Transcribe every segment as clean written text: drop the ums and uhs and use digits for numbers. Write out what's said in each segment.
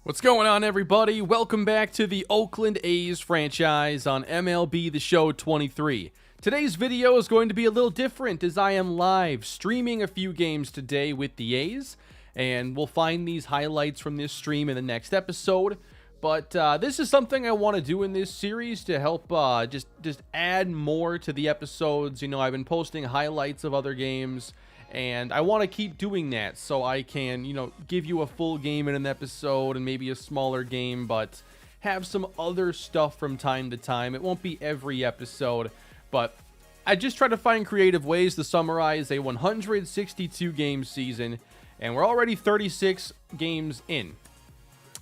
What's going on, everybody? Welcome back to the Oakland A's franchise on MLB The Show 23. Today's video is going to be a little different as I am live streaming a few games today with the A's, and we'll find these highlights from this stream in the next episode. But this is something I want to do in this series to help just add more to the episodes. You know, I've been posting highlights of other games, and I want to keep doing that so I can, you know, give you a full game in an episode and maybe a smaller game, but have some other stuff from time to time. It won't be every episode, but I just try to find creative ways to summarize a 162 game season, and we're already 36 games in.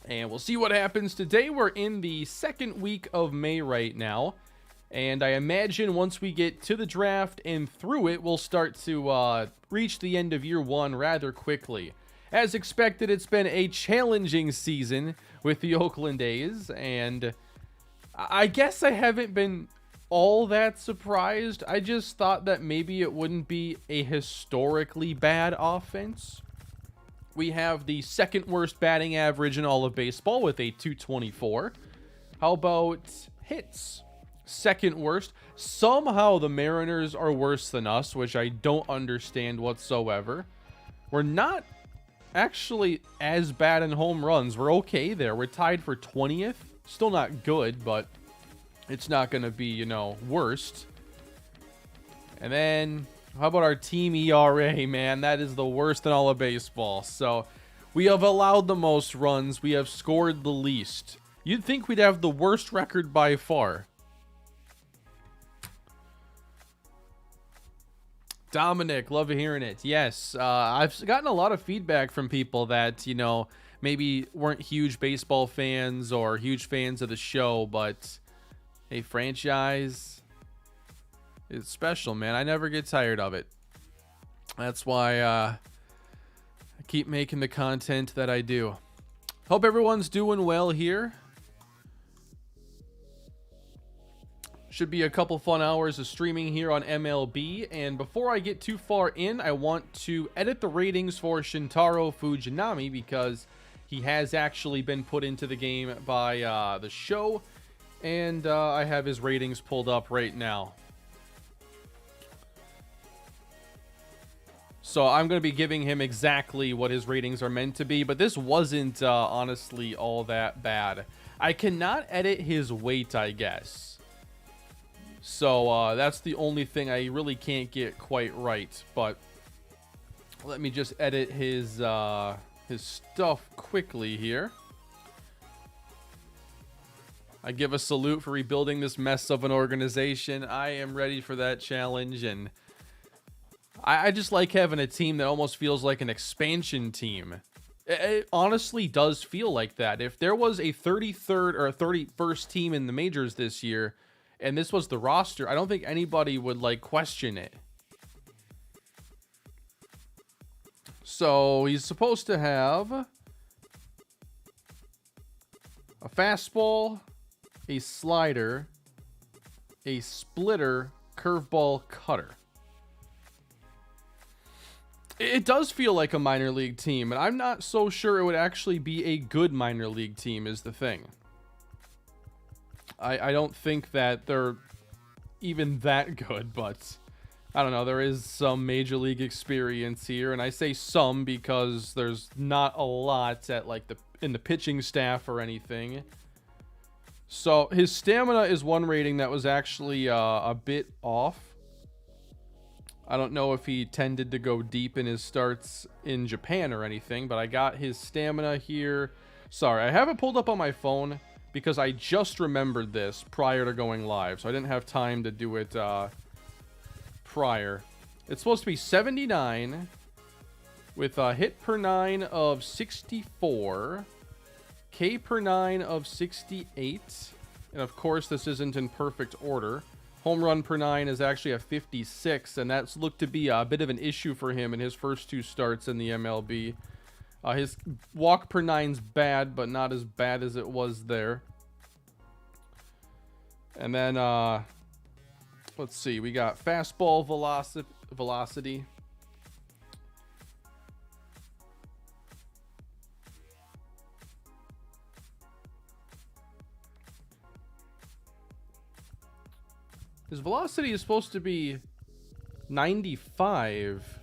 And we'll see what happens. Today we're in the second week of May right now. And I imagine once we get to the draft and through it, we'll start to reach the end of year one rather quickly. As expected, it's been a challenging season with the Oakland A's, and I guess I haven't been all that surprised. I just thought that maybe it wouldn't be a historically bad offense. We have the second worst batting average in all of baseball with a 224. How about hits? Second worst. Somehow the Mariners are worse than us, which I don't understand whatsoever. We're not actually as bad in home runs. We're okay there. We're tied for 20th. Still not good, but it's not going to be, you know, worst. And then how about our team ERA, man? That is the worst in all of baseball. So we have allowed the most runs. We have scored the least. You'd think we'd have the worst record by far. Dominic, love hearing it. Yes, I've gotten a lot of feedback from people that, you know, maybe weren't huge baseball fans or huge fans of the show, but hey, franchise is special, man. I never get tired of it. That's why I keep making the content that I do. Hope everyone's doing well here. Should be a couple fun hours of streaming here on MLB. And before I get too far in, I want to edit the ratings for Shintaro Fujinami because he has actually been put into the game by the show. And I have his ratings pulled up right now. So I'm going to be giving him exactly what his ratings are meant to be. But this wasn't honestly all that bad. I cannot edit his weight, I guess. So that's the only thing I really can't get quite right. But let me just edit his stuff quickly here. I give a salute for rebuilding this mess of an organization. I am ready for that challenge, and I just like having a team that almost feels like an expansion team. It honestly does feel like that. If there was a 33rd or a 31st team in the majors this year, and this was the roster, I don't think anybody would like question it. So he's supposed to have a fastball, a slider, a splitter, curveball, cutter. It does feel like a minor league team, and I'm not so sure it would actually be a good minor league team is the thing. I don't think that they're even that good, but I don't know. There is some major league experience here, and I say some because there's not a lot at like in the pitching staff or anything. So his stamina is one rating that was actually a bit off. I don't know if he tended to go deep in his starts in Japan or anything, but I got his stamina here. Sorry, I have it pulled up on my phone because I just remembered this prior to going live, so I didn't have time to do it prior. It's supposed to be 79 with a hit per 9 of 64, K per 9 of 68, and of course this isn't in perfect order. Home run per 9 is actually a 56, and that's looked to be a bit of an issue for him in his first two starts in the MLB. His walk per 9's bad, but not as bad as it was there. And then, let's see. We got fastball velocity. His velocity is supposed to be 95.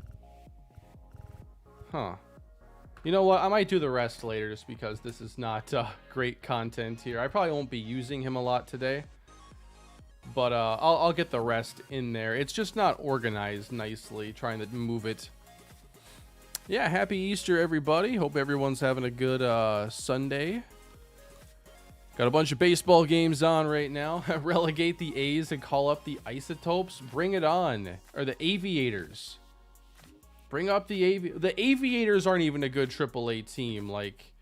Huh. You know what? I might do the rest later just because this is not great content here. I probably won't be using him a lot today. But I'll get the rest in there. It's just not organized nicely, trying to move it. Yeah, happy Easter, everybody. Hope everyone's having a good Sunday. Got a bunch of baseball games on right now. Relegate the A's and call up the Isotopes. Bring it on. Or the Aviators. Bring up the Aviators aren't even a good AAA team. Like,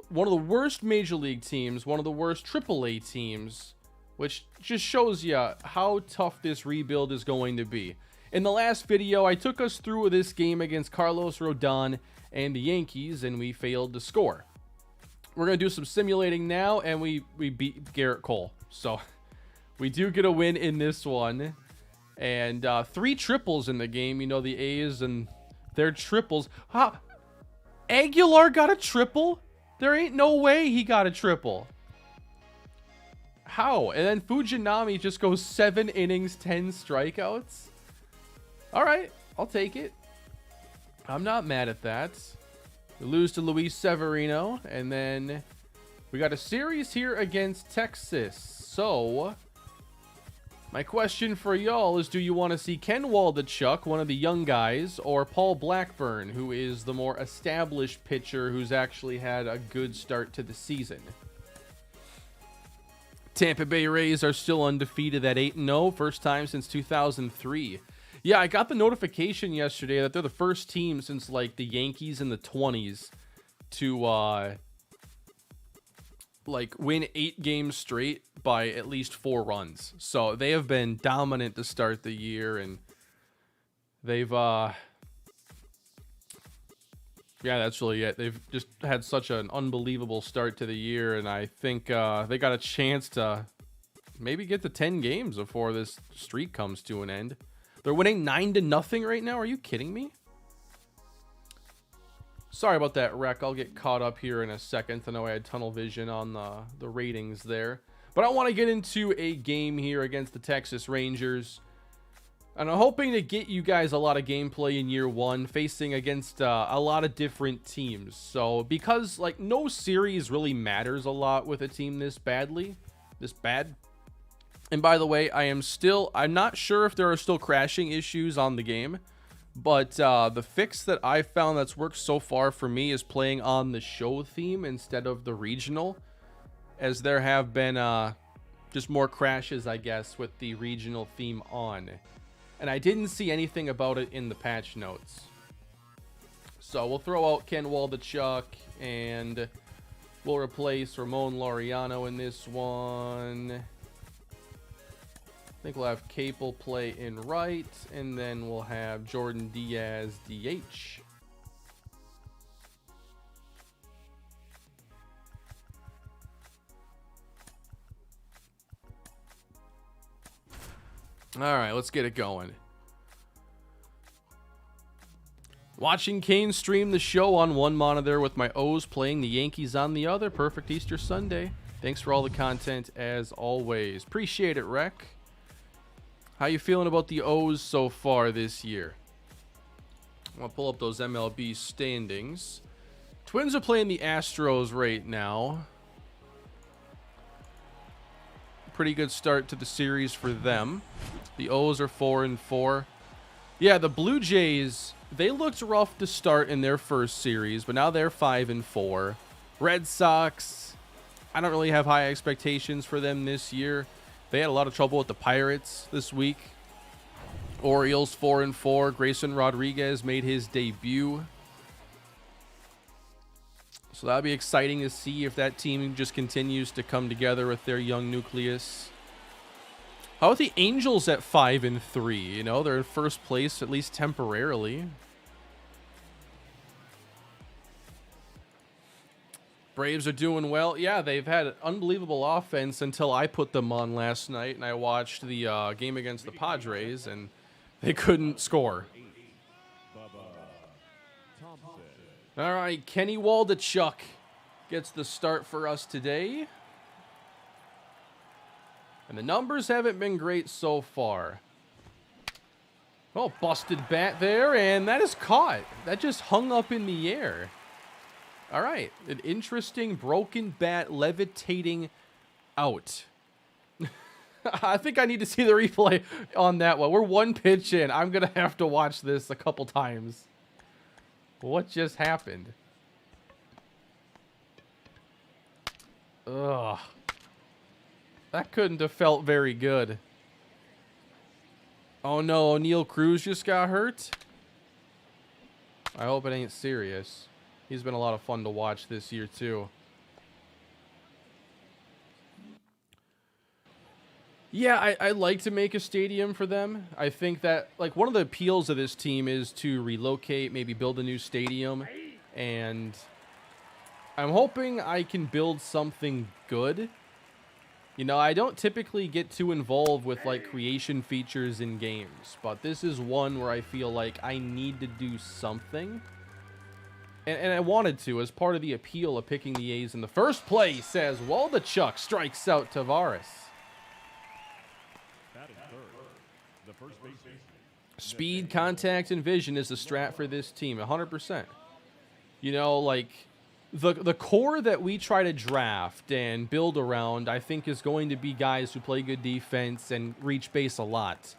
one of the worst Major League teams, one of the worst AAA teams, which just shows you how tough this rebuild is going to be. In the last video, I took us through this game against Carlos Rodon and the Yankees, and we failed to score. We're going to do some simulating now, and we beat Garrett Cole. So, we do get a win in this one. And 3 triples in the game. You know, the A's and their triples. Aguilar got a triple? There ain't no way he got a triple. How? And then Fujinami just goes 7 innings, 10 strikeouts. All right, I'll take it. I'm not mad at that. We lose to Luis Severino, and then we got a series here against Texas. So, my question for y'all is, do you want to see Ken Waldichuk, one of the young guys, or Paul Blackburn, who is the more established pitcher who's actually had a good start to the season? Tampa Bay Rays are still undefeated at 8-0, first time since 2003. Yeah, I got the notification yesterday that they're the first team since, like, the Yankees in the 20s to, like, win 8 games straight by at least 4 runs. So they have been dominant to start the year, and they've, yeah, that's really it. They've just had such an unbelievable start to the year, and I think they got a chance to maybe get to 10 games before this streak comes to an end. They're winning 9-0 right now. Are you kidding me? Sorry about that, Wreck. I'll get caught up here in a second. I know I had tunnel vision on the ratings there. But I want to get into a game here against the Texas Rangers. And I'm hoping to get you guys a lot of gameplay in year 1, facing against a lot of different teams. So, because, like, no series really matters a lot with a team this bad. And by the way, I'm not sure if there are still crashing issues on the game, but the fix that I found that's worked so far for me is playing on the show theme instead of the regional, as there have been just more crashes, I guess, with the regional theme on. And I didn't see anything about it in the patch notes. So we'll throw out Ken Waldichuk, and we'll replace Ramon Laureano in this one. I think we'll have Capel play in right, and then we'll have Jordan Diaz DH. All right, let's get it going. Watching Kane stream the show on one monitor with my O's playing the Yankees on the other. Perfect Easter Sunday. Thanks for all the content as always. Appreciate it, Rec. How you feeling about the O's so far this year? I'll pull up those MLB standings. Twins are playing the Astros right now. Pretty good start to the series for them. The O's are 4-4. Yeah, the Blue Jays, they looked rough to start in their first series, but now they're 5-4. Red Sox, I don't really have high expectations for them this year. They had a lot of trouble with the Pirates this week. Orioles 4-4. Grayson Rodriguez made his debut. So that'll be exciting to see if that team just continues to come together with their young nucleus. How about the Angels at 5-3? You know, they're in first place, at least temporarily. Braves are doing well. Yeah, they've had unbelievable offense until I put them on last night, and I watched the game against the Padres, and they couldn't score. All right, Kenny Waldichuk gets the start for us today. And the numbers haven't been great so far. Oh, busted bat there, and that is caught. That just hung up in the air. All right, an interesting broken bat levitating out. I think I need to see the replay on that one. We're one pitch in. I'm going to have to watch this a couple times. What just happened? Ugh. That couldn't have felt very good. Oh no, O'Neal Cruz just got hurt? I hope it ain't serious. He's been a lot of fun to watch this year too. Yeah, I'd like to make a stadium for them. I think that, like, one of the appeals of this team is to relocate, maybe build a new stadium. And I'm hoping I can build something good. You know, I don't typically get too involved with, like, creation features in games. But this is one where I feel like I need to do something. And I wanted to, as part of the appeal of picking the A's in the first place, as Waldachuk strikes out Tavares. Speed, contact, and vision is the strat for this team, 100%. You know, like, the core that we try to draft and build around, I think, is going to be guys who play good defense and reach base a lot.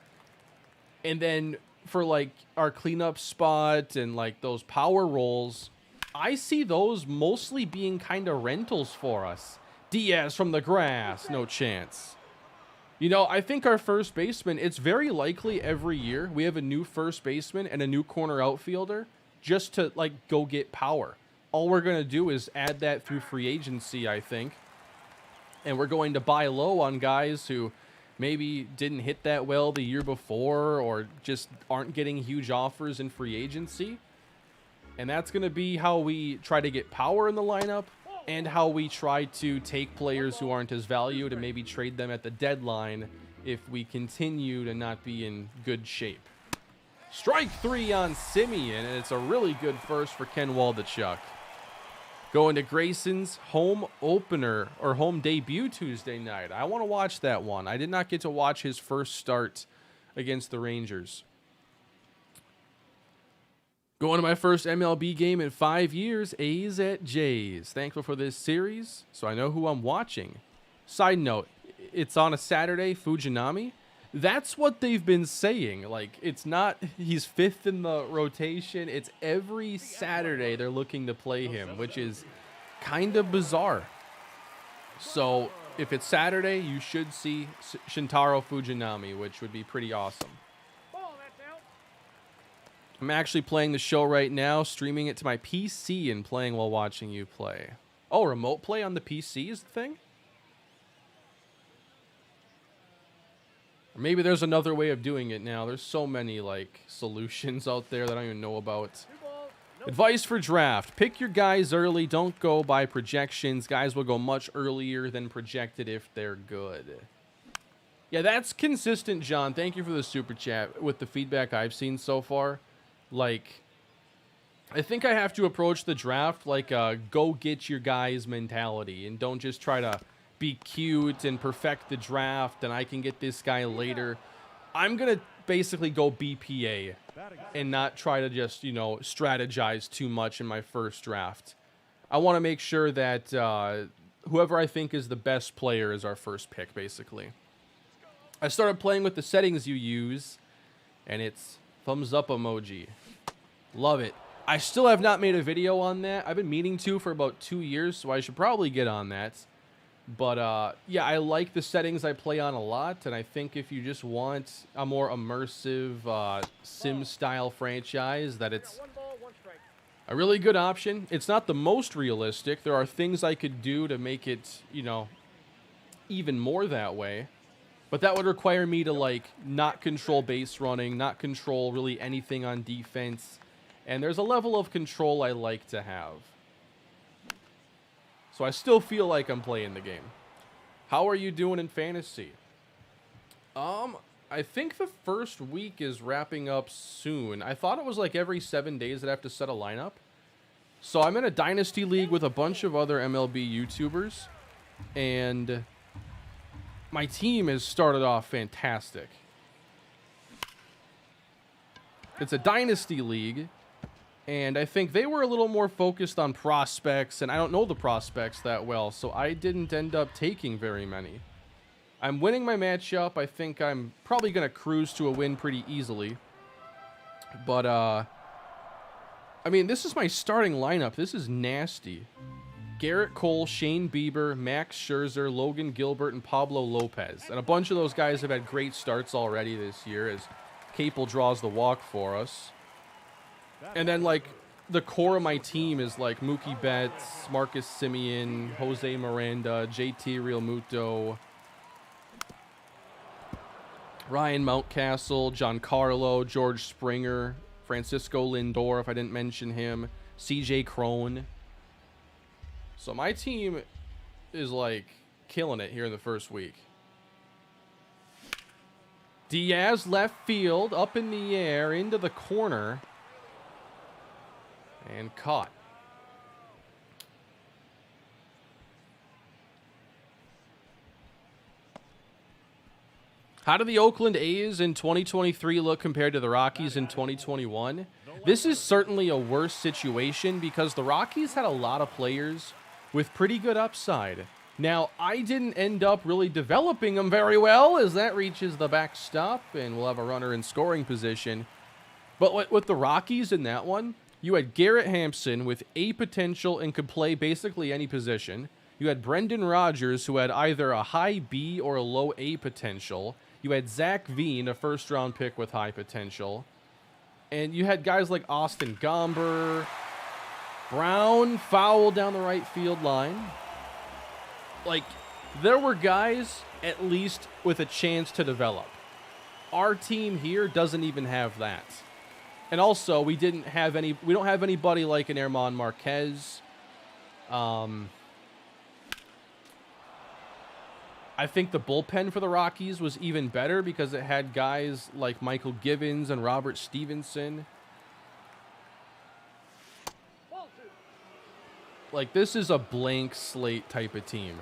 And then for, like, our cleanup spot and, like, those power rolls, I see those mostly being kind of rentals for us. Diaz from the grass, no chance. You know, I think our first baseman, it's very likely every year we have a new first baseman and a new corner outfielder just to, like, go get power. All we're going to do is add that through free agency, I think. And we're going to buy low on guys who maybe didn't hit that well the year before or just aren't getting huge offers in free agency. And that's going to be how we try to get power in the lineup. And how we try to take players who aren't as valued and maybe trade them at the deadline if we continue to not be in good shape. Strike 3 on Simeon, and it's a really good first for Ken Waldachuk. Going to Grayson's home opener, or home debut Tuesday night. I want to watch that one. I did not get to watch his first start against the Rangers. Going to my first MLB game in 5 years, A's at Jays. Thankful for this series, so I know who I'm watching. Side note, it's on a Saturday, Fujinami. That's what they've been saying. Like, it's not he's fifth in the rotation. It's every Saturday they're looking to play him, which is kind of bizarre. So if it's Saturday, you should see Shintaro Fujinami, which would be pretty awesome. I'm actually playing the show right now, streaming it to my PC and playing while watching you play. Oh, remote play on the PC is the thing? Or maybe there's another way of doing it now. There's so many, like, solutions out there that I don't even know about. Advice for draft. Pick your guys early. Don't go by projections. Guys will go much earlier than projected if they're good. Yeah, that's consistent, John. Thank you for the super chat with the feedback I've seen so far. Like, I think I have to approach the draft like a go get your guys mentality and don't just try to be cute and perfect the draft and I can get this guy later. I'm going to basically go BPA and not try to just, you know, strategize too much in my first draft. I want to make sure that whoever I think is the best player is our first pick, basically. I started playing with the settings you use, and it's thumbs up emoji. Love it. I still have not made a video on that. I've been meaning to for about 2 years, so I should probably get on that. But, yeah, I like the settings I play on a lot, and I think if you just want a more immersive sim-style franchise, that it's a really good option. It's not the most realistic. There are things I could do to make it, you know, even more that way. But that would require me to, like, not control base running, not control really anything on defense. And there's a level of control I like to have. So I still feel like I'm playing the game. How are you doing in fantasy? I think the first week is wrapping up soon. I thought it was like every 7 days I'd have to set a lineup. So I'm in a dynasty league with a bunch of other MLB YouTubers. And my team has started off fantastic. It's a dynasty league, and I think they were a little more focused on prospects, and I don't know the prospects that well, so I didn't end up taking very many. I'm winning my matchup. I think I'm probably going to cruise to a win pretty easily. But, I mean, this is my starting lineup. This is nasty. Garrett Cole, Shane Bieber, Max Scherzer, Logan Gilbert, and Pablo Lopez. And a bunch of those guys have had great starts already this year as Capel draws the walk for us. And then, like, the core of my team is, like, Mookie Betts, Marcus Semien, Jose Miranda, JT Realmuto, Ryan Mountcastle, Giancarlo, George Springer, Francisco Lindor, if I didn't mention him, CJ Cron. So my team is, like, killing it here in the first week. Diaz left field, up in the air, into the corner, and caught. How do the Oakland A's in 2023 look compared to the Rockies in 2021? This is certainly a worse situation because the Rockies had a lot of players with pretty good upside. Now, I didn't end up really developing them very well as that reaches the backstop and we'll have a runner in scoring position. But with the Rockies in that one, you had Garrett Hampson with A potential and could play basically any position. You had Brendan Rodgers, who had either a high B or a low A potential. You had Zach Veen, a first-round pick with high potential. And you had guys like Austin Gomber, Brown, foul down the right field line. Like, there were guys, at least, with a chance to develop. Our team here doesn't even have that. And also, we don't have anybody like an Herman Marquez. I think the bullpen for the Rockies was even better because it had guys like Michael Givens and Robert Stevenson. Like, this is a blank slate type of team.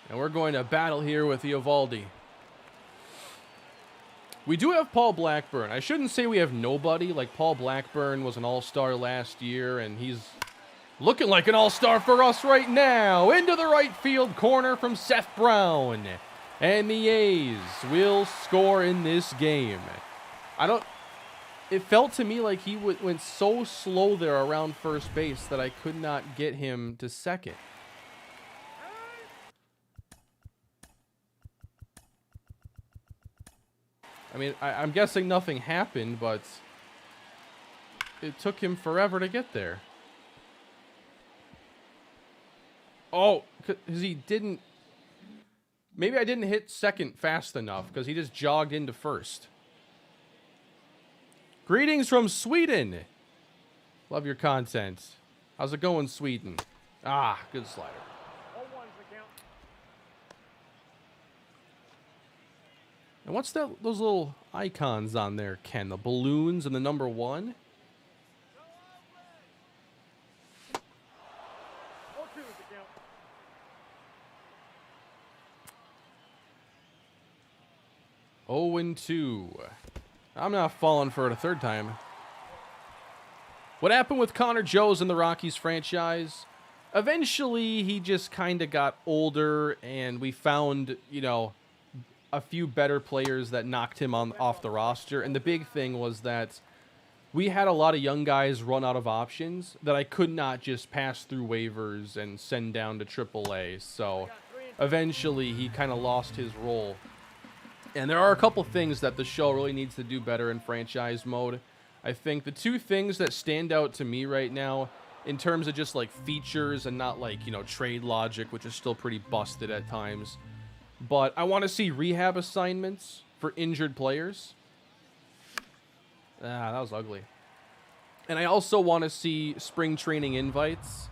And we're going to battle here with Eovaldi. We do have Paul Blackburn. I shouldn't say we have nobody. Like, Paul Blackburn was an all-star last year, and he's looking like an all-star for us right now. Into the right field corner from Seth Brown. And the A's will score in this game. It felt to me like he went so slow there around first base that I could not get him to second. I mean, I'm guessing nothing happened, but it took him forever to get there. Oh, because he didn't... Maybe I didn't hit second fast enough because he just jogged into first. Greetings from Sweden. Love your content. How's it going, Sweden? Ah, good slider. And what's those little icons on there, Ken? The balloons and the number 1? Oh, and 2. I'm not falling for it a third time. What happened with Connor Jones in the Rockies franchise? Eventually, he just kind of got older, and we found, you know, a few better players that knocked him off the roster. And the big thing was that we had a lot of young guys run out of options that I could not just pass through waivers and send down to AAA. So eventually he kind of lost his role. And there are a couple things that the show really needs to do better in franchise mode. I think the two things that stand out to me right now in terms of just like features and not like, you know, trade logic, which is still pretty busted at times. But I want to see rehab assignments for injured players. Ah, that was ugly. And I also want to see spring training invites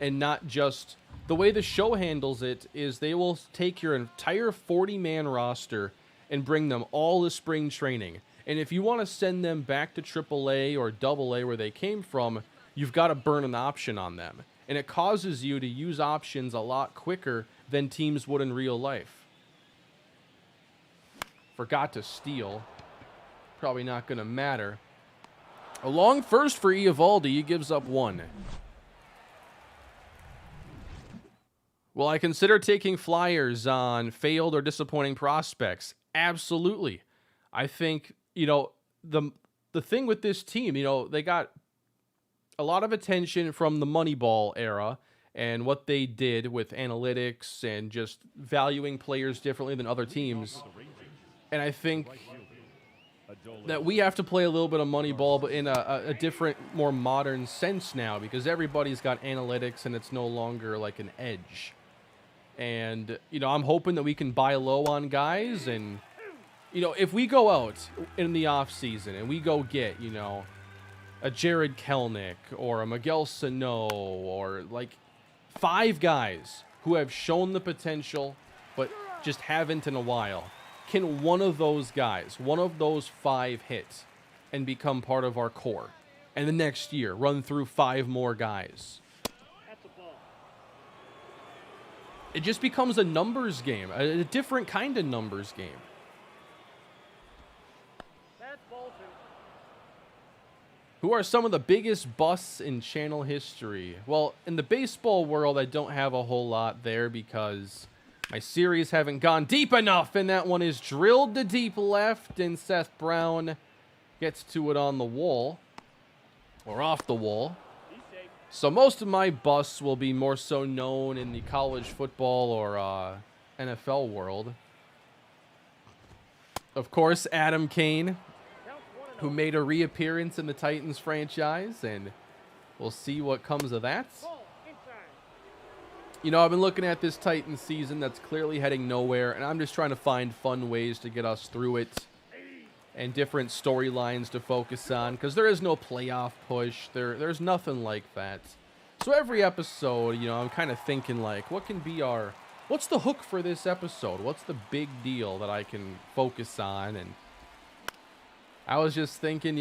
and not just... The way the show handles it is they will take your entire 40-man roster and bring them all to spring training. And if you want to send them back to AAA or AA where they came from, you've got to burn an option on them. And it causes you to use options a lot quicker than teams would in real life. Forgot to steal. Probably not going to matter. A long first for Eovaldi. He gives up 1. Will I consider taking flyers on failed or disappointing prospects? Absolutely. I think, the thing with this team, they got a lot of attention from the Moneyball era and what they did with analytics and just valuing players differently than other teams. And I think that we have to play a little bit of Moneyball, but in a different, more modern sense now, because everybody's got analytics and it's no longer like an edge. And, I'm hoping that we can buy low on guys. And, if we go out in the offseason and we go get, a Jared Kelnick or a Miguel Sano or like 5 guys who have shown the potential but just haven't in a while, can one of those guys, one of those 5 hit and become part of our core? And the next year, run through 5 more guys. It just becomes a numbers game, a different kind of numbers game. Who are some of the biggest busts in channel history? Well, in the baseball world, I don't have a whole lot there because my series haven't gone deep enough, and that one is drilled to deep left, and Seth Brown gets to it on the wall, or off the wall. So most of my busts will be more so known in the college football or NFL world. Of course, Adam Kane, who made a reappearance in the Titans franchise, and we'll see what comes of that. I've been looking at this Titans season that's clearly heading nowhere, and I'm just trying to find fun ways to get us through it and different storylines to focus on, because there is no playoff push. There's nothing like that. So every episode, I'm kind of thinking like, what's the hook for this episode? What's the big deal that I can focus on? And I was just thinking,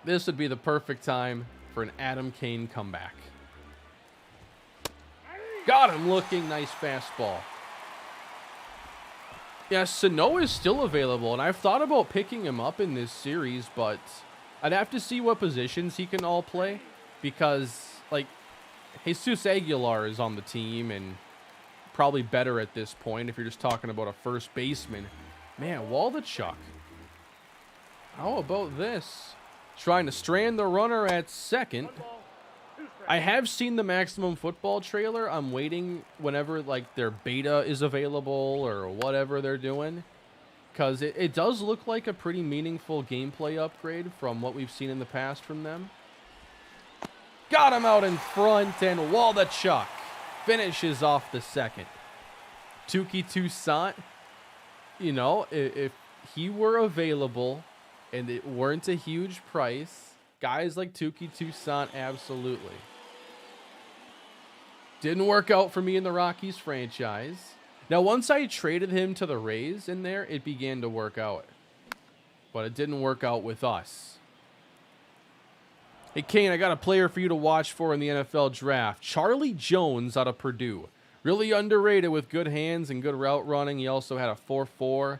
this would be the perfect time for an Adam Kane comeback. Got him looking, nice fastball. Yeah, Sano is still available, and I've thought about picking him up in this series, but I'd have to see what positions he can all play, because, Jesus Aguilar is on the team, and probably better at this point if you're just talking about a first baseman. Man, Waldichuk. How about this? Trying to strand the runner at second. I have seen the Maximum Football trailer. I'm waiting whenever their beta is available or whatever they're doing, because it does look like a pretty meaningful gameplay upgrade from what we've seen in the past from them. Got him out in front, and Waldichuk finishes off the second. Tuki Toussaint, if he were available and it weren't a huge price, guys like Tuki Toussaint, absolutely. Didn't work out for me in the Rockies franchise. Now, once I traded him to the Rays in there, it began to work out. But it didn't work out with us. Hey, Kane, I got a player for you to watch for in the NFL draft. Charlie Jones out of Purdue. Really underrated with good hands and good route running. He also had a 4.4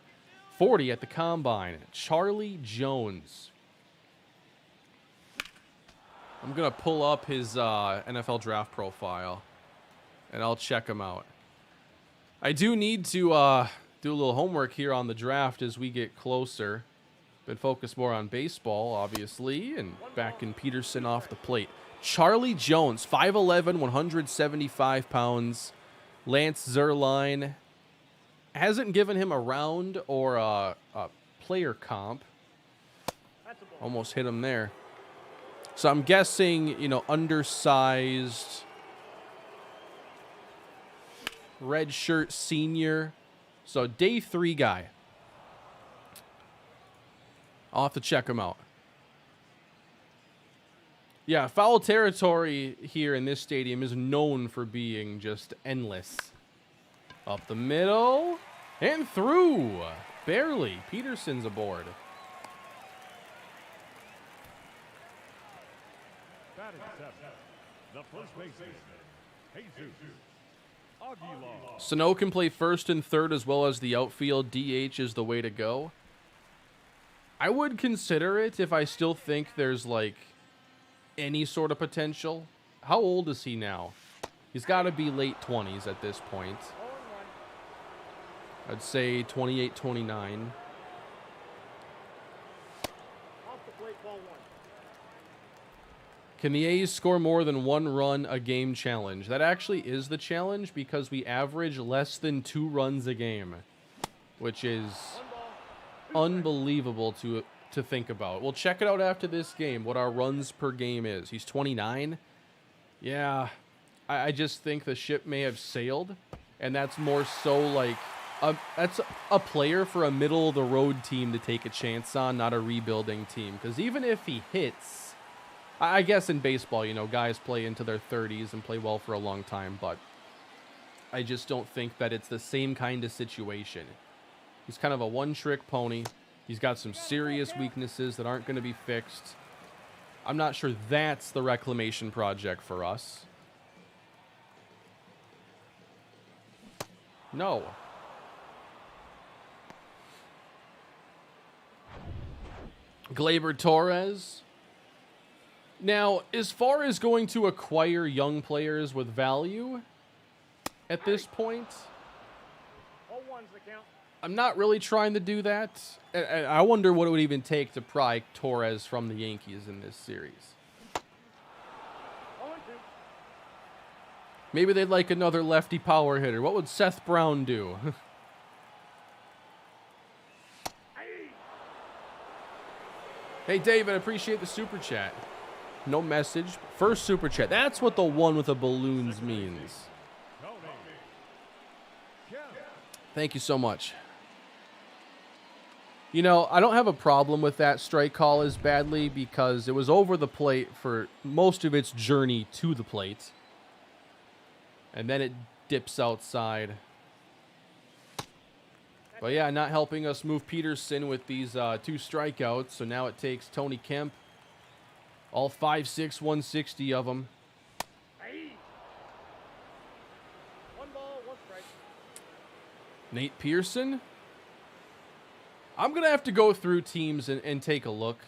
40 at the combine. Charlie Jones. I'm going to pull up his NFL draft profile, and I'll check him out. I do need to do a little homework here on the draft as we get closer. Been focused more on baseball, obviously, and back in Peterson off the plate. Charlie Jones, 5'11", 175 pounds. Lance Zierlein hasn't given him a round or a player comp. Almost hit him there. So I'm guessing, undersized, red shirt senior. So day 3 guy. I'll have to check him out. Yeah, foul territory here in this stadium is known for being just endless. Up the middle and through. Barely. Peterson's aboard. Batting seventh, the first baseman, Jesus Aguilar. Sano can play first and third as well as the outfield. DH is the way to go. I would consider it if I still think there's like any sort of potential. How old is he now? He's got to be late 20s at this point. I'd say 28, 29. Can the A's score more than 1 run a game challenge? That actually is the challenge because we average less than 2 runs a game, which is unbelievable to think about. We'll check it out after this game, what our runs per game is. He's 29. Yeah, I just think the ship may have sailed, and that's more so like that's a player for a middle-of-the-road team to take a chance on, not a rebuilding team. Because even if he hits, I guess in baseball, you know, guys play into their 30s and play well for a long time, but I just don't think that it's the same kind of situation. He's kind of a one-trick pony. He's got some serious weaknesses that aren't going to be fixed. I'm not sure that's the reclamation project for us. No. Gleyber Torres. Now, as far as going to acquire young players with value at this point, I'm not really trying to do that. I wonder what it would even take to pry Torres from the Yankees in this series. Maybe they'd like another lefty power hitter. What would Seth Brown do? Hey, David, I appreciate the super chat. No message. First super chat. That's what the one with the balloons means. Thank you so much. You know, I don't have a problem with that strike call as badly because it was over the plate for most of its journey to the plate. And then it dips outside. But yeah, not helping us move Peterson with these 2 strikeouts. So now it takes Tony Kemp. All 5'6", 160 of them. One ball, 1 strike. Nate Pearson. I'm going to have to go through teams and take a look.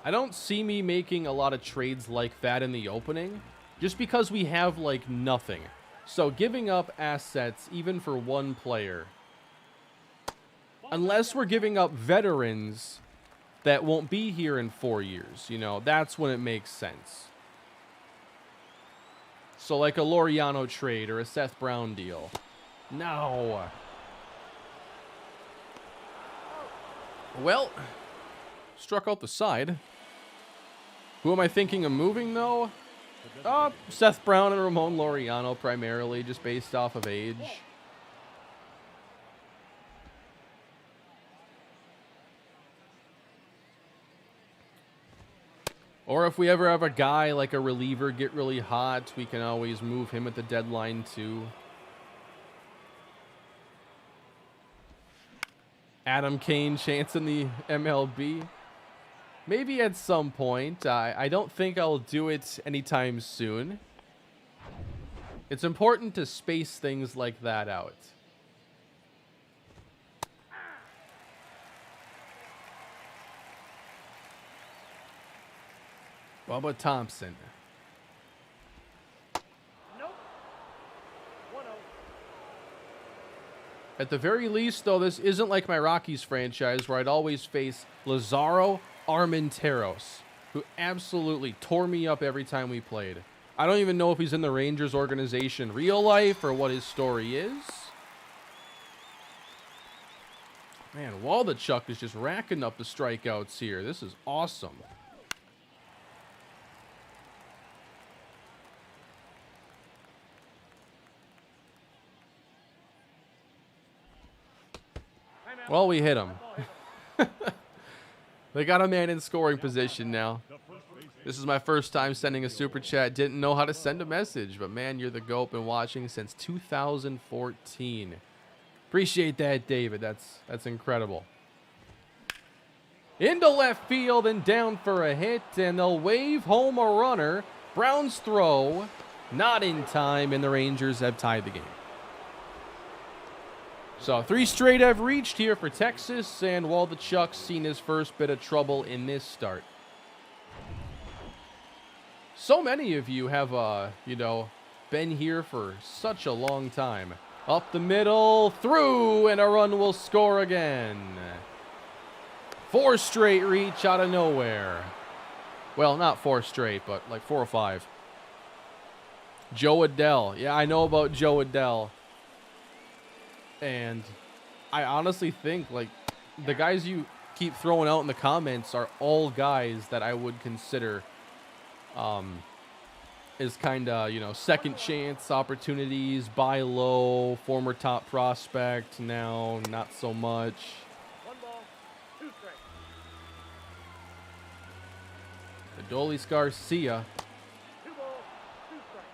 I don't see me making a lot of trades like that in the opening. Just because we have, like, nothing. So giving up assets, even for 1 player. Unless we're giving up veterans that won't be here in 4 years. You know, that's when it makes sense. So like a Laureano trade or a Seth Brown deal. No. Well, struck out the side. Who am I thinking of moving, though? Seth Brown and Ramon Laureano primarily, just based off of age. Or if we ever have a guy like a reliever get really hot, we can always move him at the deadline too. Adam Kane chance in the MLB. Maybe at some point. I don't think I'll do it anytime soon. It's important to space things like that out. Bubba Thompson. Nope. 1-0. At the very least, though, this isn't like my Rockies franchise where I'd always face Lazaro Armenteros, who absolutely tore me up every time we played. I don't even know if he's in the Rangers organization real life or what his story is. Man, Waldichuk is just racking up the strikeouts here. This is awesome. Well, we hit him. They got a man in scoring position now. This is my first time sending a super chat. Didn't know how to send a message, but man, you're the GOAT. Been watching since 2014. Appreciate that, David. That's incredible. Into left field and down for a hit, and they'll wave home a runner. Brown's throw, not in time, and the Rangers have tied the game. So 3 straight have reached here for Texas, and Waldichuk's seen his first bit of trouble in this start. So many of you have, been here for such a long time. Up the middle, through, and a run will score again. 4 straight reach out of nowhere. Well, not 4 straight, but like 4 or 5. Joe Adele. Yeah, I know about Joe Adele. And I honestly think, like, the guys you keep throwing out in the comments are all guys that I would consider is kind of, second chance opportunities, buy low, former top prospect, now not so much. 1 ball, 2 strikes. Adolis Garcia. 2 balls, 2 strikes.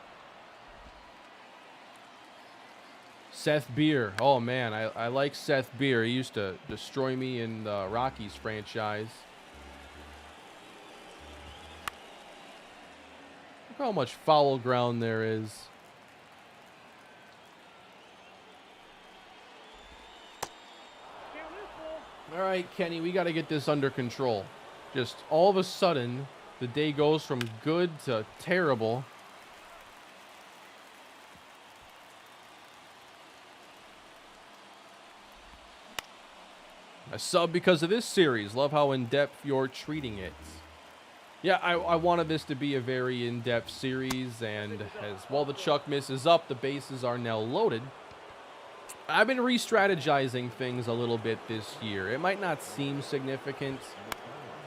Seth Beer. Oh, man, I like Seth Beer. He used to destroy me in the Rockies franchise. Look how much foul ground there is. All right, Kenny, we got to get this under control. Just all of a sudden, the day goes from good to terrible. A sub because of this series. Love how in-depth you're treating it. Yeah, I wanted this to be a very in-depth series, and as Waldichuk misses up, the bases are now loaded. I've been re-strategizing things a little bit this year. It might not seem significant,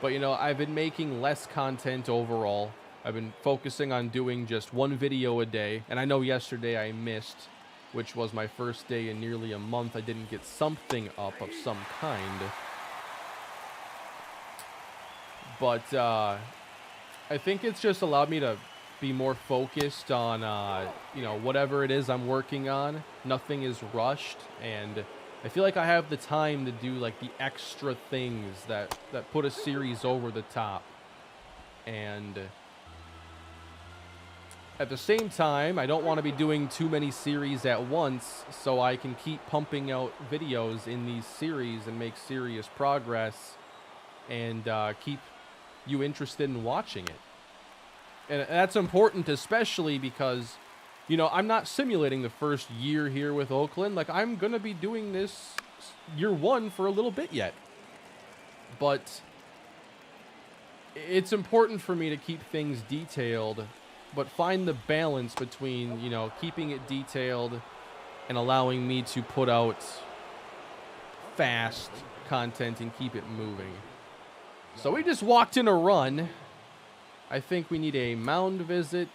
but, I've been making less content overall. I've been focusing on doing just 1 video a day, and I know yesterday I missed, which was my first day in nearly a month. I didn't get something up of some kind. But I think it's just allowed me to be more focused on, whatever it is I'm working on. Nothing is rushed, and I feel like I have the time to do, like, the extra things that put a series over the top. And at the same time, I don't want to be doing too many series at once, so I can keep pumping out videos in these series and make serious progress and keep you interested in watching it. And that's important, especially because, I'm not simulating the first year here with Oakland. Like, I'm going to be doing this year 1 for a little bit yet. But it's important for me to keep things detailed, but find the balance between, keeping it detailed and allowing me to put out fast content and keep it moving. So we just walked in a run. I think we need a mound visit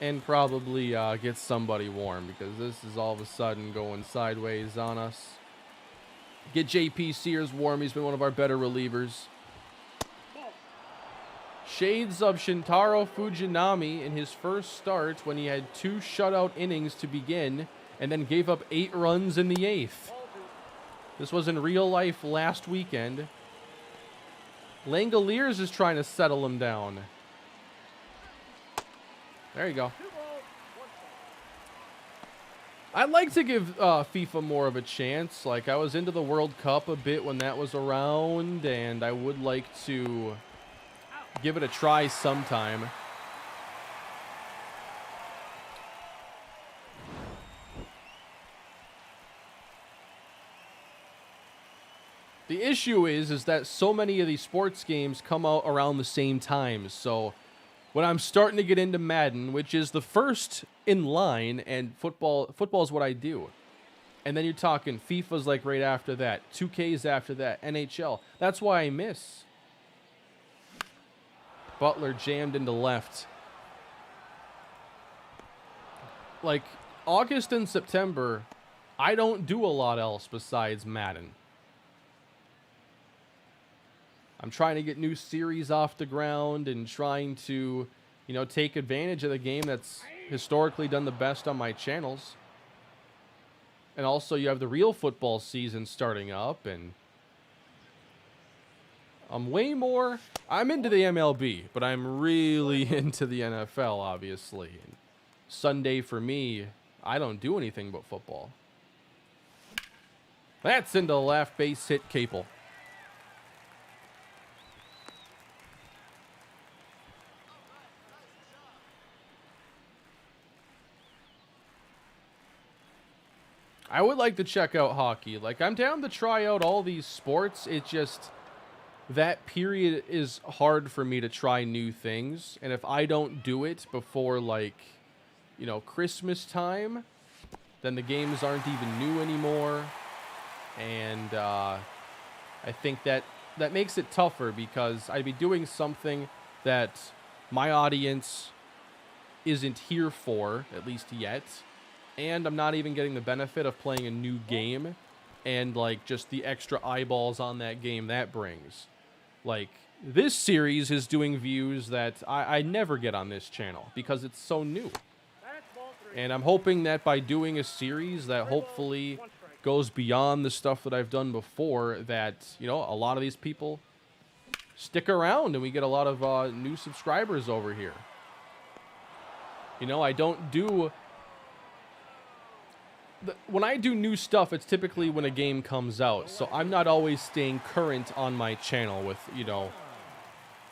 and probably get somebody warm, because this is all of a sudden going sideways on us. Get JP Sears warm. He's been one of our better relievers. Shades of Shintaro Fujinami in his first start when he had 2 shutout innings to begin and then gave up 8 runs in the 8th. This was in real life last weekend. Langoliers is trying to settle him down. There you go. I'd like to give FIFA more of a chance. Like, I was into the World Cup a bit when that was around, and I would like to give it a try sometime. The issue is that so many of these sports games come out around the same time. So when I'm starting to get into Madden, which is the first in line, and football is what I do. And then you're talking FIFA's like right after that, 2K's after that, NHL. That's why I miss. Butler jammed into left. Like, August and September, I don't do a lot else besides Madden. I'm trying to get new series off the ground and trying to, take advantage of the game that's historically done the best on my channels. And also, you have the real football season starting up, and I'm into the MLB, but I'm really into the NFL, obviously. And Sunday for me, I don't do anything but football. That's into the left base hit, Capel. I would like to check out hockey. Like, I'm down to try out all these sports. It's just that period is hard for me to try new things. And if I don't do it before, like, you know, Christmas time, then the games aren't even new anymore. And I think that makes it tougher because I'd be doing something that my audience isn't here for, at least yet. And I'm not even getting the benefit of playing a new game and, like, just the extra eyeballs on that game that brings. Like, this series is doing views that I never get on this channel because it's so new. And I'm hoping that by doing a series that hopefully goes beyond the stuff that I've done before, that, you know, a lot of these people stick around and we get a lot of new subscribers over here. You know, I don't do... When I do new stuff, it's typically when a game comes out. So I'm not always staying current on my channel with, you know,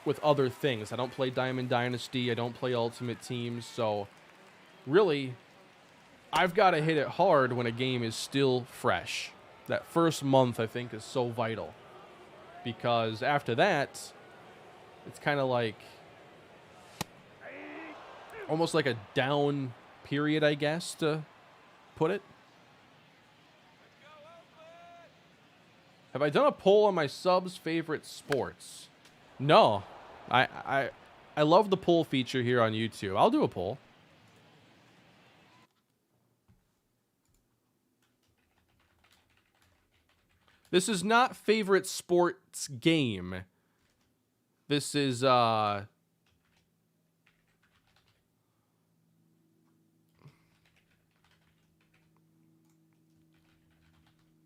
with other things. I don't play Diamond Dynasty. I don't play Ultimate Team. So really, I've got to hit it hard when a game is still fresh. That first month, I think, is so vital. Because after that, it's kind of like almost like a down period, I guess, to put it. Have I done a poll on my subs' favorite sports? No. I love the poll feature here on YouTube. I'll do a poll. This is not favorite sports game. This is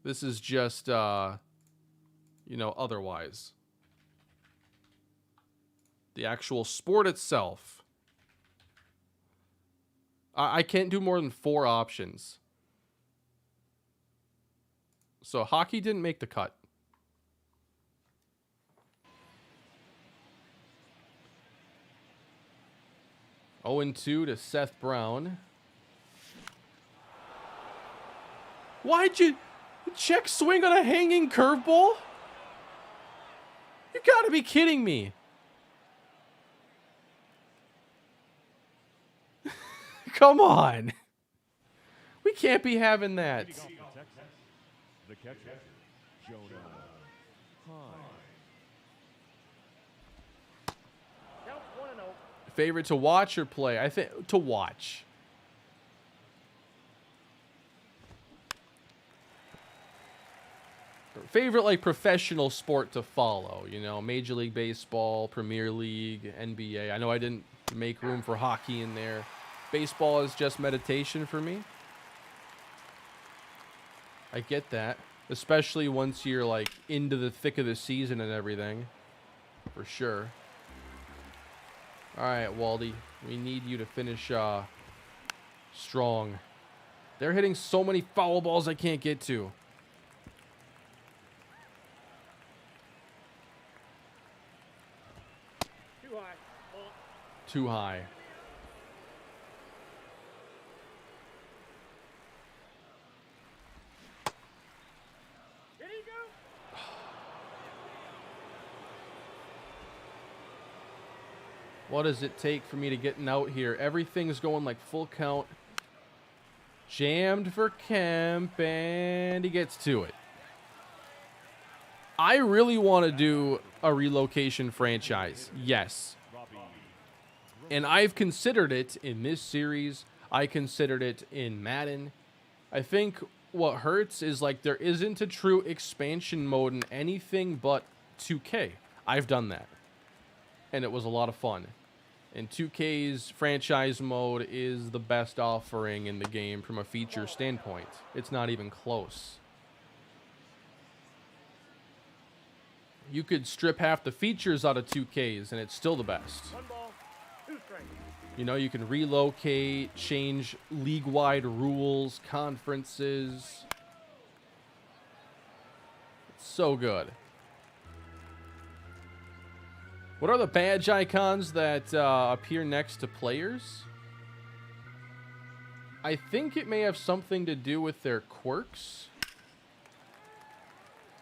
this is just you know, otherwise. The actual sport itself. I can't do more than 4 options. So hockey didn't make the cut. Oh, 2 to Seth Brown. Why'd you check swing on a hanging curveball? You gotta be kidding me. Come on. We can't be having that. The catcher, Jonah High. Count 1-0. Favorite to watch or play? I think to watch. Favorite, like, professional sport to follow, you know, Major League Baseball, Premier League, NBA. I know I didn't make room for hockey in there. Baseball is just meditation for me. I get that, especially once you're, like, into the thick of the season and everything, for sure. All right, Waldy, we need you to finish strong. They're hitting so many foul balls I can't get to. Too high. Ball. Too high. Here you go. What does it take for me to get out here? Everything's going like full count. Jammed for Kemp, and he gets to it. I really want to do a relocation franchise. Yes. And I've considered it in this series. I considered it in Madden. I think what hurts is, like, there isn't a true expansion mode in anything but 2K. I've done that. And it was a lot of fun. And 2K's franchise mode is the best offering in the game from a feature standpoint. It's not even close. You could strip half the features out of 2Ks and it's still the best. 1 ball, 2 strikes. You know, you can relocate, change league-wide rules, conferences. It's so good. What are the badge icons that appear next to players? I think it may have something to do with their quirks.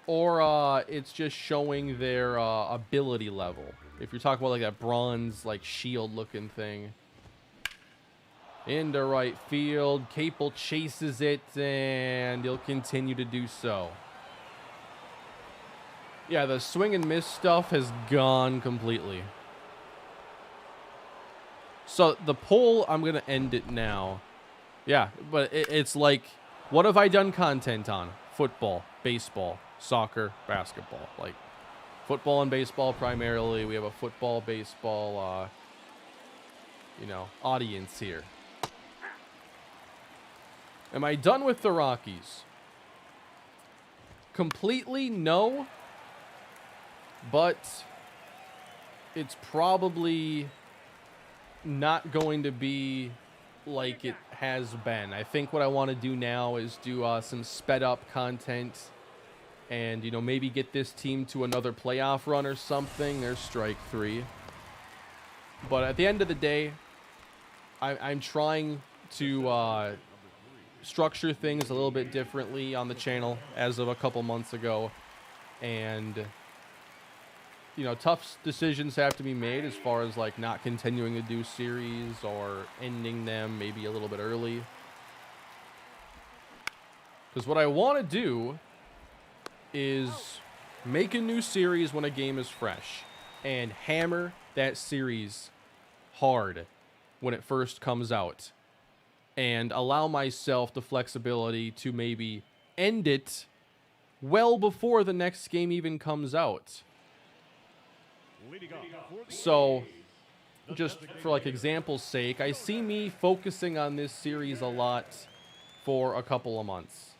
Or it's just showing their ability level. If you're talking about like that bronze, like shield looking thing. Into right field. Capel chases it and he'll continue to do so. Yeah, the swing and miss stuff has gone completely. So the poll, I'm going to end it now. Yeah, but it's like, what have I done content on? Football, baseball, soccer, basketball. Like, football and baseball primarily. We have a football, baseball, you know, audience here. Am I done with the Rockies? Completely no. But it's probably not going to be like it has been. I think what I want to do now is do some sped up content and, you know, maybe get this team to another playoff run or something. There's strike 3. But at the end of the day, I'm trying to structure things a little bit differently on the channel as of a couple months ago. And, you know, tough decisions have to be made as far as like not continuing to do series or ending them maybe a little bit early. Because what I want to do is make a new series when a game is fresh and hammer that series hard when it first comes out and allow myself the flexibility to maybe end it well before the next game even comes out. So, just for like example's sake, I see me focusing on this series a lot for a couple of months.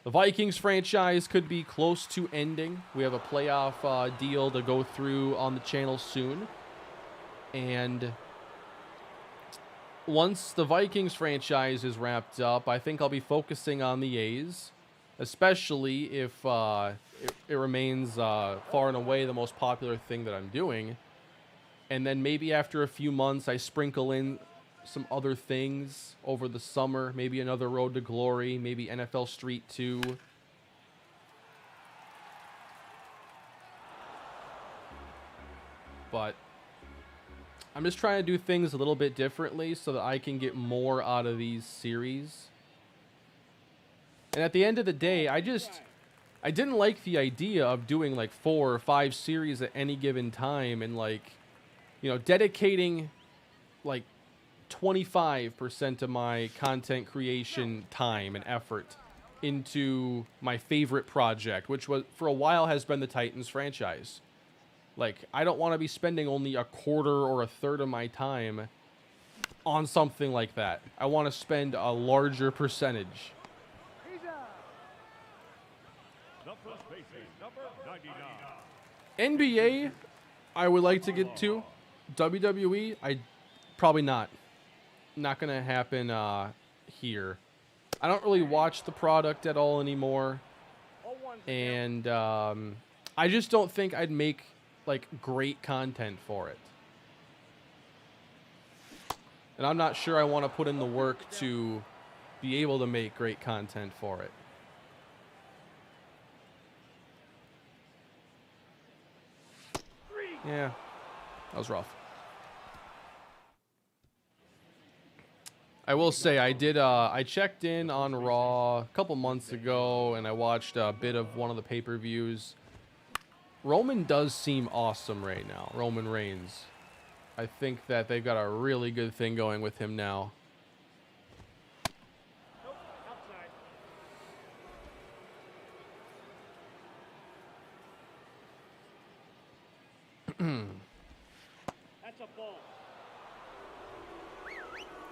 The Vikings franchise could be close to ending. We have a playoff deal to go through on the channel soon. And once the Vikings franchise is wrapped up, I think I'll be focusing on the A's. Especially if it remains far and away the most popular thing that I'm doing. And then maybe after a few months, I sprinkle in some other things over the summer. Maybe another Road to Glory. Maybe NFL Street 2. But I'm just trying to do things a little bit differently so that I can get more out of these series. And at the end of the day, I didn't like the idea of doing like 4 or 5 series at any given time and like, you know, dedicating like 25% of my content creation time and effort into my favorite project, which was for a while has been the Titans franchise. Like, I don't want to be spending only a quarter or a third of my time on something like that. I want to spend a larger percentage. NBA, I would like to get to. WWE, probably not. Not going to happen here. I don't really watch the product at all anymore. And I just don't think I'd make like great content for it. And I'm not sure I want to put in the work to be able to make great content for it. Yeah, that was rough. I will say I checked in on Raw a couple months ago and I watched a bit of one of the pay-per-views. Roman does seem awesome right now, Roman Reigns. I think that they've got a really good thing going with him now. Nope, outside. That's a ball.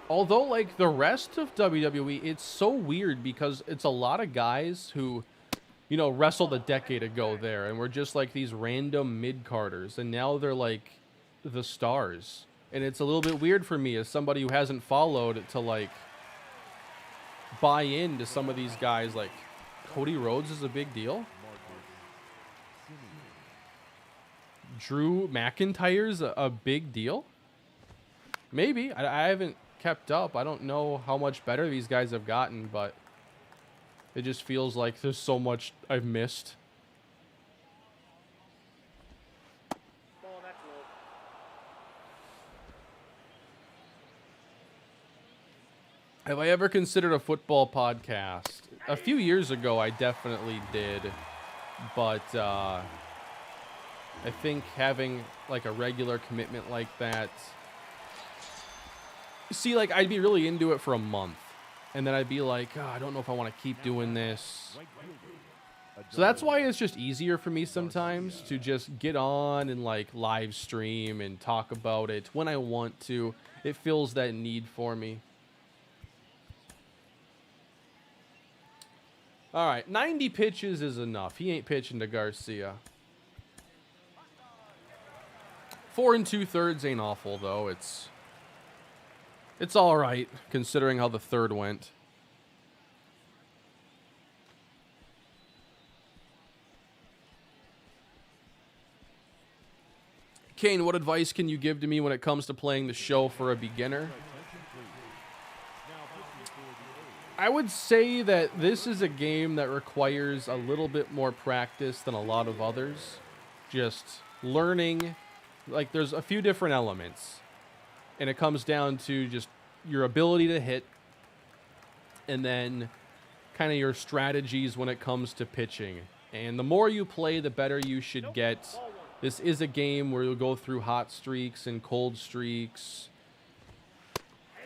Although, like, the rest of WWE, it's so weird because it's a lot of guys who you know, wrestled a decade ago there and were just like these random mid-carders, and now they're like the stars. And it's a little bit weird for me as somebody who hasn't followed to like buy into some of these guys. Like Cody Rhodes is a big deal. Drew McIntyre's a big deal. Maybe. I haven't kept up. I don't know how much better these guys have gotten, but it just feels like there's so much I've missed. Ball, that's low. Have I ever considered a football podcast? A few years ago, I definitely did. But I think having like a regular commitment like that... See, like, I'd be really into it for a month. And then I'd be like, oh, I don't know if I want to keep doing this. So that's why it's just easier for me sometimes to just get on and like live stream and talk about it when I want to. It fills that need for me. All right, 90 pitches is enough. He ain't pitching to Garcia. 4 2/3 ain't awful though. It's all right, considering how the third went. Kane, what advice can you give to me when it comes to playing the show for a beginner? I would say that this is a game that requires a little bit more practice than a lot of others. Just learning, like there's a few different elements. And it comes down to just your ability to hit and then kind of your strategies when it comes to pitching. And the more you play, the better you should get. This is a game where you'll go through hot streaks and cold streaks.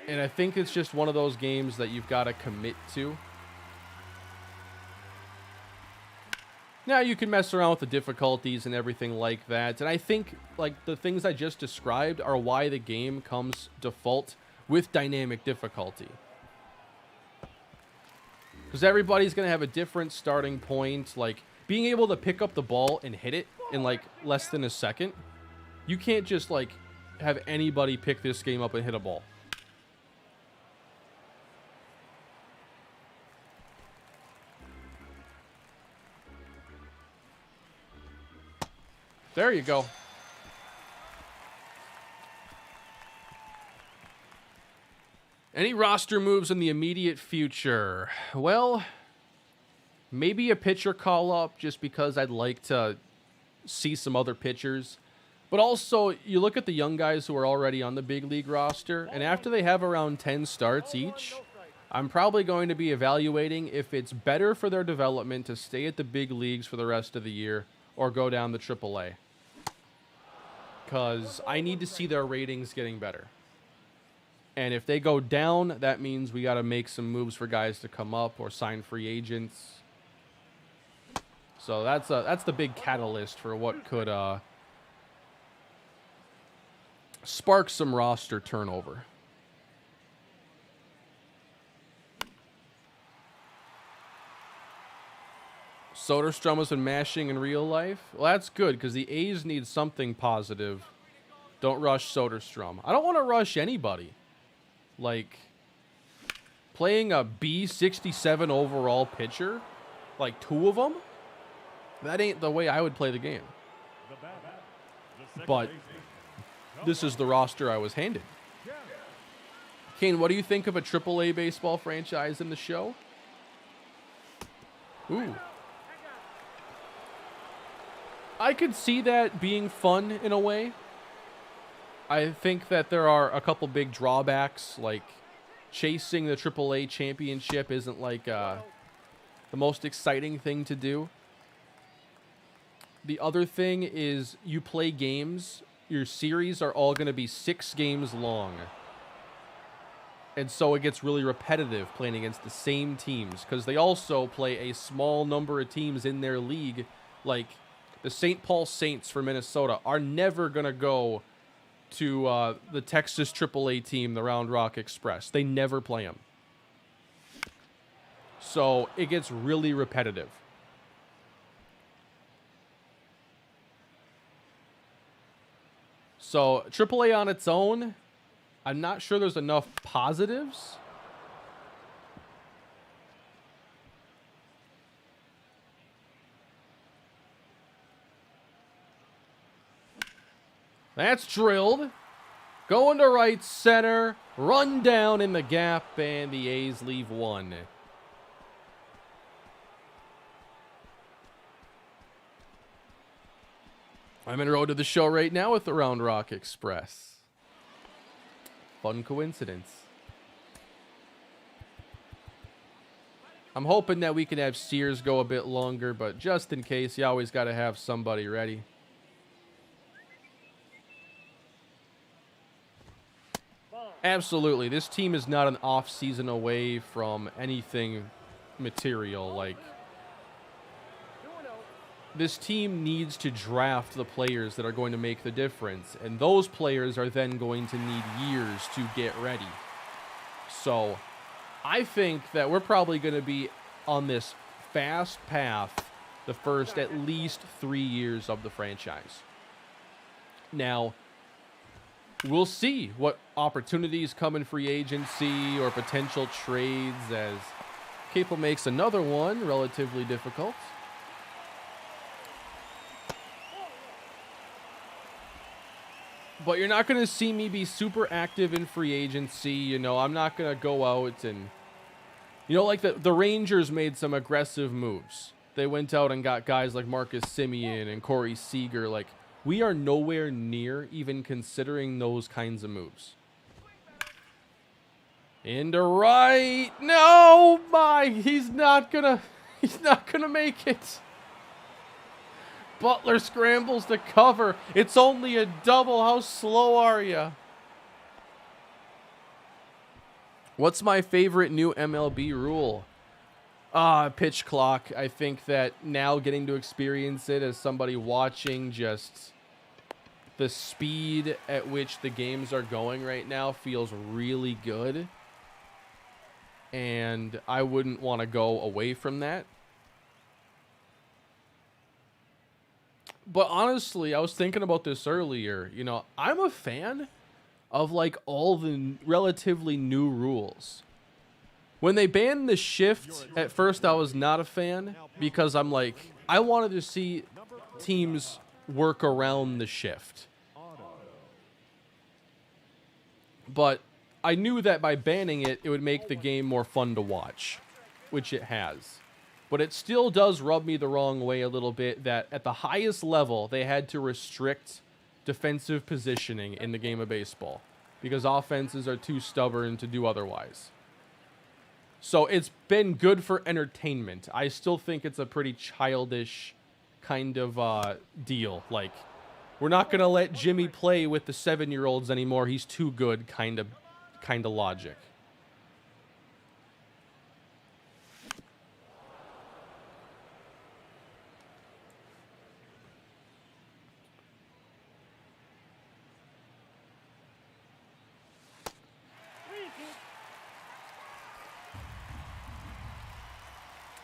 And I think it's just one of those games that you've got to commit to. Now, you can mess around with the difficulties and everything like that. And I think, like, the things I just described are why the game comes default with dynamic difficulty. Because everybody's going to have a different starting point. Like, being able to pick up the ball and hit it in, like, less than a second. You can't just, like, have anybody pick this game up and hit a ball. There you go. Any roster moves in the immediate future? Well, maybe a pitcher call-up just because I'd like to see some other pitchers. But also, you look at the young guys who are already on the big league roster, and after they have around 10 starts each, I'm probably going to be evaluating if it's better for their development to stay at the big leagues for the rest of the year or go down the AAA. Because I need to see their ratings getting better. And if they go down, that means we got to make some moves for guys to come up or sign free agents. So that's the big catalyst for what could spark some roster turnover. Soderstrom has been mashing in real life. Well, that's good because the A's need something positive. Don't rush Soderstrom. I don't want to rush anybody. Like, playing a B67 overall pitcher, like 2 of them, that ain't the way I would play the game. But this is the roster I was handed. Kane, what do you think of a AAA baseball franchise in the show? Ooh. I could see that being fun in a way. I think that there are a couple big drawbacks, like chasing the AAA championship isn't like the most exciting thing to do. The other thing is you play games, your series are all going to be 6 games long. And so it gets really repetitive playing against the same teams because they also play a small number of teams in their league. Like the St. Paul Saints for Minnesota are never going to go to the Texas AAA team, the Round Rock Express. They never play them. So it gets really repetitive. So AAA on its own, I'm not sure there's enough positives. That's drilled. Going to right center. Run down in the gap, and the A's leave one. I'm en road to the show right now with the Round Rock Express. Fun coincidence. I'm hoping that we can have Sears go a bit longer, but just in case, you always got to have somebody ready. Absolutely. This team is not an off season away from anything material. Like, this team needs to draft the players that are going to make the difference, and those players are then going to need years to get ready. So I think that we're probably going to be on this fast path the first at least 3 years of the franchise. Now, we'll see what opportunities come in free agency or potential trades as Capel makes another one relatively difficult. But you're not going to see me be super active in free agency. You know, I'm not going to go out and, you know, like the Rangers made some aggressive moves. They went out and got guys like Marcus Semien and Corey Seager. Like, we are nowhere near even considering those kinds of moves. Into right. No, he's not gonna make it. Butler scrambles to cover. It's only a double. How slow are you? What's my favorite new MLB rule? Pitch clock. I think that now getting to experience it as somebody watching, just the speed at which the games are going right now feels really good. And I wouldn't want to go away from that. But honestly, I was thinking about this earlier. You know, I'm a fan of like all the relatively new rules. When they banned the shift, at first I was not a fan because I'm like, I wanted to see teams work around the shift. But I knew that by banning it, it would make the game more fun to watch, which it has. But it still does rub me the wrong way a little bit that at the highest level, they had to restrict defensive positioning in the game of baseball because offenses are too stubborn to do otherwise. So it's been good for entertainment. I still think it's a pretty childish kind of deal. Like, we're not going to let Jimmy play with the 7-year-olds anymore. He's too good kind of logic.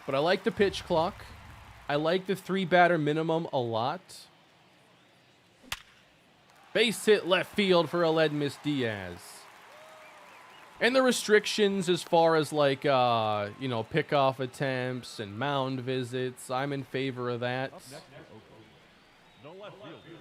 But I like the pitch clock. I like the 3-batter minimum a lot. Base hit left field for Aledmus Diaz. And the restrictions as far as like, you know, pickoff attempts and mound visits, I'm in favor of that. The left fielder.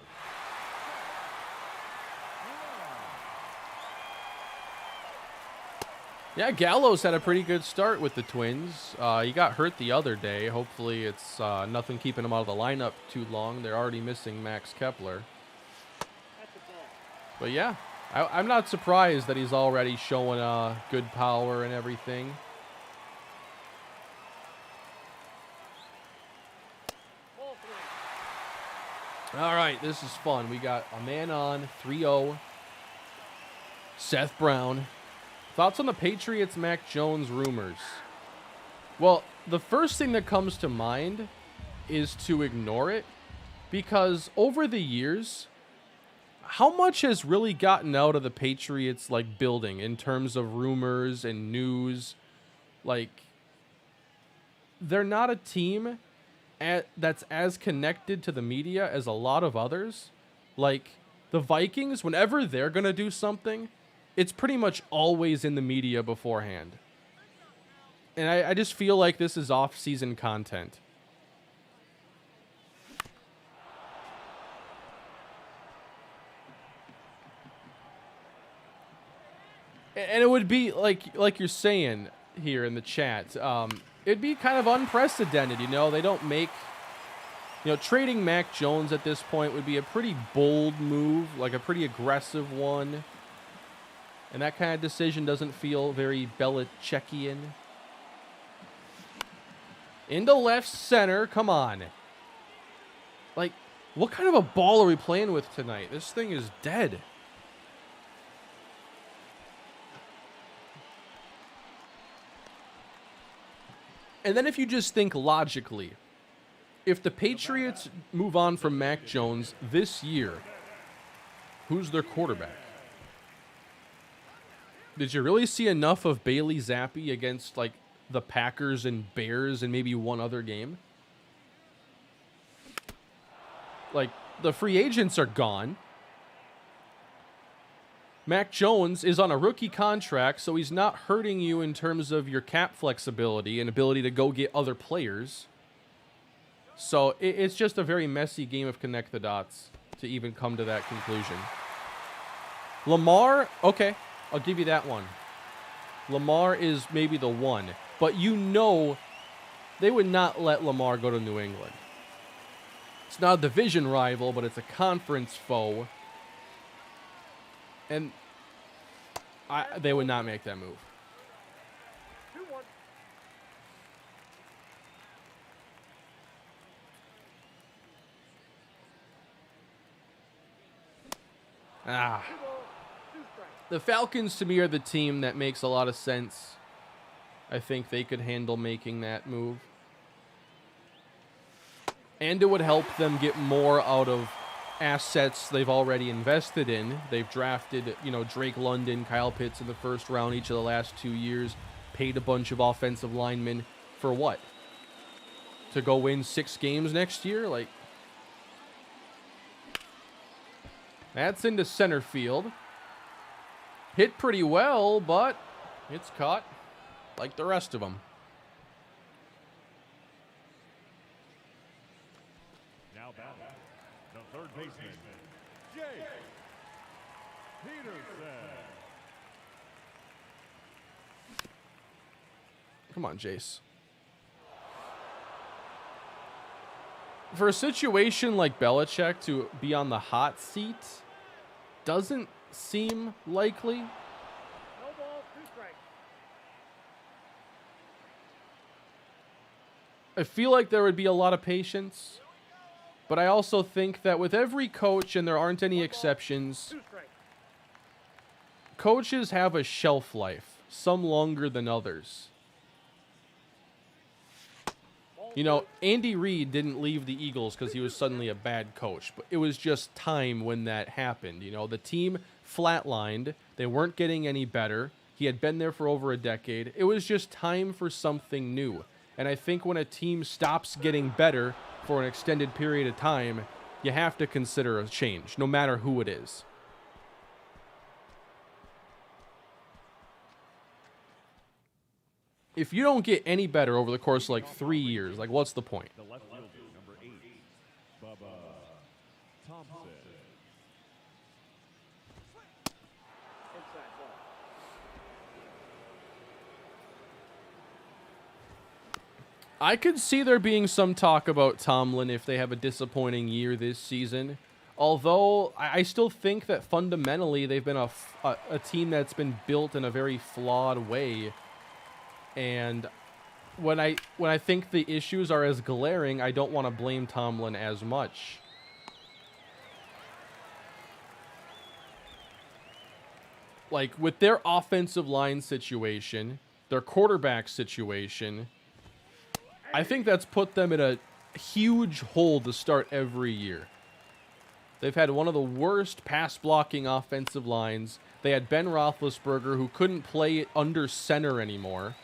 Yeah, Gallows had a pretty good start with the Twins. He got hurt the other day. Hopefully it's nothing keeping him out of the lineup too long. They're already missing Max Kepler. But yeah, I'm not surprised that he's already showing good power and everything. All right, this is fun. We got a man on, 3-0. Seth Brown. Thoughts on the Patriots Mac Jones rumors? Well, the first thing that comes to mind is to ignore it, because over the years, how much has really gotten out of the Patriots like building in terms of rumors and news? Like, they're not a team that's as connected to the media as a lot of others. Like, the Vikings, whenever they're going to do something, it's pretty much always in the media beforehand. And I just feel like this is off-season content. And it would be, like you're saying here in the chat, it'd be kind of unprecedented, you know? They don't make... You know, trading Mac Jones at this point would be a pretty bold move, like a pretty aggressive one. And that kind of decision doesn't feel very Belichickian. Into left center, come on. Like, what kind of a ball are we playing with tonight? This thing is dead. And then if you just think logically, if the Patriots move on from Mac Jones this year, who's their quarterback? Did you really see enough of Bailey Zappi against, like, the Packers and Bears and maybe one other game? Like, the free agents are gone. Mac Jones is on a rookie contract, so he's not hurting you in terms of your cap flexibility and ability to go get other players. So it's just a very messy game of connect the dots to even come to that conclusion. Lamar, okay, I'll give you that one. Lamar is maybe the one, but you know they would not let Lamar go to New England. It's not a division rival, but it's a conference foe. And they would not make that move. 2-1. Ah. 2 strikes. The Falcons, to me, are the team that makes a lot of sense. I think they could handle making that move. And it would help them get more out of assets they've already invested in. They've drafted, you know, Drake London, Kyle Pitts in the first round each of the last 2 years. Paid a bunch of offensive linemen for what? To go win 6 games next year? Like, that's into center field. Hit pretty well, but it's caught like the rest of them. Now batting, the third baseman, Jake Peterson. Come on, Jace. For a situation like Belichick to be on the hot seat doesn't seem likely. No ball, 2 strikes. I feel like there would be a lot of patience, but I also think that with every coach, and there aren't any exceptions, 2 strikes. coaches have a shelf life, some longer than others. You know, Andy Reid didn't leave the Eagles because he was suddenly a bad coach, but it was just time when that happened. You know, the team flatlined. They weren't getting any better. He had been there for over a decade. It was just time for something new. And I think when a team stops getting better for an extended period of time, you have to consider a change, no matter who it is. If you don't get any better over the course of like 3 years, like what's the point? The left fielder, number 8, Bubba Thompson. Inside ball. I could see there being some talk about Tomlin if they have a disappointing year this season. Although I still think that fundamentally they've been a team that's been built in a very flawed way. And when I think the issues are as glaring, I don't want to blame Tomlin as much. Like, with their offensive line situation, their quarterback situation, I think that's put them in a huge hole to start every year. They've had one of the worst pass-blocking offensive lines. They had Ben Roethlisberger, who couldn't play under center anymore.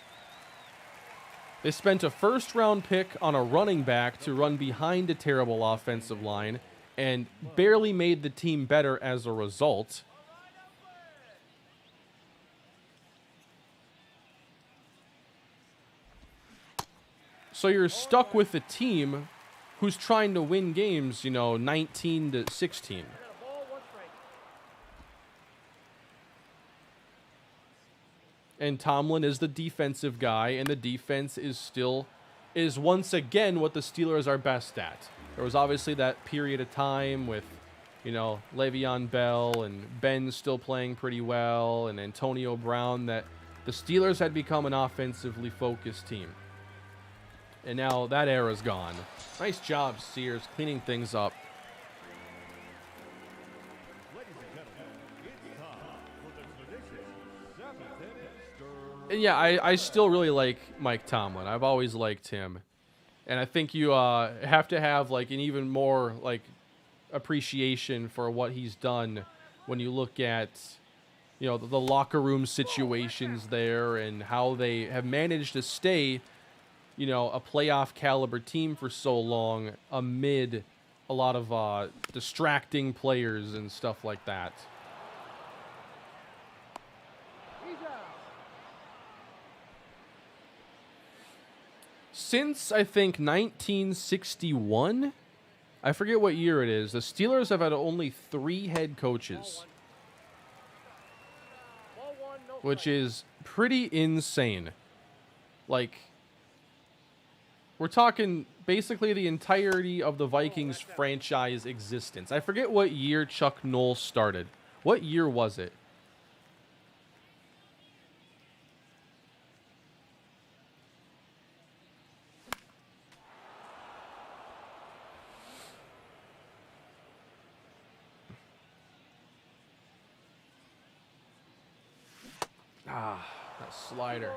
They spent a first-round pick on a running back to run behind a terrible offensive line. and barely made the team better as a result. So you're stuck with a team who's trying to win games, 19-16. And Tomlin is the defensive guy, and the defense is once again what the Steelers are best at. There was obviously that period of time with, Le'Veon Bell and Ben still playing pretty well, and Antonio Brown, that the Steelers had become an offensively focused team. And now that era's gone. Nice job, Sears, cleaning things up. And yeah, I still really like Mike Tomlin. I've always liked him. And I think you have to have an even more appreciation for what he's done when you look at the locker room situations there and how they have managed to stay a playoff caliber team for so long amid a lot of distracting players and stuff like that. Since, I think, 1961, I forget what year it is, the Steelers have had only 3 head coaches, which is pretty insane. We're talking basically the entirety of the Vikings franchise existence. I forget what year Chuck Noll started. What year was it? Ah, that slider.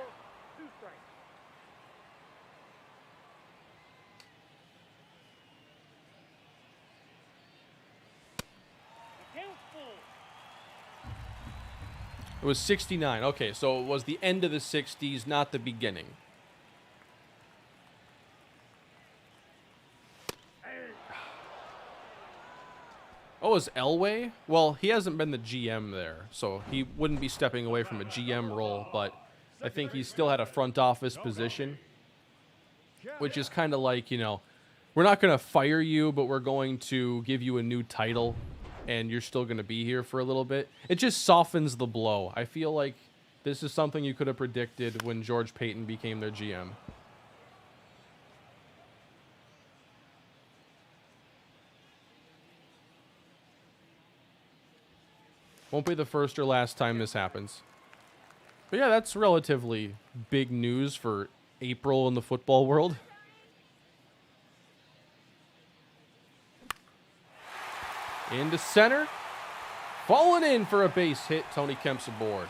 It was 69. Okay, so it was the end of the 60s, not the beginning. Oh, is Elway? Well, he hasn't been the GM there, so he wouldn't be stepping away from a GM role, but I think he still had a front office position, which is kind of like, we're not going to fire you, but we're going to give you a new title, and you're still going to be here for a little bit. It just softens the blow. I feel like this is something you could have predicted when George Payton became their GM. Won't be the first or last time this happens. But yeah, that's relatively big news for April in the football world. Into center. Falling in for a base hit. Tony Kemp's aboard.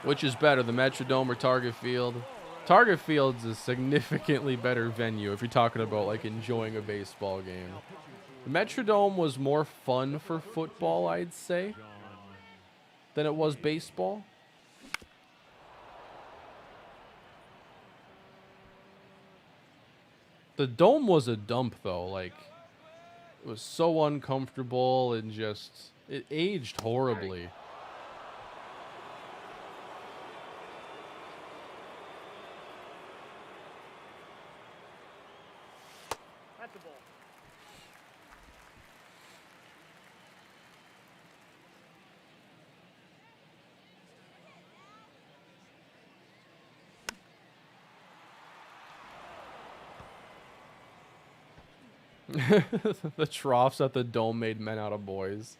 Which is better, the Metrodome or Target Field? Target Field's a significantly better venue if you're talking about enjoying a baseball game. The Metrodome was more fun for football, I'd say, than it was baseball. The Dome was a dump, though. It was so uncomfortable and it aged horribly. That's the ball. The troughs at the Dome made men out of boys.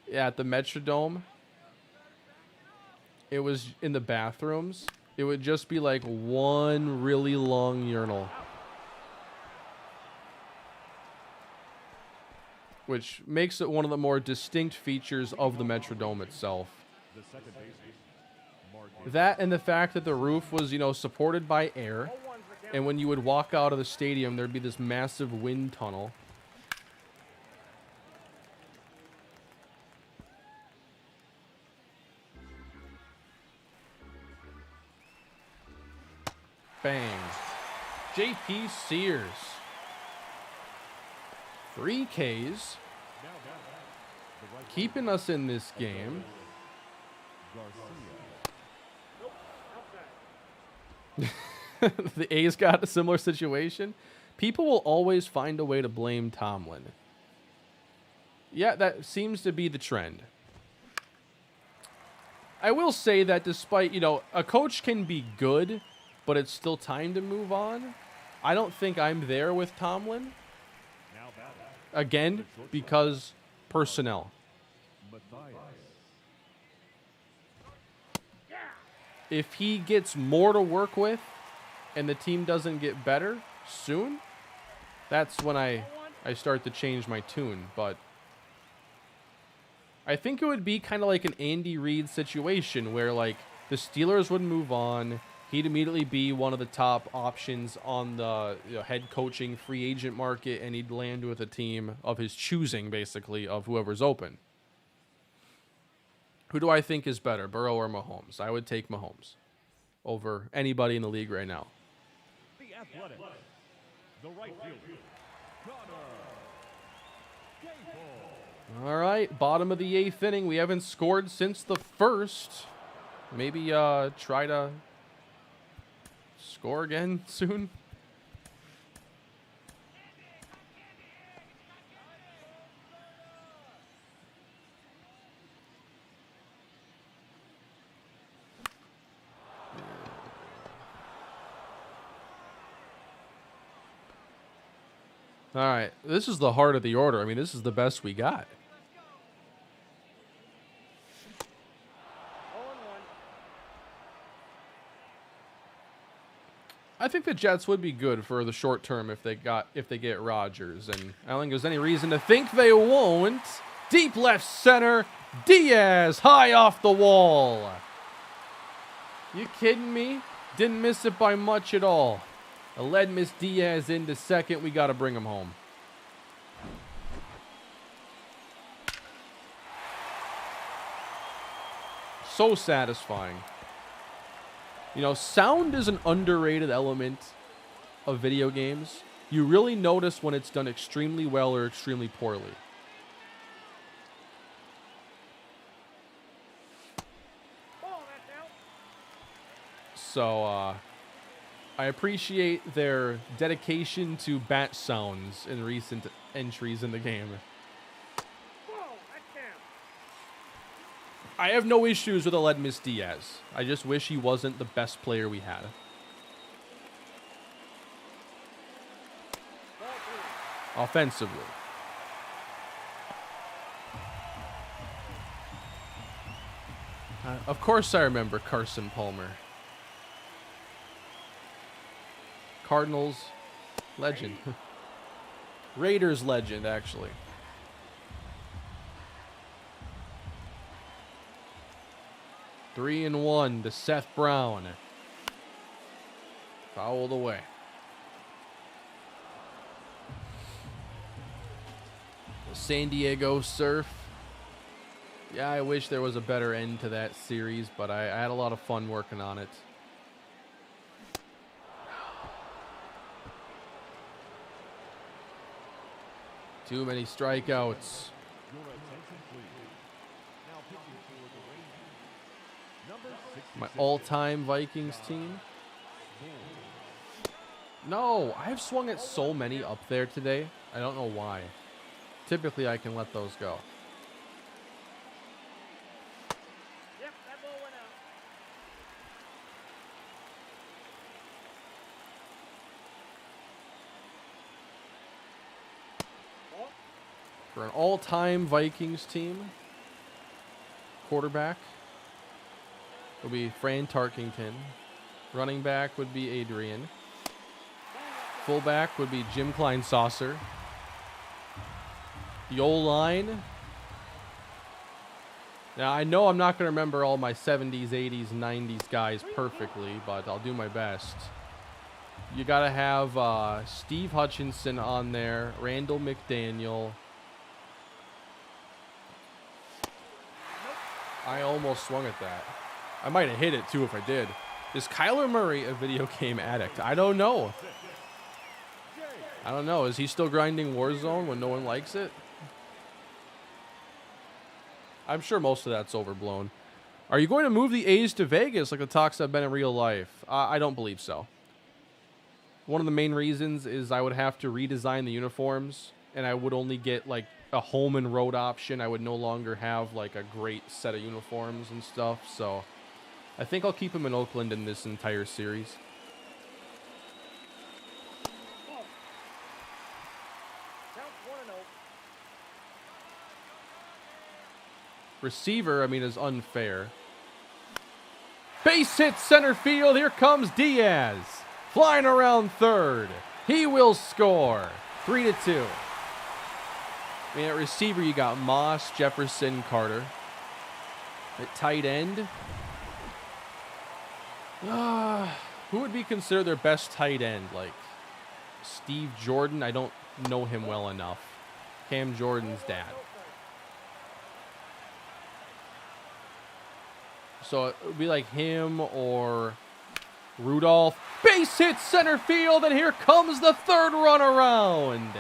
Yeah, at the Metrodome, it was in the bathrooms. It would just be one really long urinal, which makes it one of the more distinct features of the Metrodome itself. That and the fact that the roof was, supported by air. And when you would walk out of the stadium, there'd be this massive wind tunnel. Bang. JP Sears. 3 Ks. Keeping us in this game. The A's got a similar situation. People will always find a way to blame Tomlin. Yeah, that seems to be the trend. I will say that despite, a coach can be good, but it's still time to move on. I don't think I'm there with Tomlin. Again, because personnel. If he gets more to work with and the team doesn't get better soon, that's when I start to change my tune. But I think it would be kind of like an Andy Reid situation where, like, the Steelers would move on. He'd immediately be one of the top options on the head coaching free agent market, and he'd land with a team of his choosing, basically, of whoever's open. Who do I think is better, Burrow or Mahomes? I would take Mahomes over anybody in the league right now. The Athletics. The right fielder. All right, bottom of the 8th inning. We haven't scored since the 1st. Maybe try to score again soon. All right, this is the heart of the order. I mean, this is the best we got. I think the Jets would be good for the short term if they get Rodgers, and I don't think there's any reason to think they won't. Deep left center, Diaz high off the wall. You kidding me? Didn't miss it by much at all. Miss Diaz into second. We got to bring him home. So satisfying. Sound is an underrated element of video games. You really notice when it's done extremely well or extremely poorly. So, I appreciate their dedication to bat sounds in recent entries in the game. I have no issues with Miss Diaz. I just wish he wasn't the best player we had. Offensively. Of course I remember Carson Palmer. Cardinals legend. Raiders legend, actually. Three and 1 to Seth Brown. Fouled away. The San Diego Surf. Yeah, I wish there was a better end to that series, but I had a lot of fun working on it. Too many strikeouts. My all-time Vikings team. No, I've swung at so many up there today. I don't know why. Typically, I can let those go. Yep, that ball went out. For an all-time Vikings team, quarterback would be Fran Tarkington. Running back would be Adrian. Fullback would be Jim Kleinsaucer. The O-line. Now, I know I'm not going to remember all my 70s, 80s, 90s guys perfectly, but I'll do my best. You got to have Steve Hutchinson on there, Randall McDaniel. I almost swung at that. I might have hit it, too, if I did. Is Kyler Murray a video game addict? I don't know. I don't know. Is he still grinding Warzone when no one likes it? I'm sure most of that's overblown. Are you going to move the A's to Vegas like the talks have been in real life? I don't believe so. One of the main reasons is I would have to redesign the uniforms, and I would only get like a home and road option. I would no longer have like a great set of uniforms and stuff. So I think I'll keep him in Oakland in this entire series. Receiver, I mean, is unfair. Base hit center field. Here comes Diaz. Flying around third. He will score. 3-2. I mean, at receiver, you got Moss, Jefferson, Carter. At tight end, who would be considered their best tight end? Like Steve Jordan? I don't know him well enough. Cam Jordan's dad. So it would be like him or Rudolph. Base hit center field, and here comes the third run around.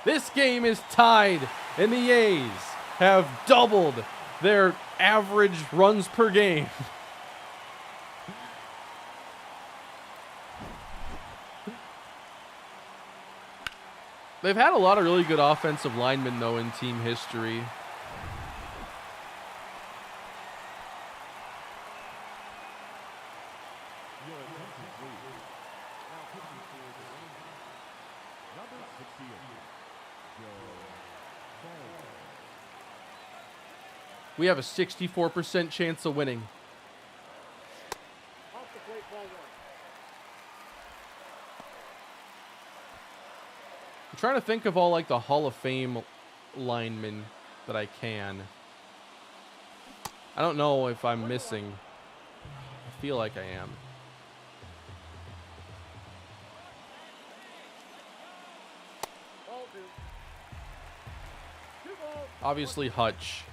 This game is tied, and the A's have doubled their average runs per game. They've had a lot of really good offensive linemen, though, in team history. We have a 64% chance of winning. I'm trying to think of all like the Hall of Fame linemen that I can. I don't know if I'm missing. I feel like I am. Obviously Hutch.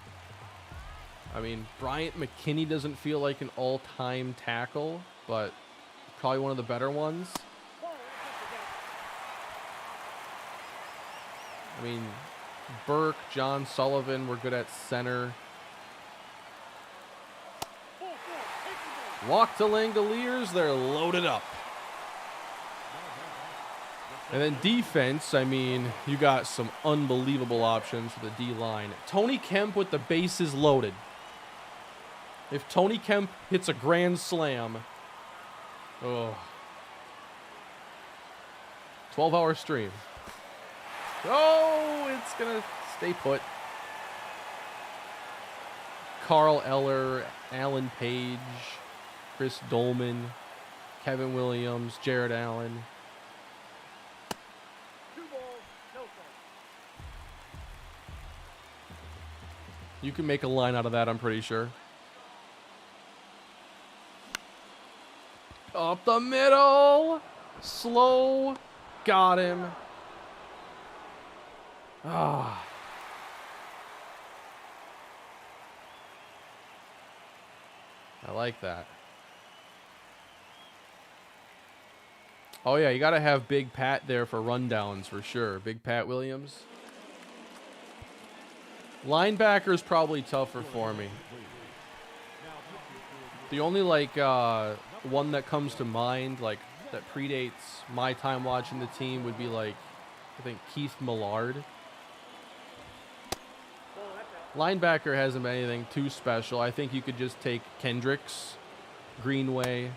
I mean, Bryant McKinney doesn't feel like an all-time tackle, but probably one of the better ones. I mean, Burke, John Sullivan were good at center. Walk to Langoliers, they're loaded up. And then defense, I mean, you got some unbelievable options for the D-line. Tony Kemp with the bases loaded. If Tony Kemp hits a grand slam, 12-hour stream. Oh, it's going to stay put. Carl Eller, Alan Page, Chris Dolman, Kevin Williams, Jared Allen. You can make a line out of that, I'm pretty sure. Up the middle. Slow. Got him. Ah. I like that. Oh, yeah, you got to have Big Pat there for rundowns for sure. Big Pat Williams. Linebacker is probably tougher for me. The only, like, one that comes to mind, like, that predates my time watching the team would be, like, I think Keith Millard. Linebacker hasn't been anything too special. I think you could just take Kendricks, Greenway,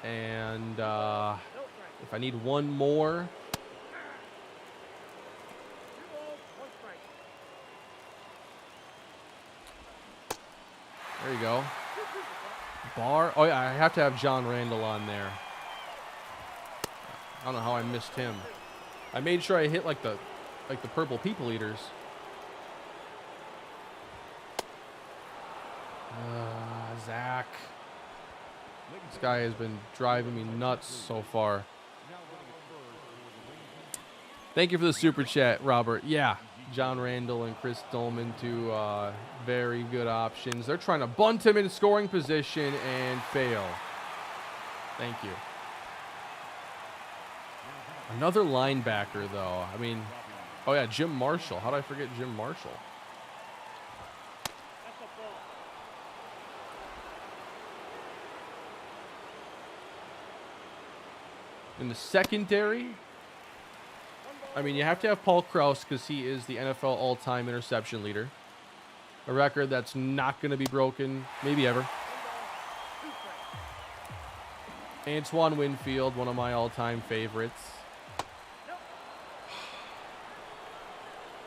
and if I need one more, there you go. Barr. Oh, yeah, I have to have John Randall on there. I don't know how I missed him. I made sure I hit like the purple people eaters. Zach. This guy has been driving me nuts so far. Thank you for the super chat, Robert. Yeah, John Randall and Chris Dolman, two very good options. They're trying to bunt him in scoring position and fail. Thank you. Another linebacker, though. I mean, oh yeah, Jim Marshall. How did I forget Jim Marshall? That's a ball. In the secondary, I mean, you have to have Paul Krause because he is the NFL all-time interception leader. A record that's not going to be broken, maybe ever. Antoine Winfield, one of my all-time favorites.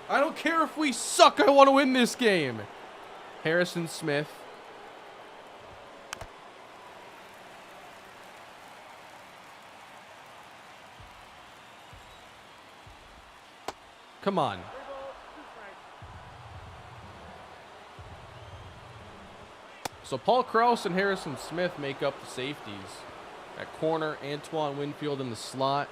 I don't care if we suck. I want to win this game. Harrison Smith. Come on. So Paul Krause and Harrison Smith make up the safeties. At corner, Antoine Winfield in the slot.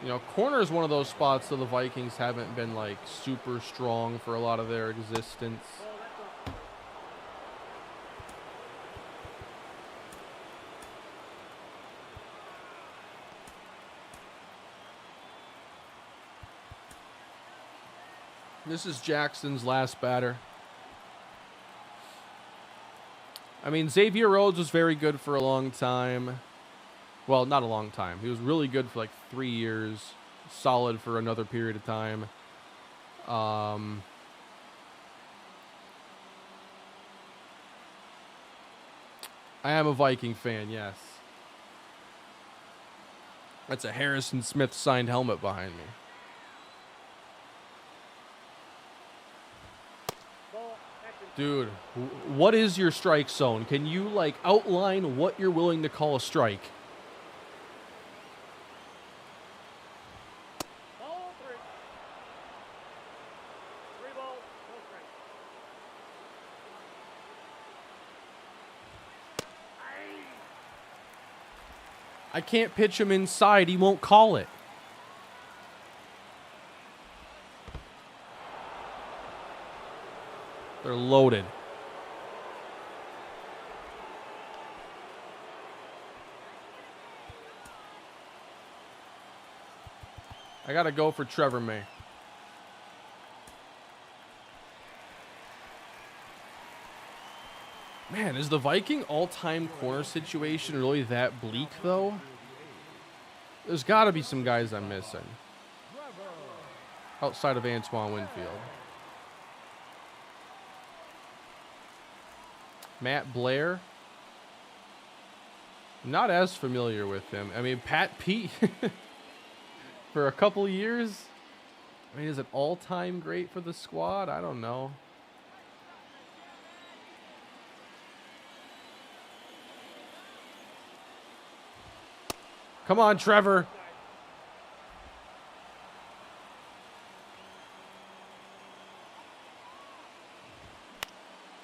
You know, corner is one of those spots that the Vikings haven't been, like, super strong for a lot of their existence. This is Jackson's last batter. I mean, Xavier Rhodes was very good for a long time. Well, not a long time. He was really good for like 3 years. Solid for another period of time. I am a Viking fan, yes. That's a Harrison Smith signed helmet behind me. Dude, what is your strike zone? Can you, like, outline what you're willing to call a strike? Ball 3. 3 balls, no strikes. I can't pitch him inside. He won't call it. They're loaded. I got to go for Trevor May. Man, is the Viking all-time corner situation really that bleak, though? There's got to be some guys I'm missing. Outside of Antoine Winfield. Matt Blair. Not as familiar with him. I mean, Pat Pete for a couple years. I mean, is it all-time great for the squad? I don't know. Come on, Trevor.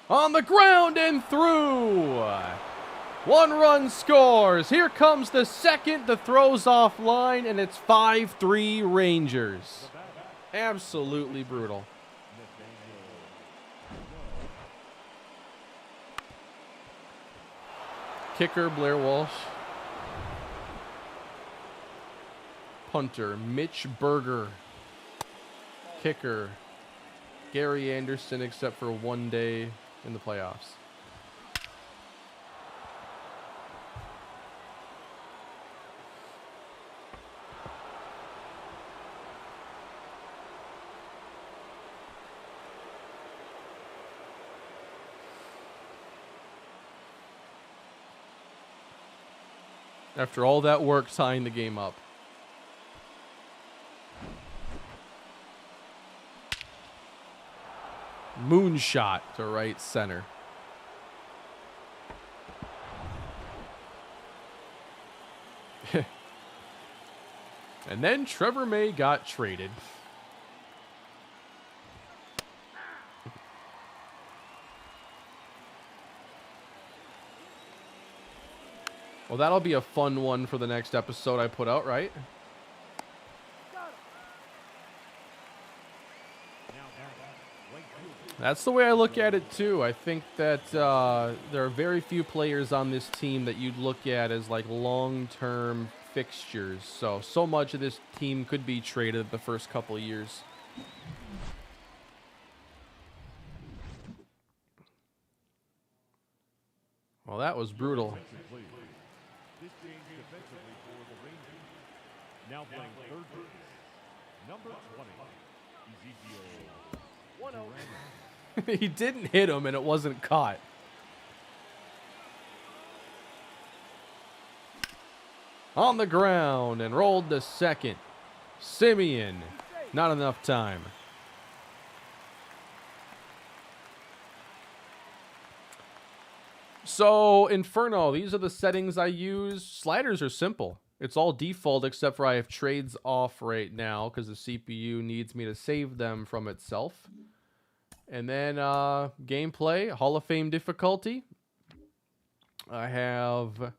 On the ground and through. 1 run scores. Here comes the second. The throw's offline, and it's 5-3 Rangers. Absolutely brutal. Kicker, Blair Walsh. Punter, Mitch Berger. Kicker, Gary Anderson, except for 1 day in the playoffs. After all that work tying the game up. Moonshot to right center. And then Trevor May got traded. Well, that'll be a fun one for the next episode I put out, right? That's the way I look at it, too. I think that there are very few players on this team that you'd look at as, like, long-term fixtures. So much of this team could be traded the first couple of years. Well, that was brutal. This change defensively for the Rangers. Now playing third base, number 20, Ezekiel. 1-0. He didn't hit him, and it wasn't caught. On the ground and rolled to second. Simeon, not enough time. So, Inferno, these are the settings I use. Sliders are simple. It's all default except for I have trades off right now because the CPU needs me to save them from itself. And then gameplay, Hall of Fame difficulty. I have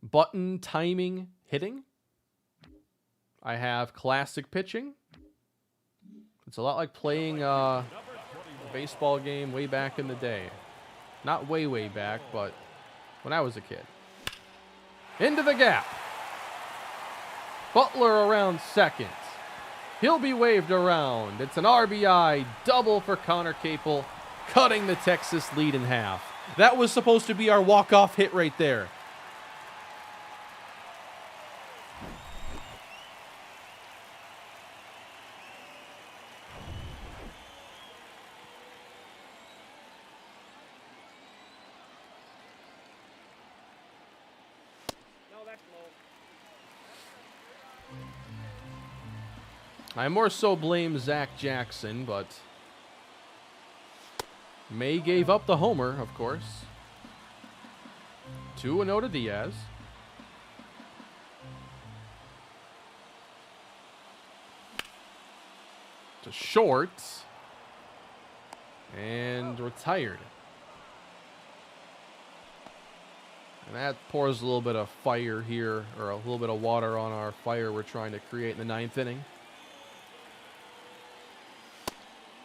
button timing hitting. I have classic pitching. It's a lot like playing a baseball game way back in the day. Not way, way back, but when I was a kid. Into the gap. Butler around second. He'll be waved around. It's an RBI double for Connor Capel, cutting the Texas lead in half. That was supposed to be our walk-off hit right there. No, that's low. I more so blame Zach Jackson, but May gave up the homer, of course. 2-0 to Diaz. To short. And retired. And that pours a little bit of fire here, or a little bit of water on our fire we're trying to create in the ninth inning.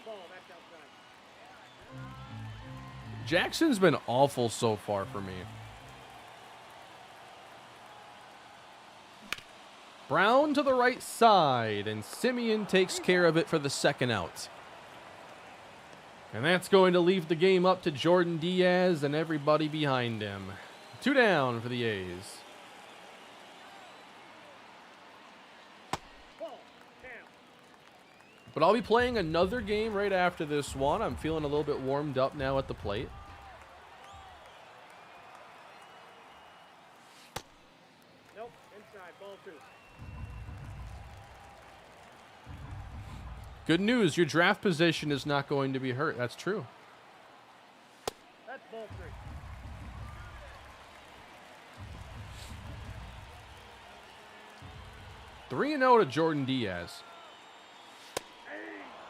Ball, that's outside. Jackson's been awful so far for me. Brown to the right side, and Simeon takes care of it for the second out. And that's going to leave the game up to Jordan Diaz and everybody behind him. 2 down for the A's. Ball, down. But I'll be playing another game right after this one. I'm feeling a little bit warmed up now at the plate. Nope, inside, ball 2. Good news, your draft position is not going to be hurt. That's true. That's ball 3. Three and 0 to Jordan Diaz.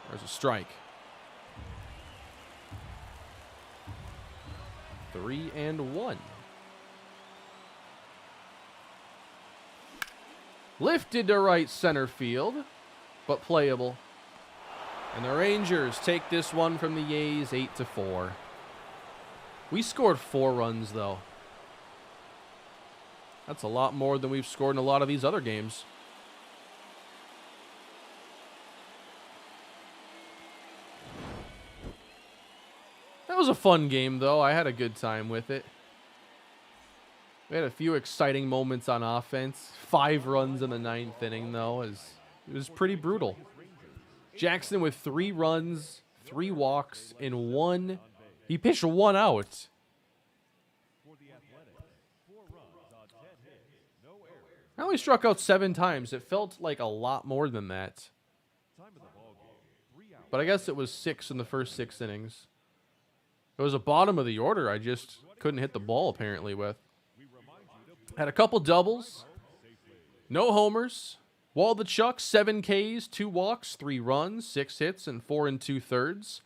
There's a strike. 3-1. Lifted to right center field, but playable. And the Rangers take this one from the A's 8-4. We scored 4 runs, though. That's a lot more than we've scored in a lot of these other games. That was a fun game, though. I had a good time with it. We had a few exciting moments on offense. 5 runs in the 9th inning, though. It was pretty brutal. Jackson with 3 runs, 3 walks, in 1. He pitched 1 out. For the Athletics, 4 runs on 10 hits, no errors. I only struck out 7 times. It felt like a lot more than that. Time of the ball game, 3 outs. But I guess it was 6 in the first 6 innings. It was a bottom of the order I just couldn't hit the ball, apparently, with. Had a couple doubles. No homers. Waldichuk, 7 Ks, 2 walks, 3 runs, 6 hits, and 4 2/3.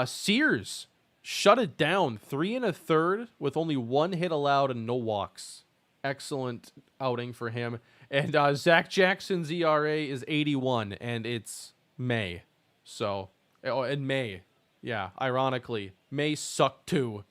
Sears shut it down, 3 1/3 with only 1 hit allowed and no walks. Excellent outing for him. And Zach Jackson's ERA is 81, and it's May. So, in May. Yeah, ironically, may suck too.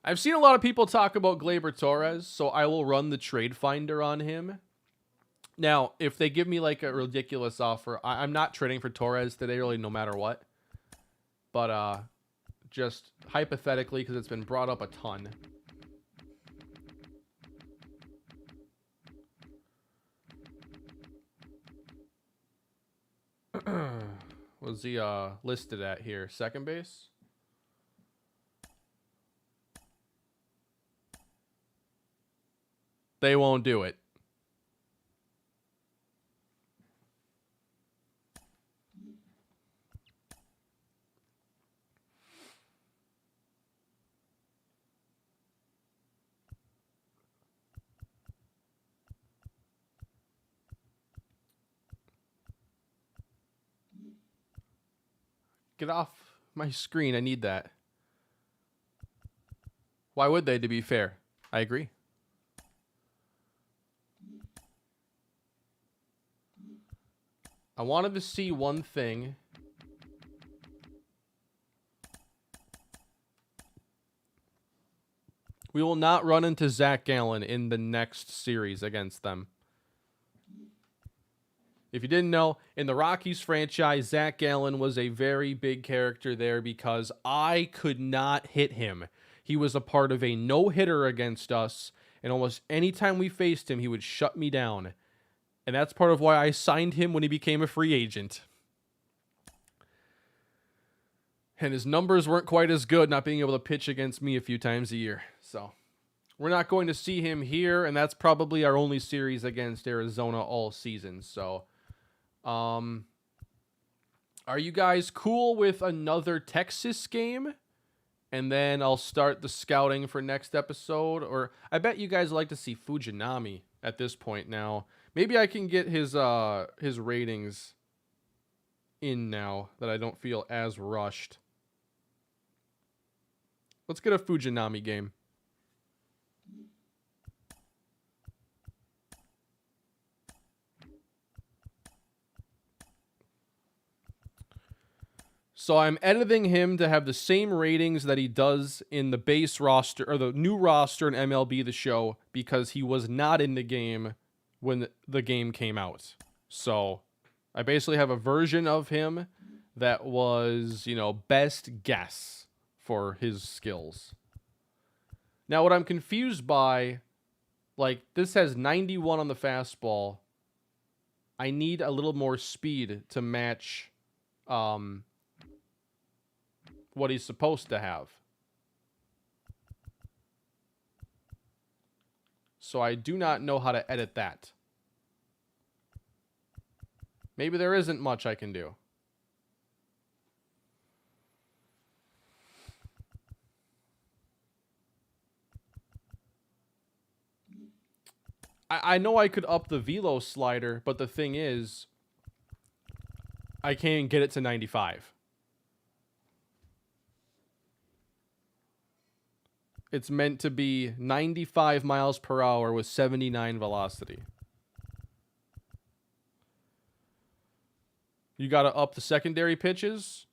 I've seen a lot of people talk about Gleyber Torres, so I will run the trade finder on him. Now, if they give me like a ridiculous offer, I'm not trading for Torres today, really, no matter what. But just hypothetically, because it's been brought up a ton. Was he listed at here? Second base? They won't do it. Get off my screen. I need that. Why would they, to be fair? I agree. I wanted to see one thing. We will not run into Zach Gallen in the next series against them. If you didn't know, in the Rockies franchise, Zach Gallen was a very big character there because I could not hit him. He was a part of a no-hitter against us, and almost any time we faced him, he would shut me down. And that's part of why I signed him when he became a free agent. And his numbers weren't quite as good, not being able to pitch against me a few times a year. So we're not going to see him here, and that's probably our only series against Arizona all season. So are you guys cool with another Texas game? And then I'll start the scouting for next episode. Or I bet you guys like to see Fujinami at this point now. Maybe I can get his ratings in now that I don't feel as rushed. Let's get a Fujinami game. So I'm editing him to have the same ratings that he does in the base roster, or the new roster in MLB The Show, because he was not in the game when the game came out. So I basically have a version of him that was, best guess for his skills. Now, what I'm confused by, this has 91 on the fastball. I need a little more speed to match what he's supposed to have. So I do not know how to edit that. Maybe there isn't much I can do. I know I could up the velo slider, but the thing is, I can't get it to 95. It's meant to be 95 miles per hour with 79 velocity. You got to up the secondary pitches?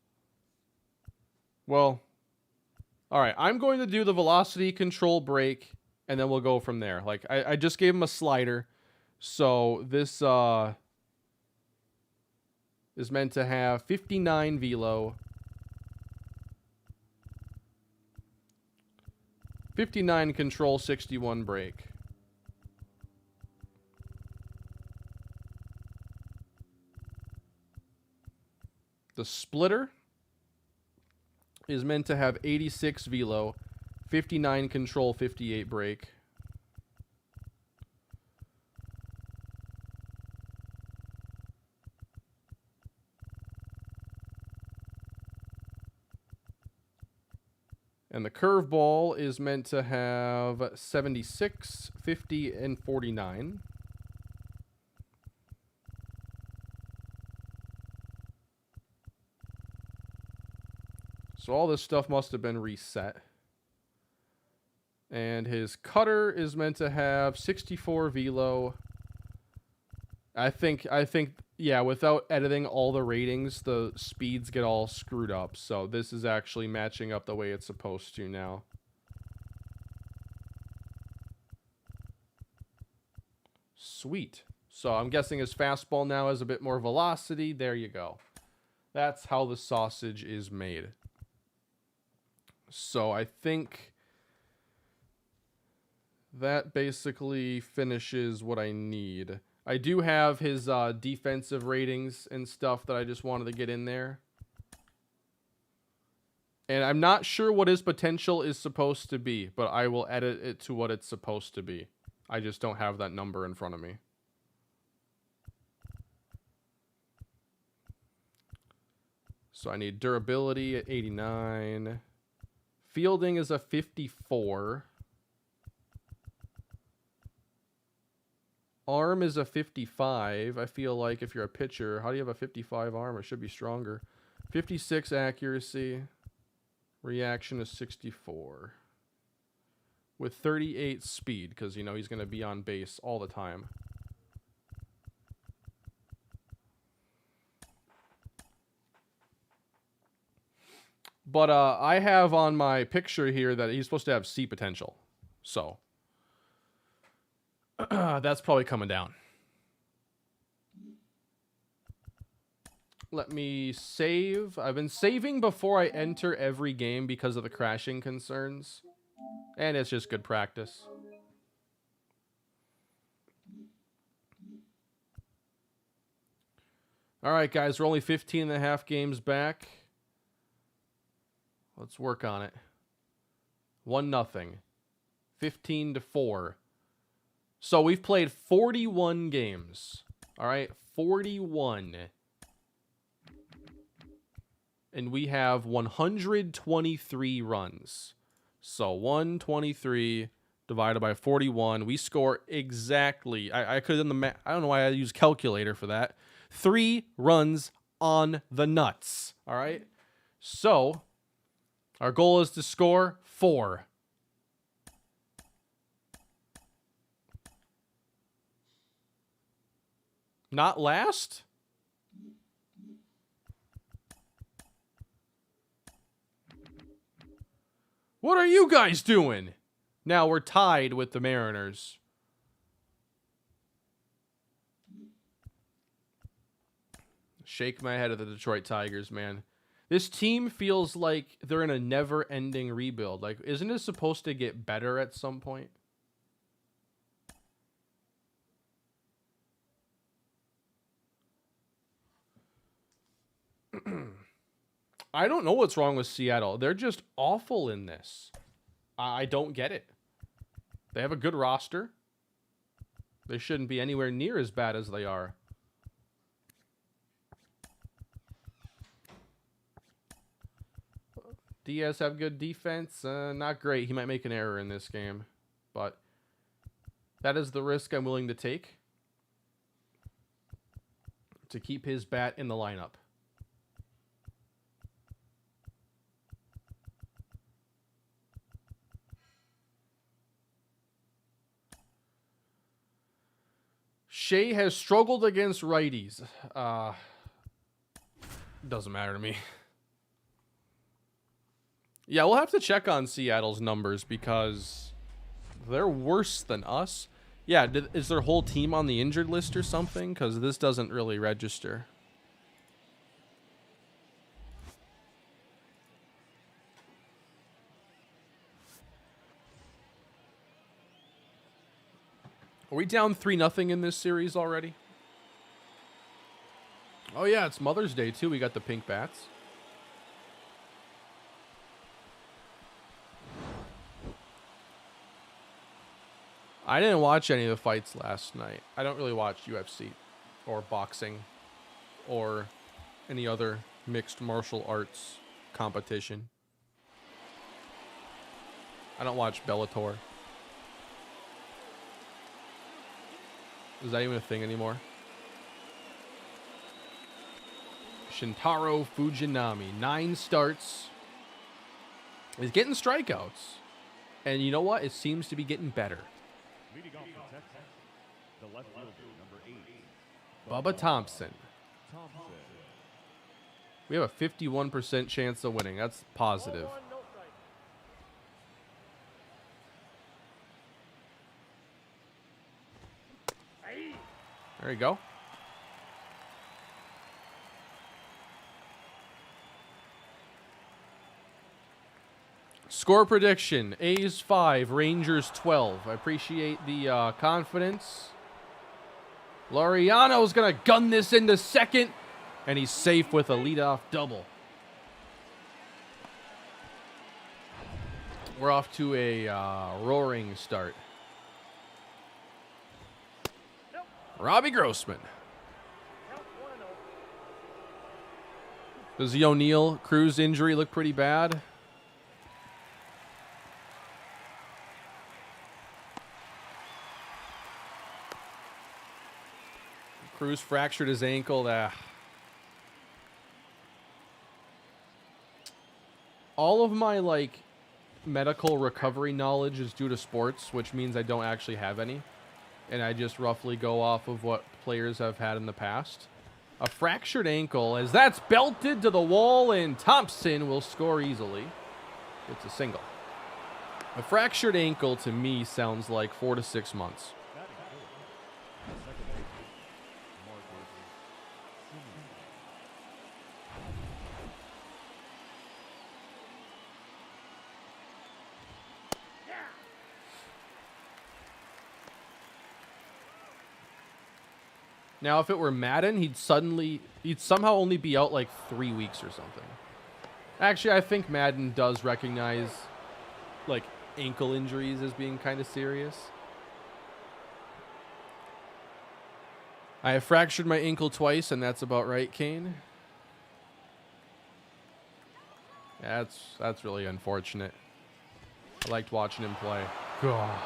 Well, all right. I'm going to do the velocity control break, and then we'll go from there. I just gave him a slider. So this is meant to have 59 velo. 59 control, 61 break. The splitter is meant to have 86 velo, 59 control, 58 break. And the curveball is meant to have 76, 50, and 49. So all this stuff must have been reset. And his cutter is meant to have 64 velo. I think, yeah, without editing all the ratings, the speeds get all screwed up. So this is actually matching up the way it's supposed to now. Sweet. So I'm guessing his fastball now has a bit more velocity. There you go. That's how the sausage is made. So I think that basically finishes what I need. I do have his defensive ratings and stuff that I just wanted to get in there. And I'm not sure what his potential is supposed to be, but I will edit it to what it's supposed to be. I just don't have that number in front of me. So I need durability at 89. Fielding is a 54. Arm is a 55. I feel like if you're a pitcher, how do you have a 55 arm? It should be stronger. 56 accuracy. Reaction is 64. With 38 speed, because, you know, he's going to be on base all the time. But I have on my picture here that he's supposed to have C potential. So that's probably coming down. Let me save. I've been saving before I enter every game because of the crashing concerns. And it's just good practice. All right, guys, we're only 15 and a half games back. Let's work on it. 1-0. 15-4. So we've played 41 games. All right, 41. And we have 123 runs. So 123 divided by 41. We score exactly. I could have done the math. I don't know why I use calculator for that. 3 runs on the nuts. All right. So our goal is to score 4. Not last? What are you guys doing? Now we're tied with the Mariners. Shake my head at the Detroit Tigers, man. This team feels like they're in a never-ending rebuild. Like, isn't it supposed to get better at some point? I don't know what's wrong with Seattle. They're just awful in this. I don't get it. They have a good roster. They shouldn't be anywhere near as bad as they are. Diaz have good defense. Not great. He might make an error in this game. But that is the risk I'm willing to take to keep his bat in the lineup. Shea has struggled against righties. Doesn't matter to me. Yeah, we'll have to check on Seattle's numbers because they're worse than us. Yeah, is their whole team on the injured list or something? Because this doesn't really register. Are we down 3-0 in this series already? Oh yeah, it's Mother's Day too. We got the pink bats. I didn't watch any of the fights last night. I don't really watch UFC or boxing or any other mixed martial arts competition. I don't watch Bellator. Is that even a thing anymore? Shintaro Fujinami, 9 starts. He's getting strikeouts. And you know what? It seems to be getting better. Leading off the Texans, the left fielder, number 8, Bubba Thompson. We have a 51% chance of winning. That's positive. Ball 1, no strike. Aye. There you go. Score prediction, A's 5, Rangers 12. I appreciate the confidence. Laureano's going to gun this into second, and he's safe with a leadoff double. We're off to a roaring start. Nope. Robbie Grossman. Count 1-0. Does the O'Neal Cruz injury look pretty bad? Cruz fractured his ankle. All of my medical recovery knowledge is due to sports, which means I don't actually have any, and I just roughly go off of what players have had in the past. A fractured ankle, as that's belted to the wall, and Thompson will score easily. It's a single. A fractured ankle to me sounds like 4 to 6 months. Now, if it were Madden, he'd somehow only be out 3 weeks or something. Actually, I think Madden does recognize ankle injuries as being kind of serious. I have fractured my ankle twice, and that's about right, Kane. That's really unfortunate. I liked watching him play. God.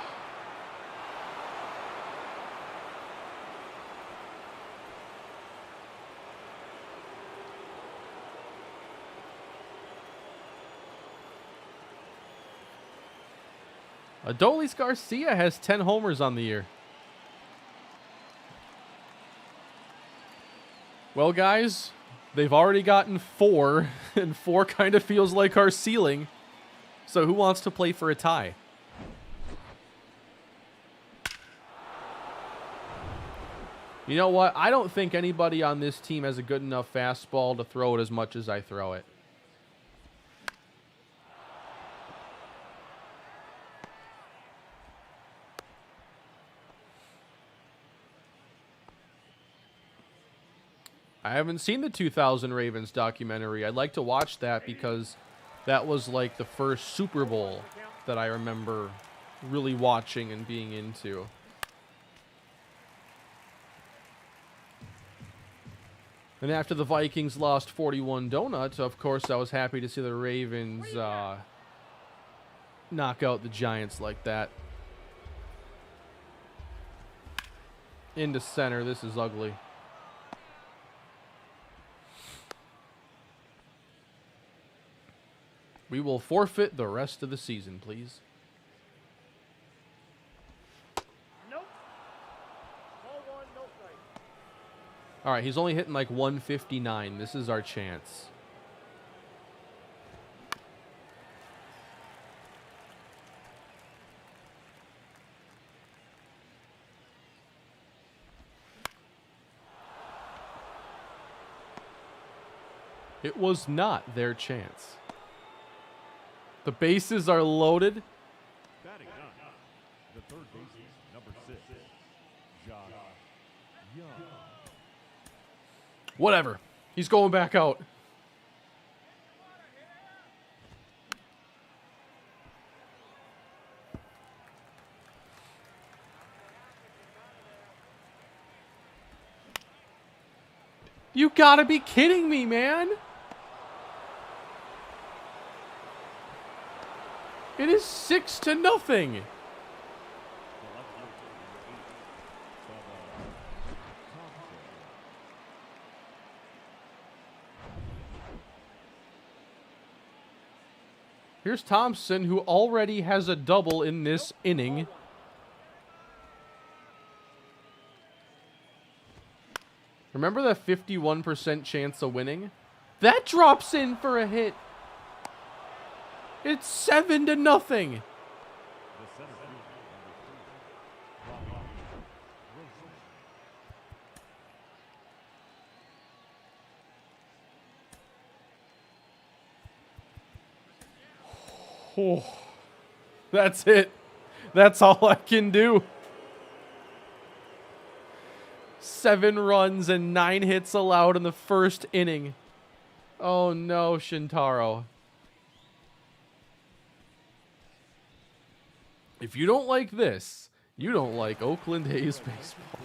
Adolis Garcia has 10 homers on the year. Well, guys, they've already gotten 4, and 4 kind of feels like our ceiling. So who wants to play for a tie? You know what? I don't think anybody on this team has a good enough fastball to throw it as much as I throw it. I haven't seen the 2000 Ravens documentary. I'd like to watch that because that was the first Super Bowl that I remember really watching and being into. And after the Vikings lost 41 donuts, of course, I was happy to see the Ravens knock out the Giants like that. Into center. This is ugly. We will forfeit the rest of the season, please. Nope. Ball 1, no strike. All right, he's only hitting 159. This is our chance. It was not their chance. The bases are loaded. Batting ninth, the third baseman, number 6, Josh Young. Whatever. He's going back out. You gotta be kidding me, man. It is 6-0. Here's Thompson, who already has a double in this inning. Remember the 51% chance of winning? That drops in for a hit. It's 7-0. The center fielder, Oh, that's it. That's all I can do. 7 runs and 9 hits allowed in the first inning. Oh no, Shintaro. If you don't like this, you don't like Oakland A's baseball.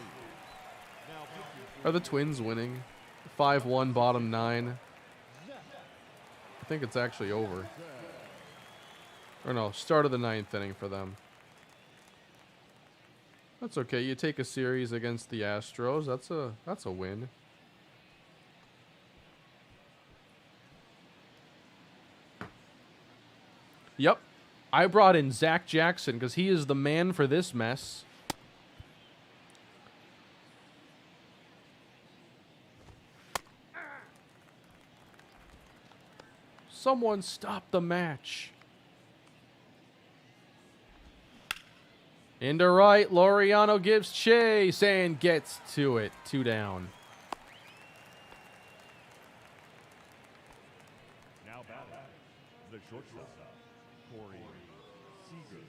Are the Twins winning? 5-1, bottom 9. I think it's actually over. Or no, start of the 9th inning for them. That's okay. You take a series against the Astros. That's a win. Yep. I brought in Zach Jackson because he is the man for this mess. Someone stop the match. Into right, Laureano gives chase and gets to it. 2 down. now batting, the shortstop, Corey Seager.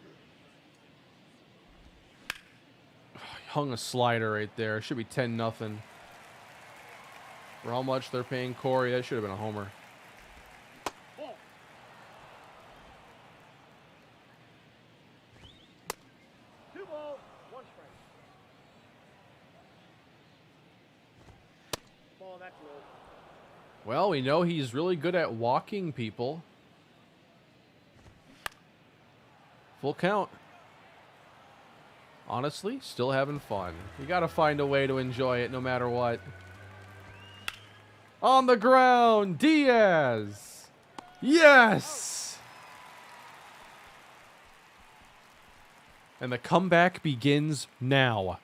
Hung a slider right there. It should be 10-0. For how much they're paying Corey, that should have been a homer. Ball. 2 balls, 1 strike. Ball, that's low. Well, we know he's really good at walking people. Full count. Honestly, still having fun. You got to find a way to enjoy it no matter what. On the ground, Diaz. Yes! And the comeback begins now.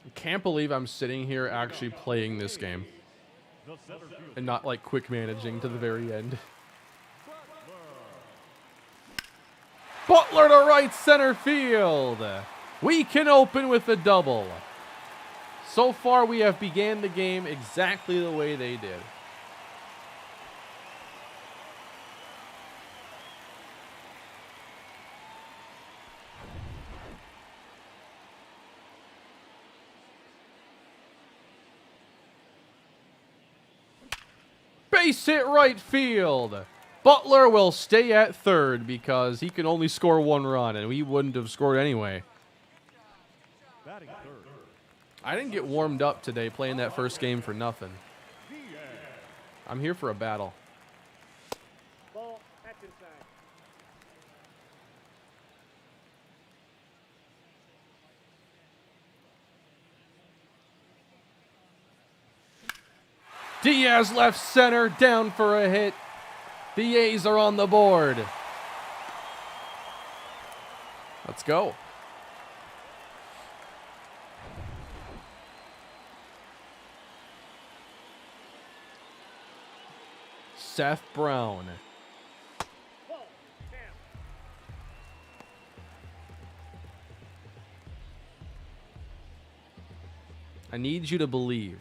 I can't believe I'm sitting here actually playing this game. The center fielder, And not like quick managing to the very end. Butler to right center field. We can open with a double. So far we have began the game exactly the way they did. Base hit right field. Butler will stay at third because he can only score 1 run, and we wouldn't have scored anyway. batting third, I didn't get warmed up today playing that first game for nothing. I'm here for a battle. Ball, that's inside. Diaz left center, down for a hit. The A's are on the board. Let's go. Seth Brown. Ball, down. I need you to believe.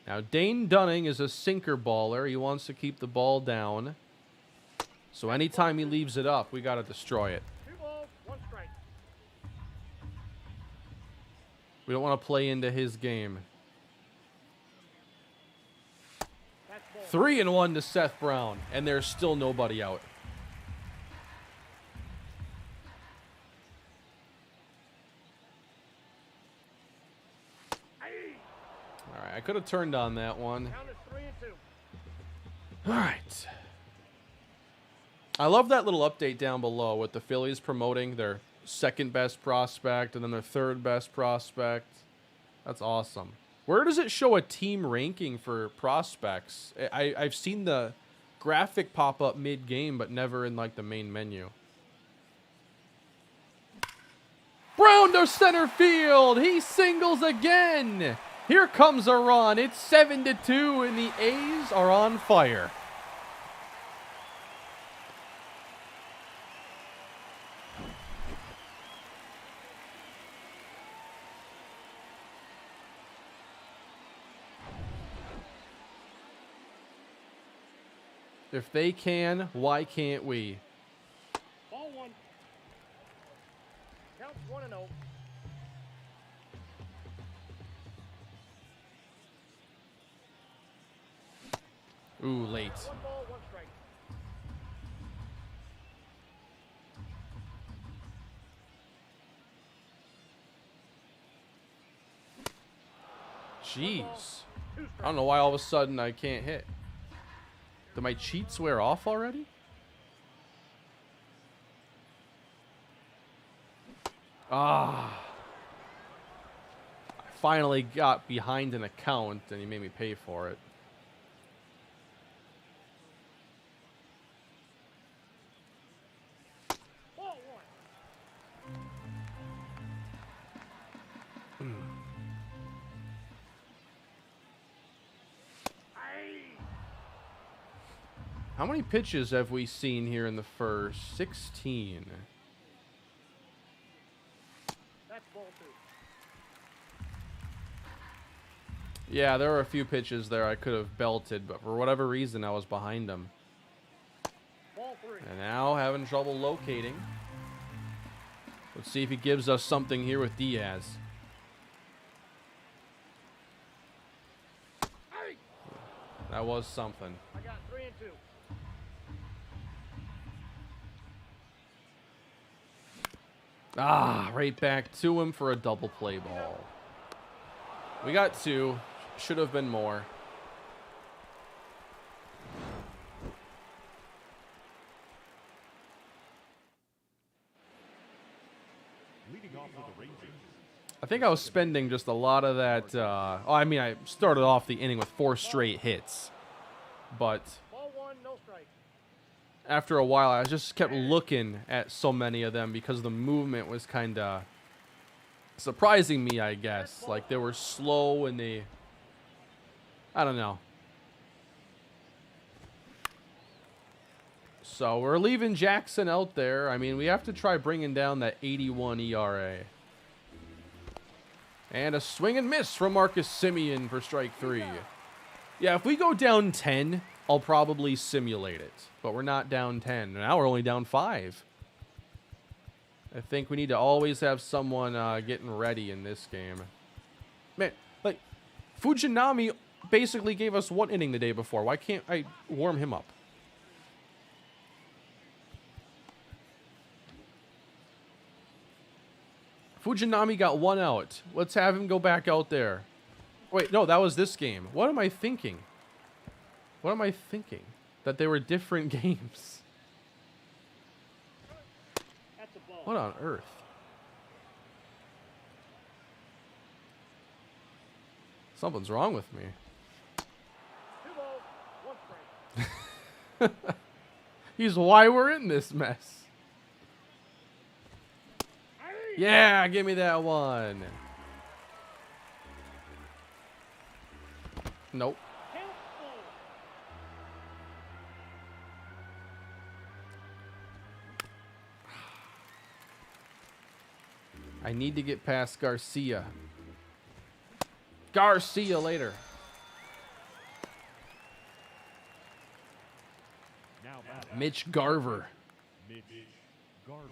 Now, Dane Dunning is a sinker baller. He wants to keep the ball down. So anytime he leaves it up, we got to destroy it. 2 balls, 1 strike. We don't want to play into his game. That's ball. 3-1 to Seth Brown, and there's still nobody out. All right, I could have turned on that one. Count is 3-2. All right. I love that little update down below with the Phillies promoting their second best prospect and then their third best prospect. That's awesome. Where does it show a team ranking for prospects? I've seen the graphic pop up mid-game, but never in like the main menu. Brown to center field. He singles again. Here comes a run. It's 7-2, and the A's are on fire. If they can, why can't we? Ball one. Counts 1-0. Ooh, late. 1 ball, 1 strike. Jeez. I don't know why all of a sudden I can't hit. Did my cheats wear off already? Ah. I finally got behind an account and he made me pay for it. Ball one. How many pitches have we seen here in the first? 16. That's ball 2. Yeah, there were a few pitches there I could have belted, but for whatever reason I was behind him. Ball 3. And now having trouble locating. Let's see if he gives us something here with Diaz. That was something. I got 3 and 2. Ah, right back to him for a double play ball. We got 2. Should have been more. Leading off for the Rangers. I think I was spending just a lot of that. I started off the inning with 4 straight hits. But Ball 1, no strike. after a while, I just kept looking at so many of them because the movement was kind of surprising me, I guess. Like, they were slow and I don't know. So we're leaving Jackson out there. I mean, we have to try bringing down that 81 ERA. And a swing and miss from Marcus Semien for strike 3. Yeah, if we go down 10, I'll probably simulate it. But we're not down 10. Now we're only down 5. I think we need to always have someone getting ready in this game. Man, like, Fujinami basically gave us 1 inning the day before. Why can't I warm him up? Fujinami got 1 out. Let's have him go back out there. Wait, no, that was this game. What am I thinking? What am I thinking? That they were different games. That's a ball. What on earth? Something's wrong with me. 2 balls, 1 strike. He's why we're in this mess. Yeah, give me that one. Nope. Count ball. I need to get past Garcia. Garcia later. Now batting, Mitch Garver. Mitch Garver.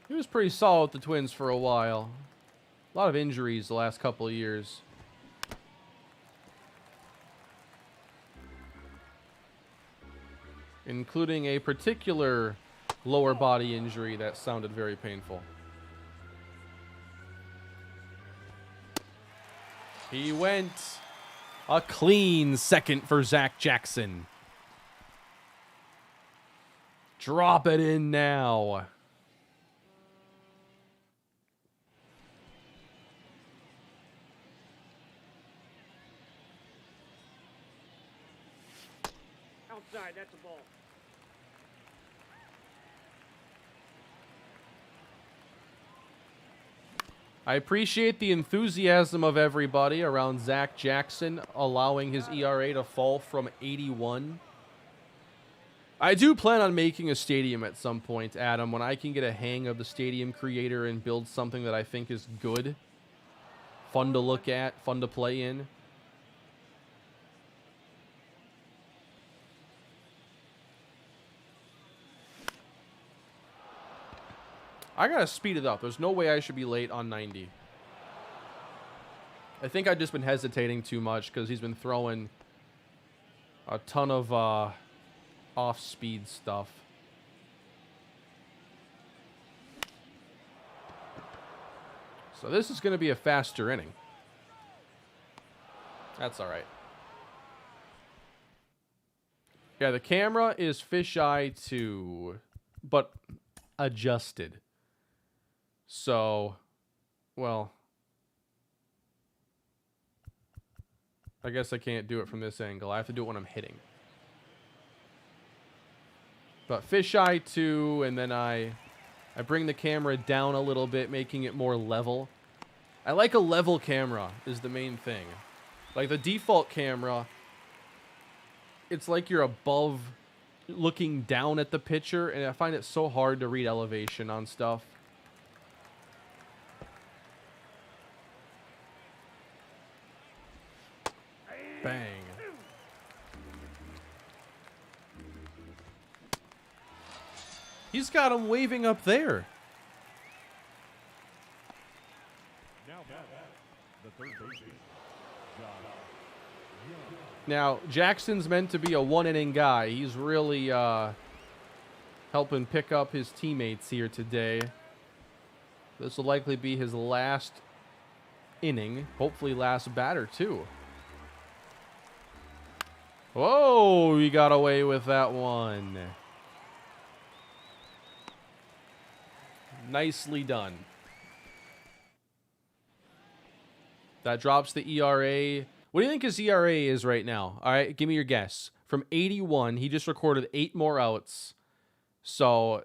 He was pretty solid with the Twins for a while. A lot of injuries the last couple of years. Including a particular lower body injury that sounded very painful. He went a clean second for Zach Jackson. Drop it in now. Outside, that's a ball. I appreciate the enthusiasm of everybody around Zach Jackson allowing his ERA to fall from 81. I do plan on making a stadium at some point, Adam, when I can get a hang of the stadium creator and build something that I think is good, fun to look at, fun to play in. I gotta speed it up. There's no way I should be late on 90. I think I've just been hesitating too much because he's been throwing a ton of off-speed stuff. So this is going to be a faster inning. That's all right. Yeah, the camera is fisheye too, but adjusted. So, well, I guess I can't do it from this angle. I have to do it when I'm hitting. But fisheye too, and then I bring the camera down a little bit, making it more level. I like a level camera is the main thing. Like the default camera, it's like you're above looking down at the pitcher, and I find it so hard to read elevation on stuff. Bang. He's got him waving up there. Now back, the third baseman, John. Now, Jackson's meant to be a one-inning guy. He's really helping pick up his teammates here today. This will likely be his last inning. Hopefully last batter, too. Whoa, he got away with that one. Nicely done. That drops the ERA. What do you think his ERA is right now? All right, give me your guess. From 81, he just recorded 8 more outs. So,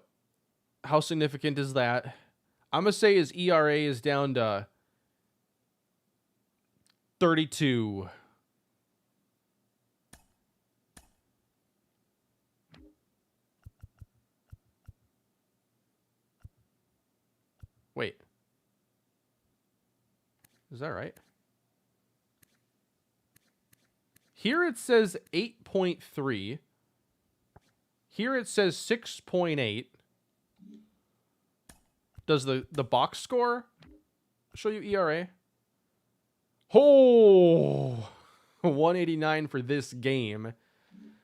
how significant is that? I'm going to say his ERA is down to 32. Wait. Is that right? Here it says 8.3. Here it says 6.8. Does the box score show you ERA? Oh, 189 for this game.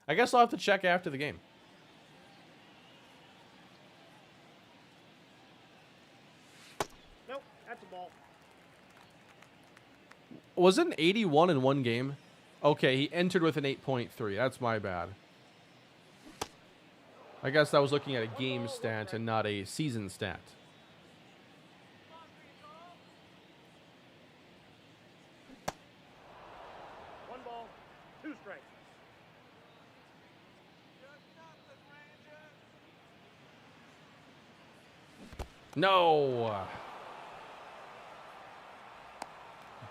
I guess I'll have to check after the game. Nope, that's a ball. Was it an 81 in one game? Okay, he entered with an 8.3. That's my bad. I guess I was looking at a game stat and not a season stat. One ball, 2 strikes. No!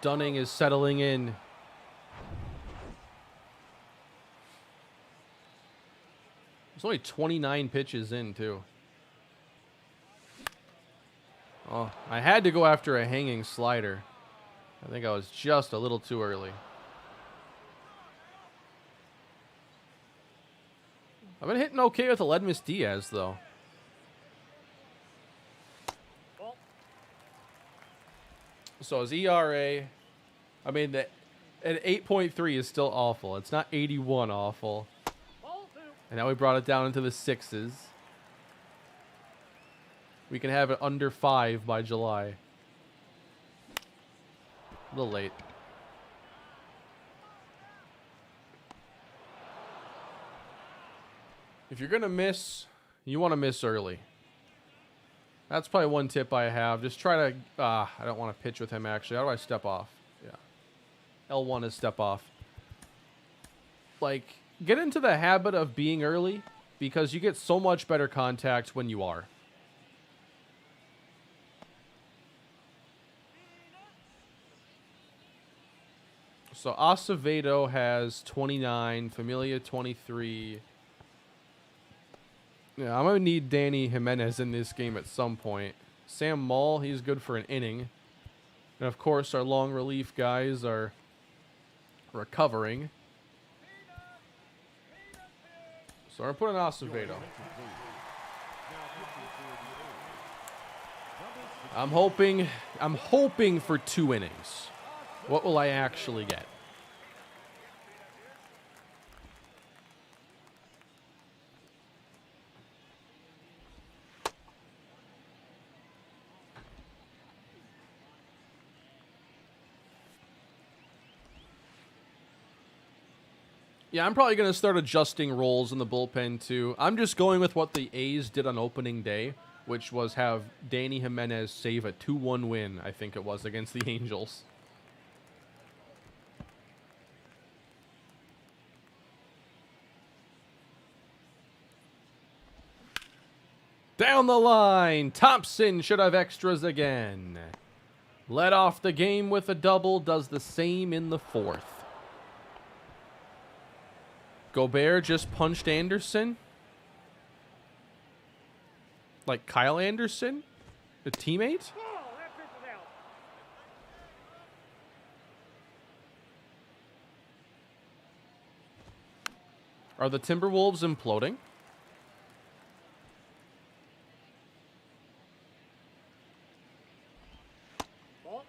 Dunning is settling in. There's only 29 pitches in, too. Oh, I had to go after a hanging slider. I think I was just a little too early. I've been hitting okay with Aledmus Diaz, though. Ball. So his ERA, I mean, at 8.3 is still awful. It's not 81 awful. Ball 2. And now we brought it down into the 6s. We can have it under 5 by July. A little late. If you're going to miss You want to miss early. That's probably one tip I have. Just try to... I don't want to pitch with him, actually. How do I step off? Yeah. L1 is step off. Like, get into the habit of being early because you get so much better contact when you are. So Acevedo has 29, Familia 23. Yeah, I'm going to need Danny Jimenez in this game at some point. Sam Moll, he's good for an inning. And of course, our long relief guys are recovering. So we're putting Acevedo. I'm hoping for 2 innings. What will I actually get? Yeah, I'm probably going to start adjusting roles in the bullpen, too. I'm just going with what the A's did on opening day, which was have Danny Jimenez save a 2-1 win, I think it was, against the Angels. Down the line, Thompson should have extras again. Led off the game with a double, does the same in the 4th. Gobert just punched Anderson. Like Kyle Anderson? A teammate? Oh, that pitch is out. Are the Timberwolves imploding? Ball.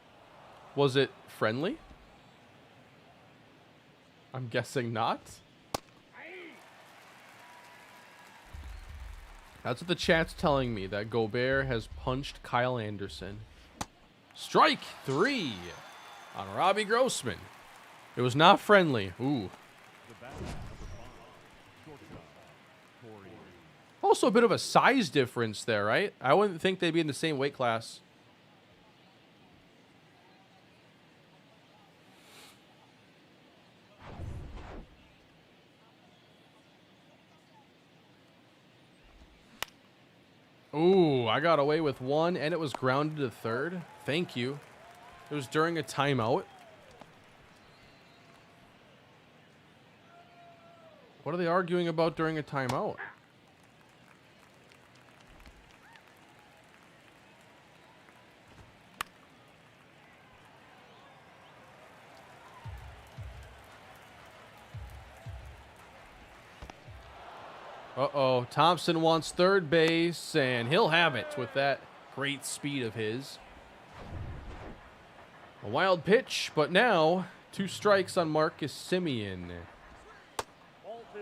Was it friendly? I'm guessing not. That's what the chat's telling me, that Gobert has punched Kyle Anderson. Strike 3 on Robbie Grossman. It was not friendly. Ooh. Also a bit of a size difference there, right? I wouldn't think they'd be in the same weight class. Ooh, I got away with 1, and it was grounded to 3rd. Thank you. It was during a timeout. What are they arguing about during a timeout? Uh-oh, Thompson wants 3rd base, and he'll have it with that great speed of his. A wild pitch, but now 2 strikes on Marcus Semien. Ball 2.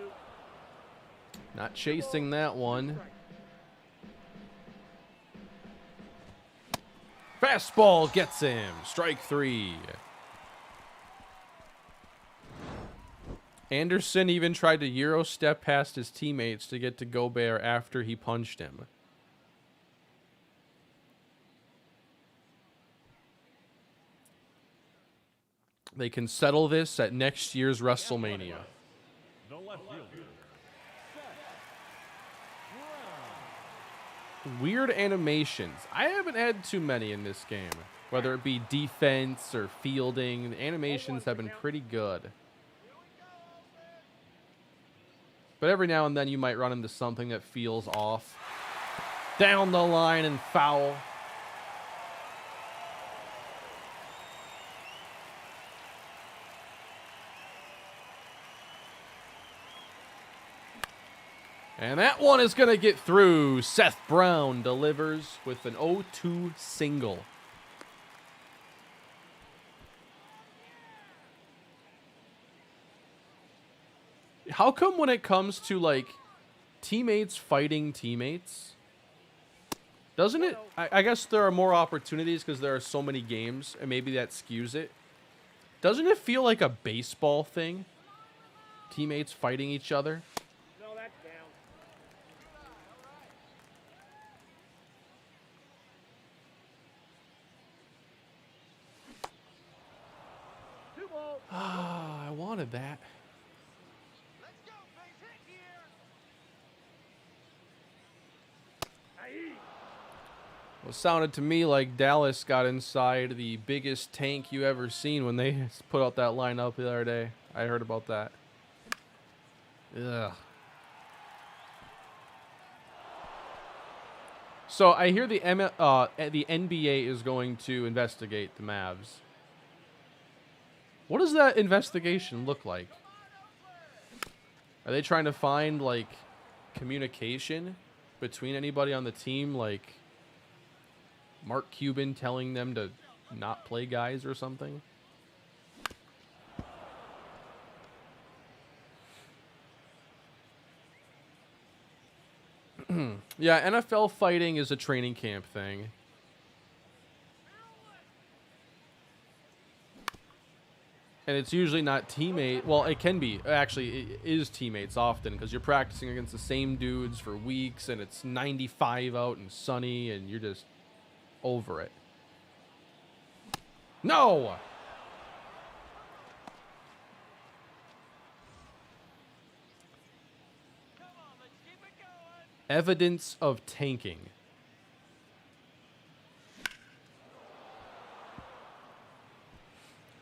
Not chasing that one. Fastball gets him. Strike 3. Anderson even tried to Euro step past his teammates to get to Gobert after he punched him. They can settle this at next year's WrestleMania. The left fielder. Weird animations. I haven't had too many in this game. Whether it be defense or fielding, the animations have been pretty good. But every now and then you might run into something that feels off. Down the line and foul. And that one is going to get through. Seth Brown delivers with an 0-2 single. How come when it comes to, like, teammates fighting teammates, doesn't it? I guess there are more opportunities because there are so many games, and maybe that skews it. Doesn't it feel like a baseball thing? Teammates fighting each other? No, that's down. that. Well, it sounded to me like Dallas got inside the biggest tank you ever seen when they put out that lineup the other day. I heard about that. Ugh. So I hear the NBA is going to investigate the Mavs. What does that investigation look like? Are they trying to find, like, communication between anybody on the team, like Mark Cuban telling them to not play guys or something? Yeah, NFL fighting is a training camp thing. And it's usually not teammate. Well, it can be. Actually, it is teammates often because you're practicing against the same dudes for weeks and it's 95 out and sunny and you're just over it. No! Evidence of tanking.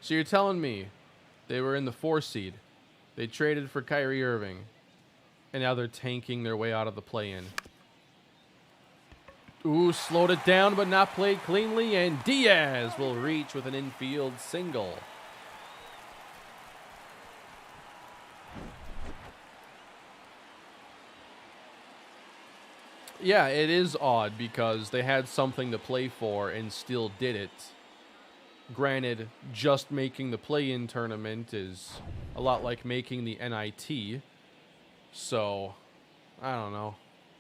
So you're telling me they were in the 4 seed, they traded for Kyrie Irving, and now they're tanking their way out of the play-in. Ooh, slowed it down but not played cleanly, and Diaz will reach with an infield single. Yeah, it is odd because they had something to play for and still did it. Granted, just making the play-in tournament is a lot like making the NIT. So, I don't know.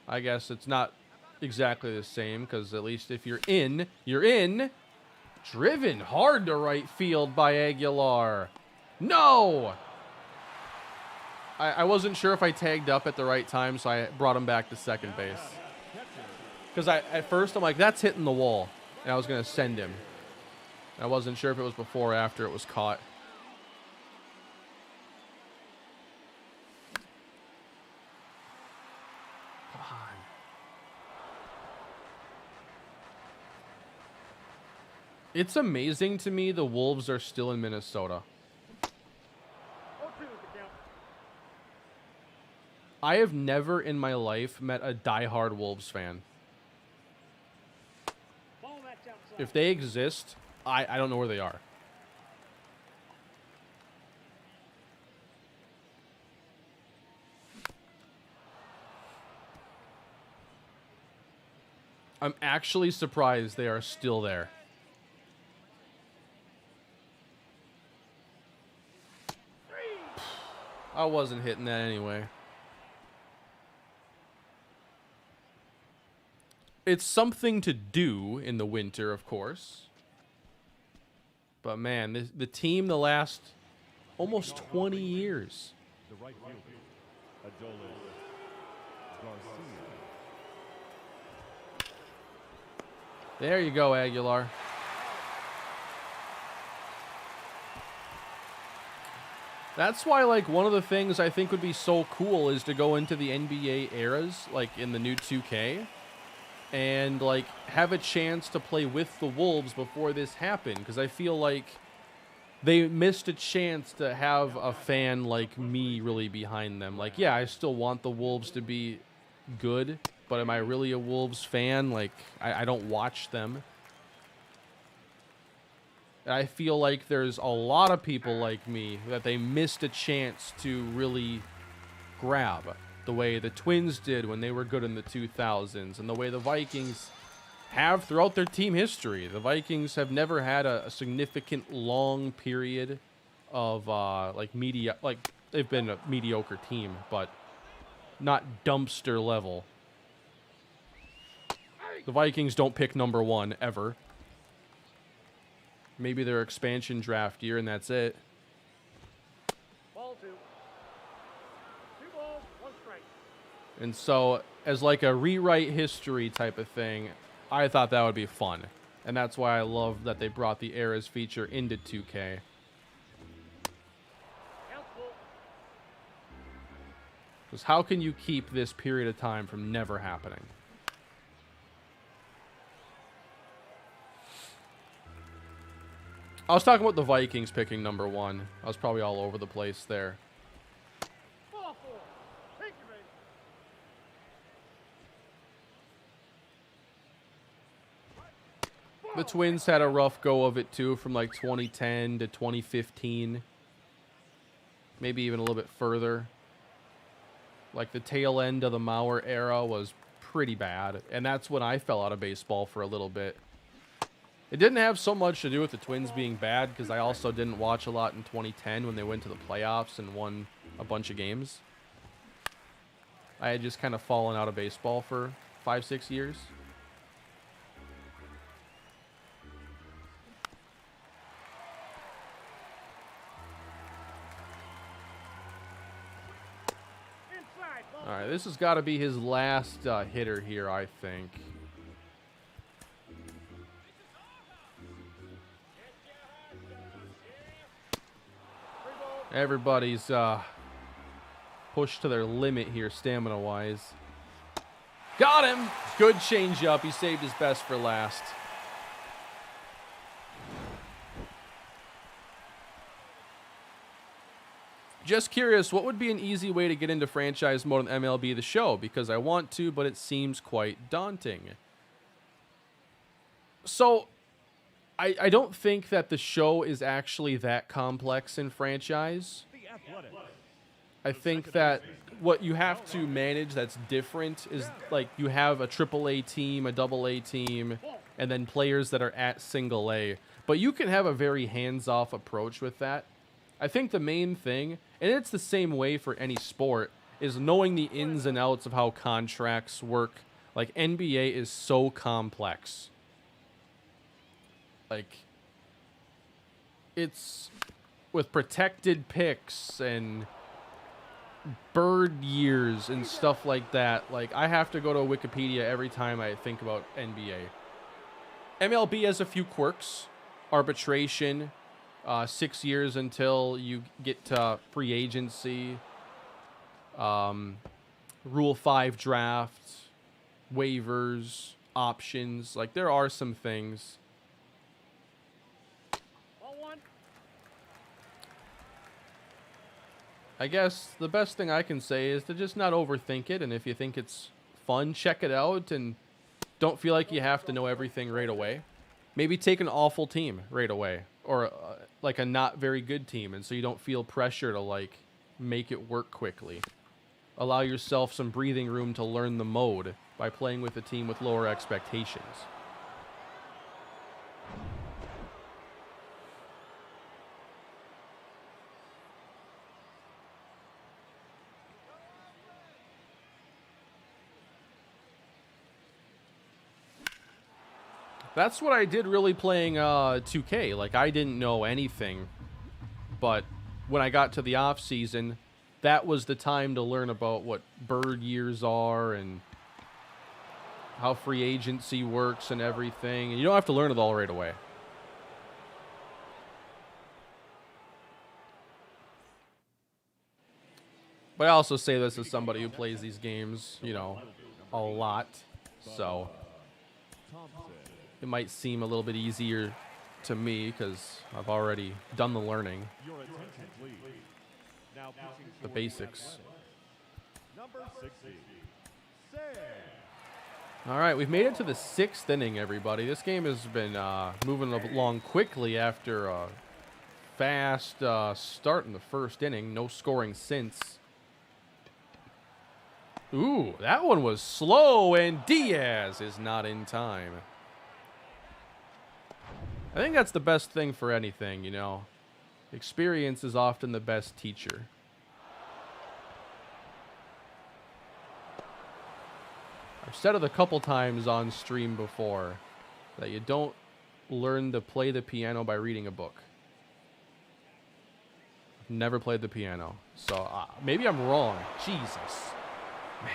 I guess it's not exactly the same because at least if you're in, you're in. Driven hard to right field by Aguilar. No! I wasn't sure if I tagged up at the right time, so I brought him back to second base. Because at first I'm like, that's hitting the wall. And I was going to send him. I wasn't sure if it was before or after it was caught. Come on. It's amazing to me the Wolves are still in Minnesota. 0-2 is the count. I have never in my life met a diehard Wolves fan. Ball that's outside. If they exist, I don't know where they are. I'm actually surprised they are still there. I wasn't hitting that anyway. It's something to do in the winter, of course. But man, the team the last almost 20 years. The right fielder, Adolis Garcia. There you go, Aguilar. That's why, like, one of the things I think would be so cool is to go into the NBA eras, like in the new 2K, and like have a chance to play with the Wolves before this happened, because I feel like they missed a chance to have a fan like me really behind them. Like, yeah, I still want the Wolves to be good, but am I really a Wolves fan? Like, I don't watch them. I feel like there's a lot of people like me that they missed a chance to really grab, the way the Twins did when they were good in the 2000s, and the way the Vikings have throughout their team history. The Vikings have never had a significant long period of they've been a mediocre team, but not dumpster level. The Vikings don't pick number 1 ever. Maybe their expansion draft year, and that's it. Ball 2. 2 balls, 1 strike. And so, as like a rewrite history type of thing, I thought that would be fun. And that's why I love that they brought the eras feature into 2K. Count full. Because how can you keep this period of time from never happening? I was talking about the Vikings picking number 1. I was probably all over the place there. Ball 4. Take your base. The Twins had a rough go of it too, from like 2010 to 2015. Maybe even a little bit further. Like the tail end of the Mauer era was pretty bad. And that's when I fell out of baseball for a little bit. It didn't have so much to do with the Twins being bad, because I also didn't watch a lot in 2010 when they went to the playoffs and won a bunch of games. I had just kind of fallen out of baseball for 5-6 years. Inside. Ball. All right, this has got to be his last hitter here, I think. Everybody's pushed to their limit here, stamina-wise. Got him! Good changeup. He saved his best for last. Just curious, what would be an easy way to get into franchise mode on MLB The Show? Because I want to, but it seems quite daunting. So, I don't think that the show is actually that complex in franchise. The Athletics. I think that what you have to manage that's different is, like, you have a AAA team, a AA team, and then players that are at single A. But you can have a very hands-off approach with that. I think the main thing, and it's the same way for any sport, is knowing the ins and outs of how contracts work. Like, NBA is so complex. Like, it's with protected picks and bird years and stuff like that. Like, I have to go to Wikipedia every time I think about NBA. MLB has a few quirks. Arbitration, 6 years until you get to free agency. Rule 5 draft, waivers, options. Like, there are some things. Ball 1. I guess the best thing I can say is to just not overthink it, and if you think it's fun, check it out, and don't feel like you have to know everything right away. Maybe take an awful team right away, or like a not very good team, and so you don't feel pressure to like make it work quickly. Allow yourself some breathing room to learn the mode by playing with a team with lower expectations. That's what I did really playing 2K. Like, I didn't know anything, but when I got to the off season, that was the time to learn about what bird years are and how free agency works and everything. And you don't have to learn it all right away. But I also say this as somebody who plays these games, you know, a lot. So it might seem a little bit easier to me because I've already done the learning, Your attention, please. Now pitching the for basics. number 60. Sam. All right, we've made it to the 6th inning, everybody. This game has been moving along quickly after a fast start in the first inning. No scoring since. Ooh, that one was slow, and Diaz is not in time. I think that's the best thing for anything, you know. Experience is often the best teacher. I've said it a couple times on stream before that you don't learn to play the piano by reading a book. I've never played the piano, so maybe I'm wrong. Jesus. Man.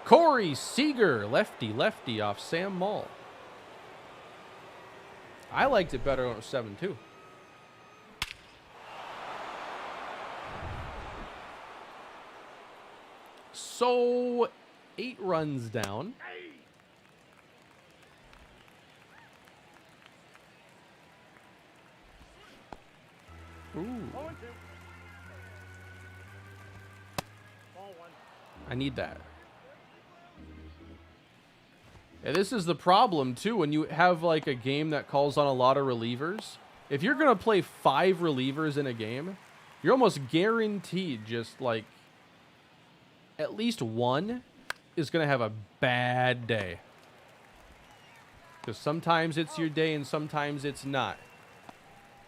Corey Seager, lefty off Sam Mull. I liked it better when it was 7-2. So 8 runs down. Ooh. 0-2. Ball 1. I need that. And this is the problem, too, when you have, like, a game that calls on a lot of relievers. If you're going to play 5 relievers in a game, you're almost guaranteed just, like, at least one is going to have a bad day. Because sometimes it's your day and sometimes it's not.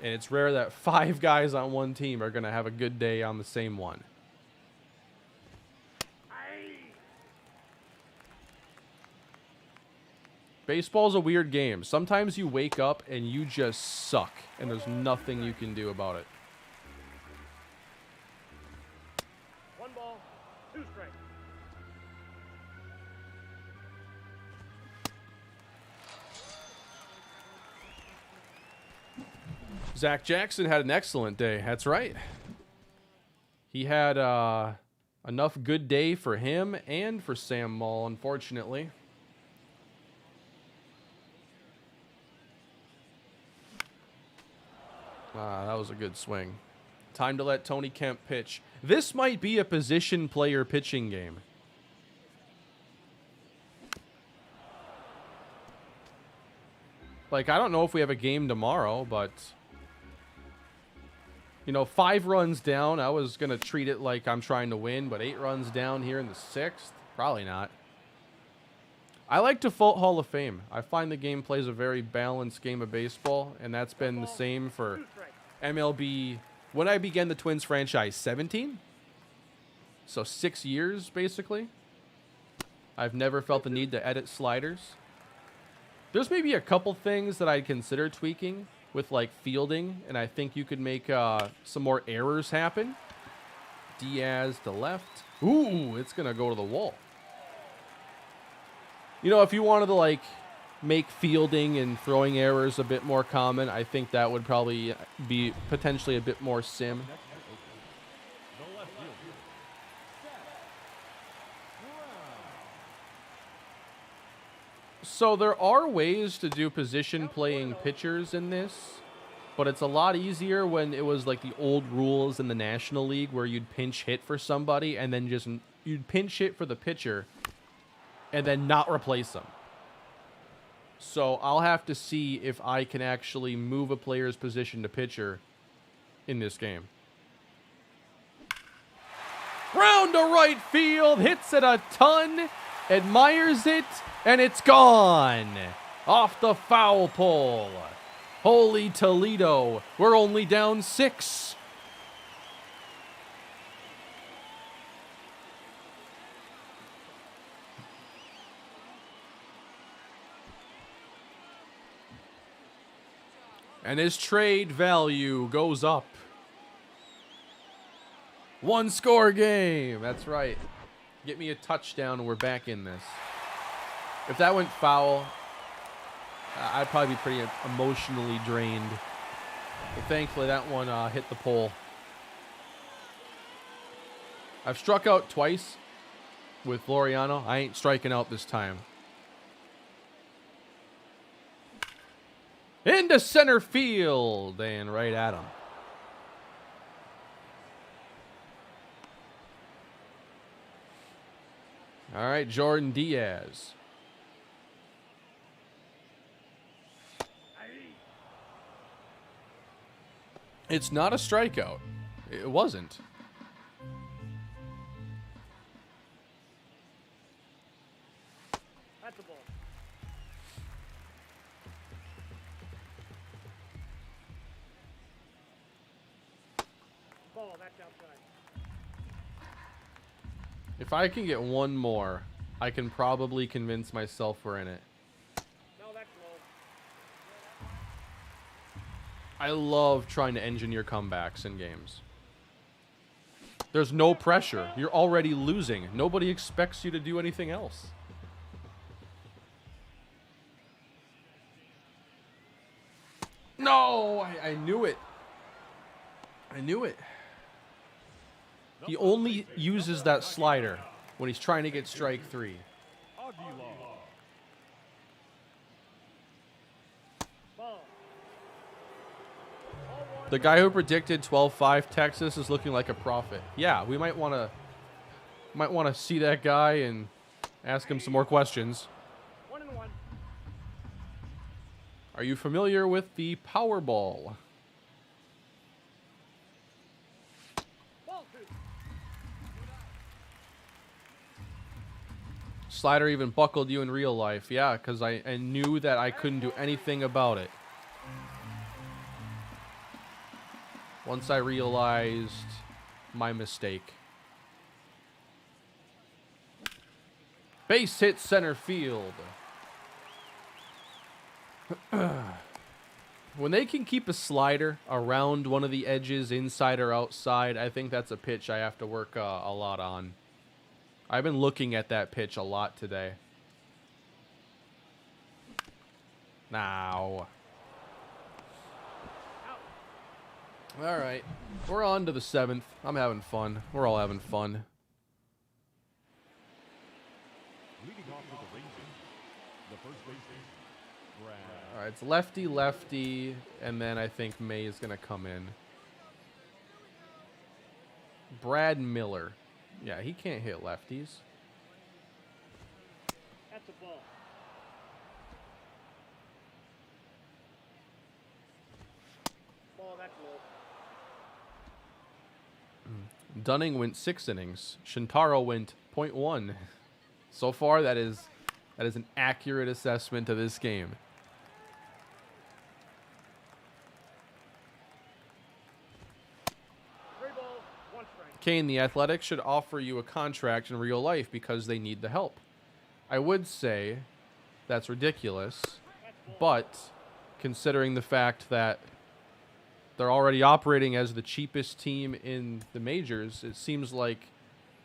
And it's rare that 5 guys on one team are going to have a good day on the same one. Baseball's a weird game. Sometimes you wake up and you just suck, and there's nothing you can do about it. 1 ball, 2 strikes. Zach Jackson had an excellent day. That's right. He had enough good day for him and for Sam Mull, unfortunately. That was a good swing. Time to let Tony Kemp pitch. This might be a position player pitching game. Like, I don't know if we have a game tomorrow, but... You know, 5 runs down. I was going to treat it like I'm trying to win, but 8 runs down here in the 6th? Probably not. I like Default Hall of Fame. I find the game plays a very balanced game of baseball, and that's been the same for MLB. When I began the Twins franchise, 17? So 6 years, basically. I've never felt the need to edit sliders. There's maybe a couple things that I'd consider tweaking with, like, fielding, and I think you could make some more errors happen. Diaz to left. Ooh, it's going to go to the wall. You know, if you wanted to, like, make fielding and throwing errors a bit more common, I think that would probably be potentially a bit more sim. So there are ways to do position playing pitchers in this, but it's a lot easier when it was like the old rules in the National League where you'd pinch hit for somebody and then just you'd pinch hit for the pitcher and then not replace them. So I'll have to see if I can actually move a player's position to pitcher in this game. Round to right field, hits it a ton, admires it, and it's gone. Off the foul pole. Holy Toledo, we're only down 6. And his trade value goes up. 1 score game. That's right. Get me a touchdown and we're back in this. If that went foul, I'd probably be pretty emotionally drained. But thankfully that one hit the pole. I've struck out twice with Laureano. I ain't striking out this time. Into center field and right at him. All right, Jordan Diaz. It's not a strikeout. It wasn't. That's a ball. Ball, that's outside. If I can get one more, I can probably convince myself we're in it. No, that's low. I love trying to engineer comebacks in games. There's no pressure. You're already losing. Nobody expects you to do anything else. No, I knew it. I knew it. He only uses that slider when he's trying to get strike 3. Aguilar. Ball. The guy who predicted 12-5 Texas is looking like a prophet. Yeah, we might want to see that guy and ask him some more questions. 1-1. Are you familiar with the Powerball? Ball 2. Slider even buckled you in real life. Yeah, because I knew that I couldn't do anything about it. Once I realized my mistake. Base hit center field. When they can keep a slider around one of the edges, inside or outside, I think that's a pitch I have to work a lot on. I've been looking at that pitch a lot today. Now. All right. We're on to the 7th. I'm having fun. We're all having fun. Leading off with the Rangers, the first baseman, Brad. All right, it's lefty, lefty, and then I think May is going to come in. Brad Miller. Yeah, he can't hit lefties. That's a ball. Ball, that's low. Dunning went 6 innings. Shintaro went 0.1. So far, that is an accurate assessment of this game. 3 balls, 1 strike. Kane, the Athletics should offer you a contract in real life because they need the help. I would say that's ridiculous, but considering the fact that they're already operating as the cheapest team in the majors, it seems like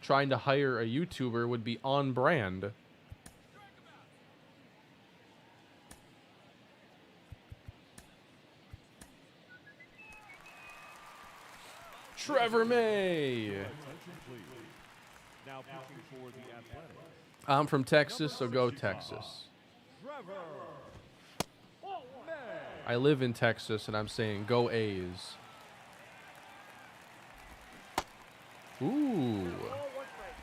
trying to hire a YouTuber would be on brand. Trevor May. Attention, please. Now pitching for the Athletics, I'm from Texas, so go Texas. Trevor Ball 1. May. I live in Texas, and I'm saying go A's. Ooh. Ball 1 strike.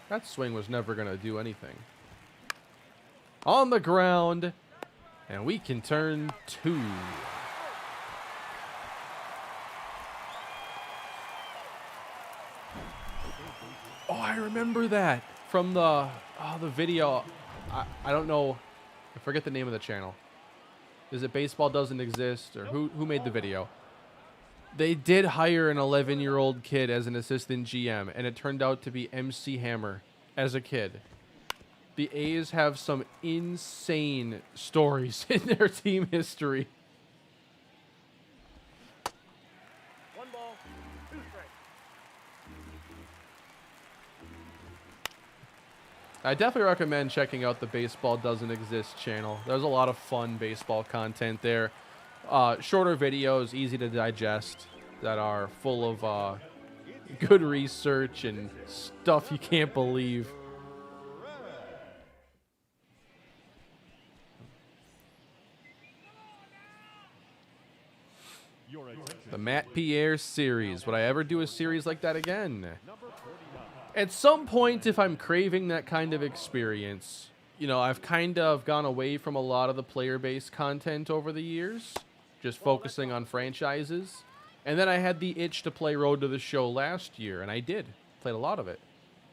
That swing was never going to do anything. On the ground, and we can turn 2. Oh, I remember that from the video. I don't know. I forget the name of the channel. Is it Baseball Doesn't Exist, or who made the video? They did hire an 11-year-old kid as an assistant GM, and it turned out to be MC Hammer as a kid. The A's have some insane stories in their team history. 1 ball, 2 strikes. I definitely recommend checking out the Baseball Doesn't Exist channel. There's a lot of fun baseball content there. Shorter videos, easy to digest, that are full of good research and stuff you can't believe. Your attention, The Matt Pierre series. Would I ever do a series like that again? number 49. At some point, if I'm craving that kind of experience, you know, I've kind of gone away from a lot of the player-based content over the years, just focusing on franchises. And then I had the itch to play Road to the Show last year, and I did. Played a lot of it.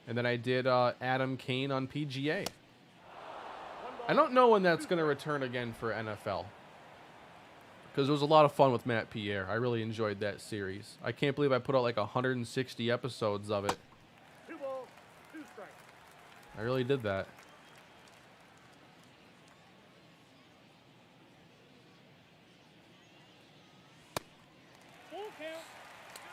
And then I did Adam Kane on PGA. I don't know when that's going to return again for NFL. Because it was a lot of fun with Matt Pierre. I really enjoyed that series. I can't believe I put out like 160 episodes of it. 2 balls, 2 strikes. I really did that. Full count.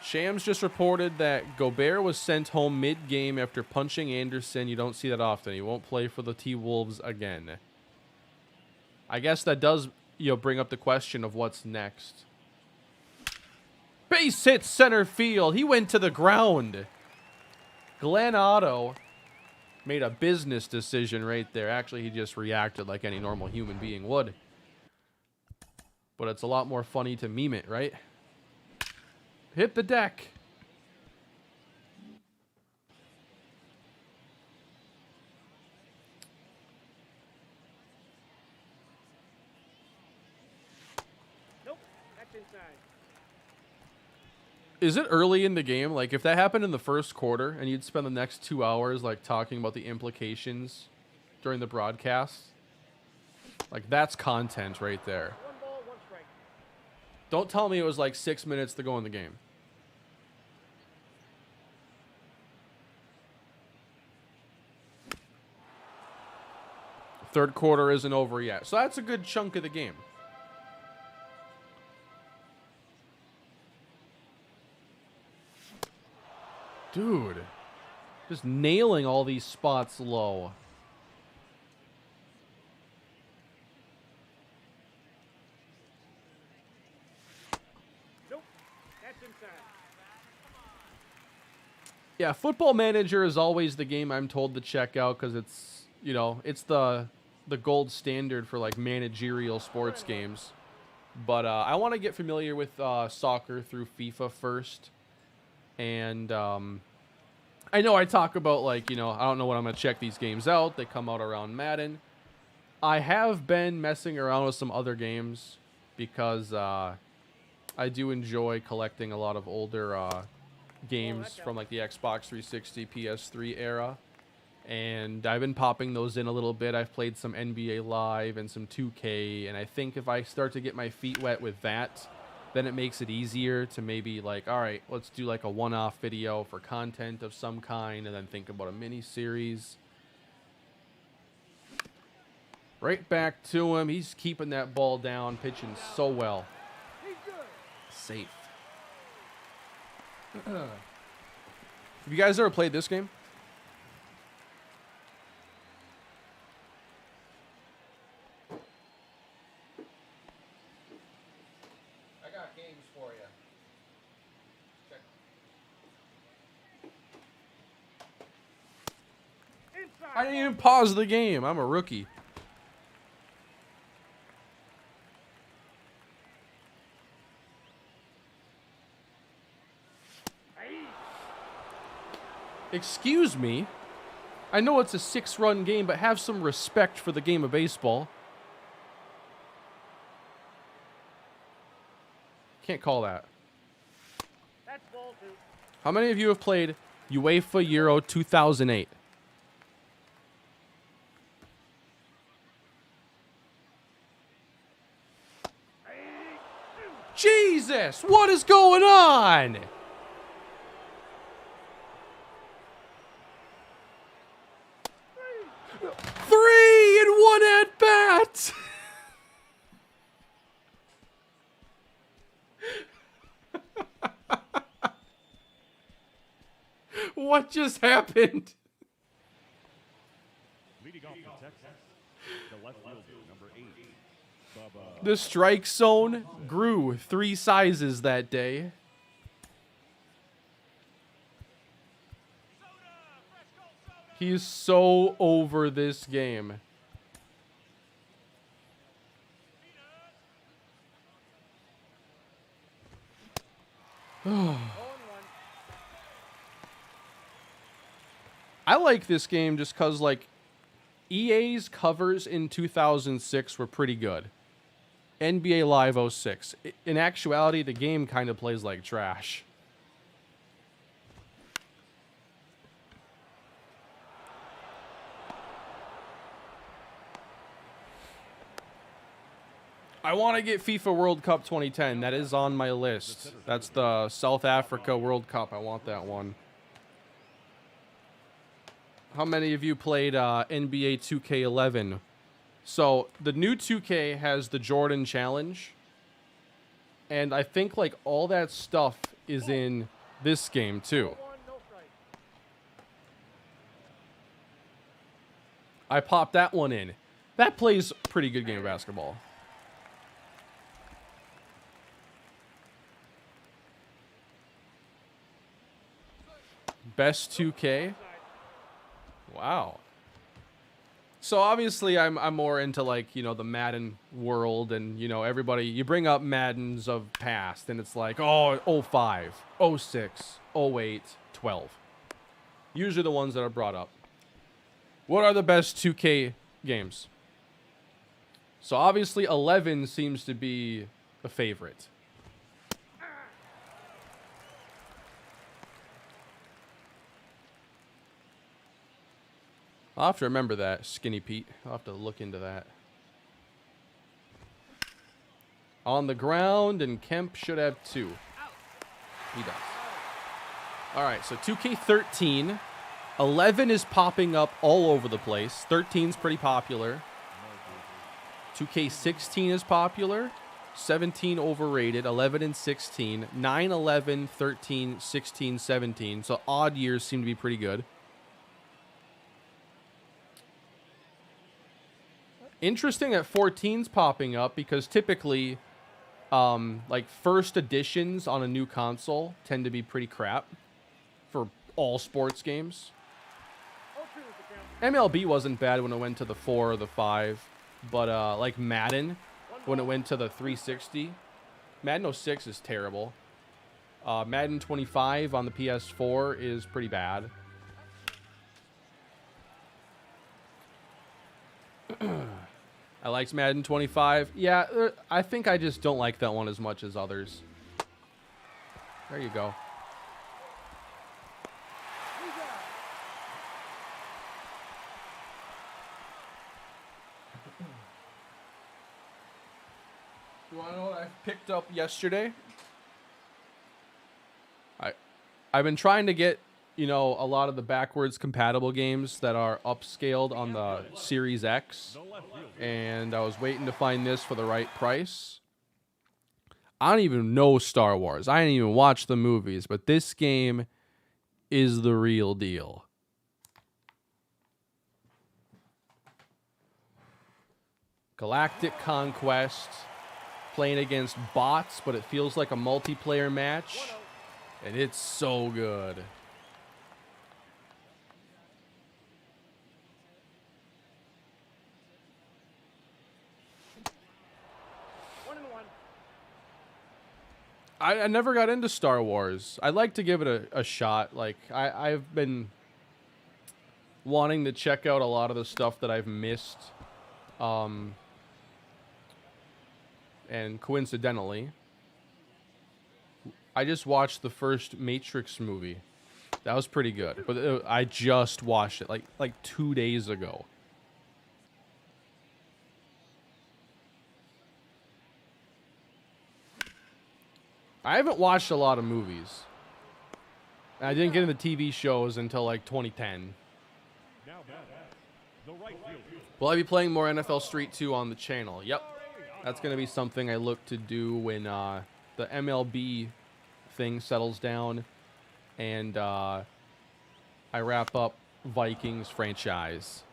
Shams just reported that Gobert was sent home mid-game after punching Anderson. You don't see that often. He won't play for the T-Wolves again. I guess that does, bring up the question of what's next. Base hit center field. He went to the ground. Glenn Otto made a business decision right there. Actually, he just reacted like any normal human being would. But it's a lot more funny to meme it, right? Hit the deck. Nope, that's inside. Is it early in the game? Like, if that happened in the first quarter and you'd spend the next 2 hours, like, talking about the implications during the broadcast, like, that's content right there. 1 ball, 1 strike. Don't tell me it was, like, 6 minutes to go in the game. Third quarter isn't over yet. So that's a good chunk of the game. Dude, just nailing all these spots low. Nope, that's inside. Yeah, Football Manager is always the game I'm told to check out because it's, you know, it's the gold standard for like managerial sports games. But I want to get familiar with soccer through FIFA first. And I know I talk about, like, you know, I don't know when I'm going to check these games out. They come out around Madden. I have been messing around with some other games because I do enjoy collecting a lot of older games from, like, the Xbox 360, PS3 era. And I've been popping those in a little bit. I've played some NBA Live and some 2K. And I think if I start to get my feet wet with that, then it makes it easier to maybe like, all right, let's do like a one-off video for content of some kind and then think about a mini series. Right back to him. He's keeping that ball down, pitching so well. He's good. Safe. Have you guys ever played this game? I didn't even pause the game. I'm a rookie. Excuse me. I know it's a 6-run game, but have some respect for the game of baseball. Can't call that. That's ball 2. How many of you have played UEFA Euro 2008? Jesus, what is going on? 3 in 1 at bat. What just happened? Leading off for Texas, the left fielder, number 8, Bubba. The strike zone grew 3 sizes that day. He's so over this game. I like this game just because, like, EA's covers in 2006 were pretty good. NBA Live 06. In actuality, the game kind of plays like trash. I want to get FIFA World Cup 2010. That is on my list. That's the South Africa World Cup. I want that one. How many of you played NBA 2K11? So the new 2K has the Jordan Challenge. And I think like all that stuff is in this game too. 1, no strike. I popped that one in. That plays a pretty good game of basketball. Best 2K. Wow. So obviously I'm more into like, you know, the Madden world, and you know, everybody, you bring up Maddens of past and it's like, oh, 05, 06, 08, 12. Usually the ones that are brought up. What are the best 2K games? So obviously 11 seems to be a favorite. I'll have to remember that, Skinny Pete. I'll have to look into that. On the ground, and Kemp should have 2. He does. All right, so 2K13. 11 is popping up all over the place. 13 is pretty popular. 2K16 is popular. 17 overrated. 11 and 16. 9, 11, 13, 16, 17. So odd years seem to be pretty good. Interesting that 14's popping up, because typically, like, first editions on a new console tend to be pretty crap for all sports games. MLB wasn't bad when it went to the 4 or the 5, but like Madden, when it went to the 360, Madden 06 is terrible. Madden 25 on the PS4 is pretty bad. I liked Madden 25. Yeah, I think I just don't like that one as much as others. There you go. You want to know what I picked up yesterday? I've been trying to get, you know, a lot of the backwards compatible games that are upscaled on the Series X. And I was waiting to find this for the right price. I don't even know Star Wars. I didn't even watch the movies, but this game is the real deal. Galactic Conquest. Playing against bots, but it feels like a multiplayer match. And it's so good. I never got into Star Wars. I'd like to give it a shot. Like, I've been wanting to check out a lot of the stuff that I've missed. And coincidentally, I just watched the first Matrix movie. That was pretty good. But I just watched it like 2 days ago. I haven't watched a lot of movies. I didn't get into TV shows until like 2010. Will I be playing more NFL Street 2 on the channel? Yep. That's going to be something I look to do when the MLB thing settles down and I wrap up Vikings franchise.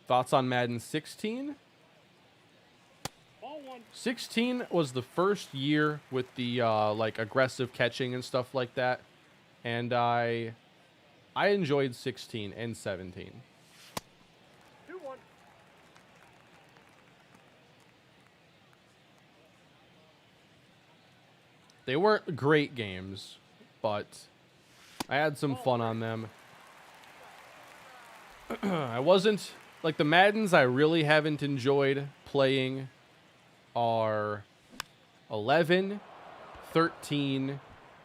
Thoughts on Madden 16? 16 was the first year with the like aggressive catching and stuff like that, and I enjoyed 16 and 17. They weren't great games, but I had some fun on them. I wasn't like the Maddens I really haven't enjoyed playing are 11, 13,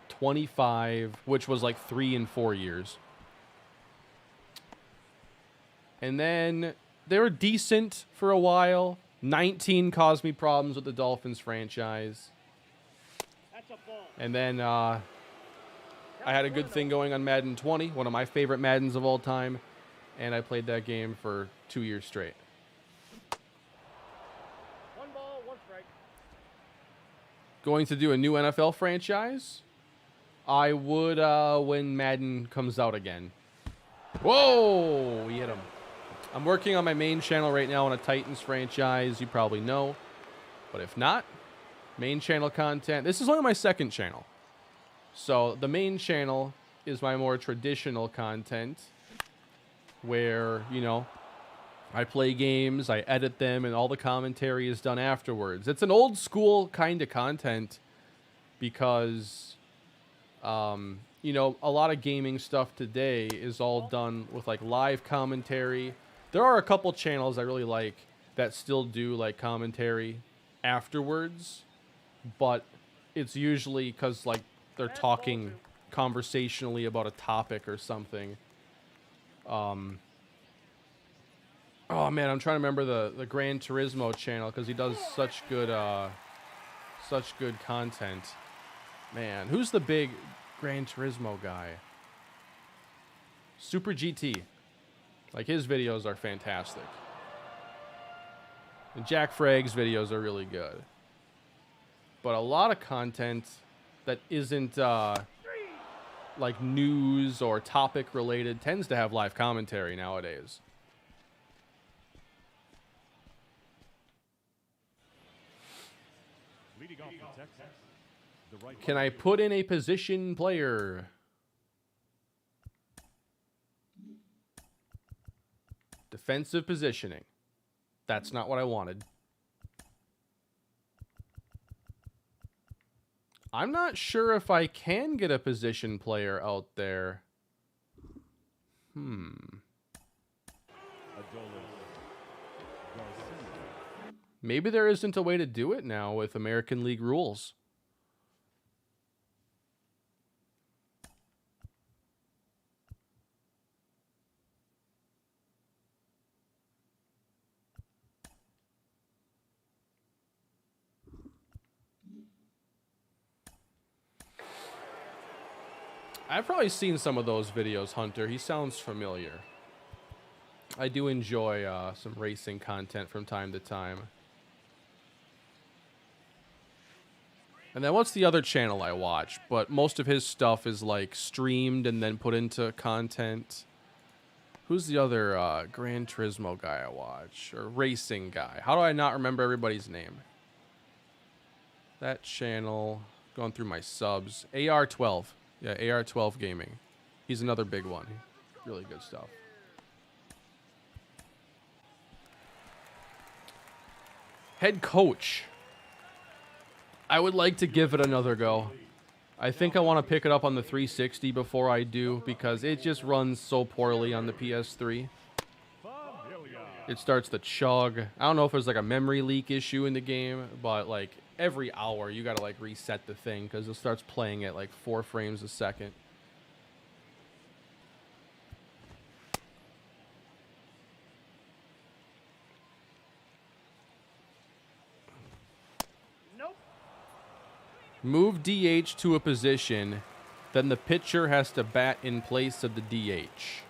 25, which was like 3 and 4 years. And then they were decent for a while. 19 caused me problems with the Dolphins franchise. And then I had a good thing going on Madden 20, one of my favorite Maddens of all time. And I played that game for 2 years straight. 1 ball, 1 strike. Going to do a new NFL franchise? I would when Madden comes out again. Whoa! We hit him. I'm working on my main channel right now on a Titans franchise. You probably know. But if not, Main channel content. This is only my second channel. So the main channel is my more traditional content where, you know, I play games, I edit them, and all the commentary is done afterwards. It's an old school kind of content because, you know, a lot of gaming stuff today is all done with like live commentary. There are a couple channels I really like that still do like commentary afterwards, but it's usually because like they're talking conversationally about a topic or something. Oh man, I'm trying to remember the Gran Turismo channel because he does such good content. Man, who's the big Gran Turismo guy? Super GT. Like, his videos are fantastic. And Jack Fragg's videos are really good. But a lot of content that isn't like news or topic related tends to have live commentary nowadays. Leading off the Texans, the right Can I put in a position player? Defensive positioning. That's not what I wanted. I'm not sure if I can get a position player out there. Maybe there isn't a way to do it now with American League rules. I've probably seen some of those videos, Hunter. He sounds familiar. I do enjoy some racing content from time to time. And then what's the other channel I watch? But most of his stuff is like streamed and then put into content. Who's the other Gran Turismo guy I watch? Or racing guy? How do I not remember everybody's name? That channel. Going through my subs. AR12. Yeah, AR12 Gaming. He's another big one. Really good stuff. Head coach. I would like to give it another go. I think I want to pick it up on the 360 before I do because it just runs so poorly on the PS3. It starts to chug. I don't know if there's like a memory leak issue in the game, but like every hour you gotta like reset the thing because it starts playing at like 4 frames a second. Move DH to a position, then the pitcher has to bat in place of the DH.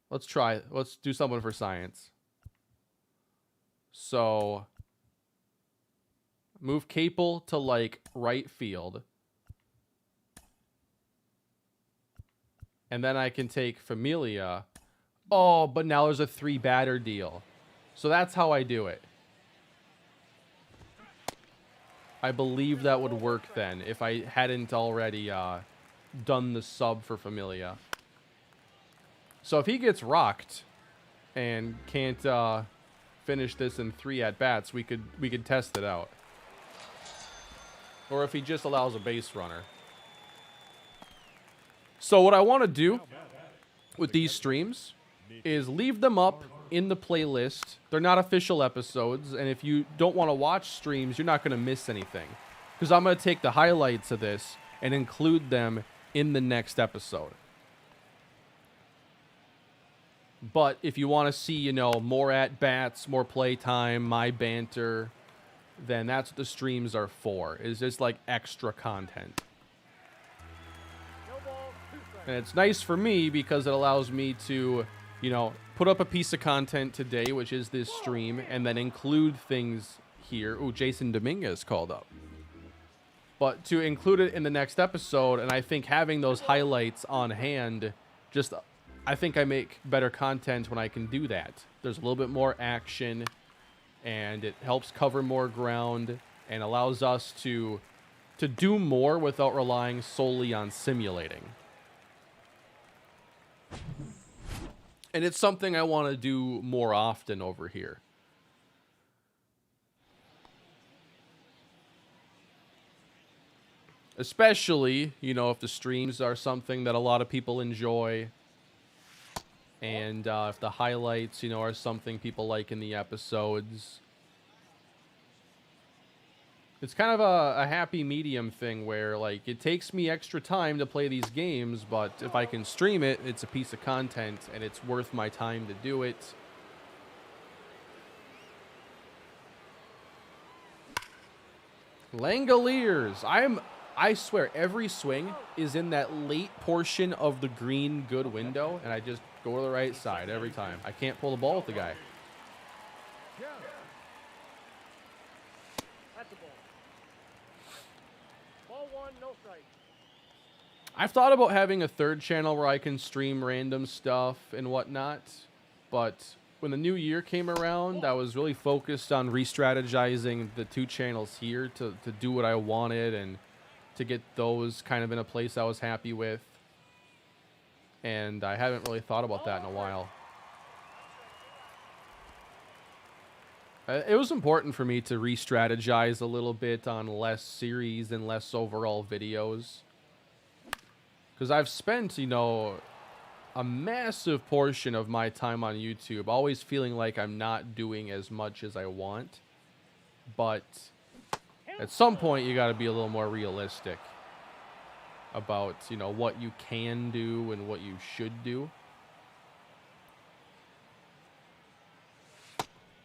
Let's try. Let's do something for science. So, move Capel to like right field. And then I can take Familia. Oh, but now there's a 3-batter deal. So that's how I do it. I believe that would work then if I hadn't already done the sub for Familia. So if he gets rocked and can't finish this in 3 at-bats, we could test it out. Or if he just allows a base runner. So what I want to do with these streams is leave them up in the playlist. They're not official episodes, and if you don't want to watch streams, you're not going to miss anything. Because I'm going to take the highlights of this and include them in the next episode. But if you want to see, you know, more at-bats, more playtime, my banter, then that's what the streams are for. Is just like extra content. And it's nice for me because it allows me to, you know, put up a piece of content today, which is this stream, and then include things here. Ooh, Jason Dominguez called up. But to include it in the next episode, and I think having those highlights on hand just, I think I make better content when I can do that. There's a little bit more action, and it helps cover more ground and allows us to do more without relying solely on simulating. And it's something I want to do more often over here. Especially, you know, if the streams are something that a lot of people enjoy. And if the highlights, you know, are something people like in the episodes. It's kind of a happy medium thing where, like, it takes me extra time to play these games, but if I can stream it, it's a piece of content, and it's worth my time to do it. Langoliers. I swear, every swing is in that late portion of the green good window, and I just go to the right side every time. I can't pull the ball with the guy. That's the ball. Ball 1, no strike. I've thought about having a third channel where I can stream random stuff and whatnot, but when the new year came around, I was really focused on re-strategizing the 2 channels here to do what I wanted and to get those kind of in a place I was happy with. And I haven't really thought about that in a while. It was important for me to re-strategize a little bit on less series and less overall videos. Because I've spent, you know, a massive portion of my time on YouTube always feeling like I'm not doing as much as I want. But at some point, you got to be a little more realistic about, you know, what you can do and what you should do.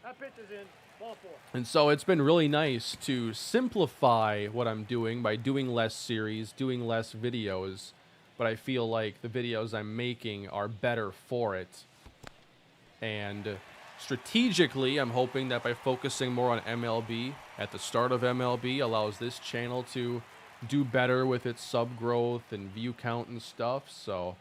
That pitch is in. Ball 4. And so it's been really nice to simplify what I'm doing by doing less series, doing less videos. But I feel like the videos I'm making are better for it. And strategically, I'm hoping that by focusing more on MLB at the start of MLB allows this channel to do better with its sub growth and view count and stuff. So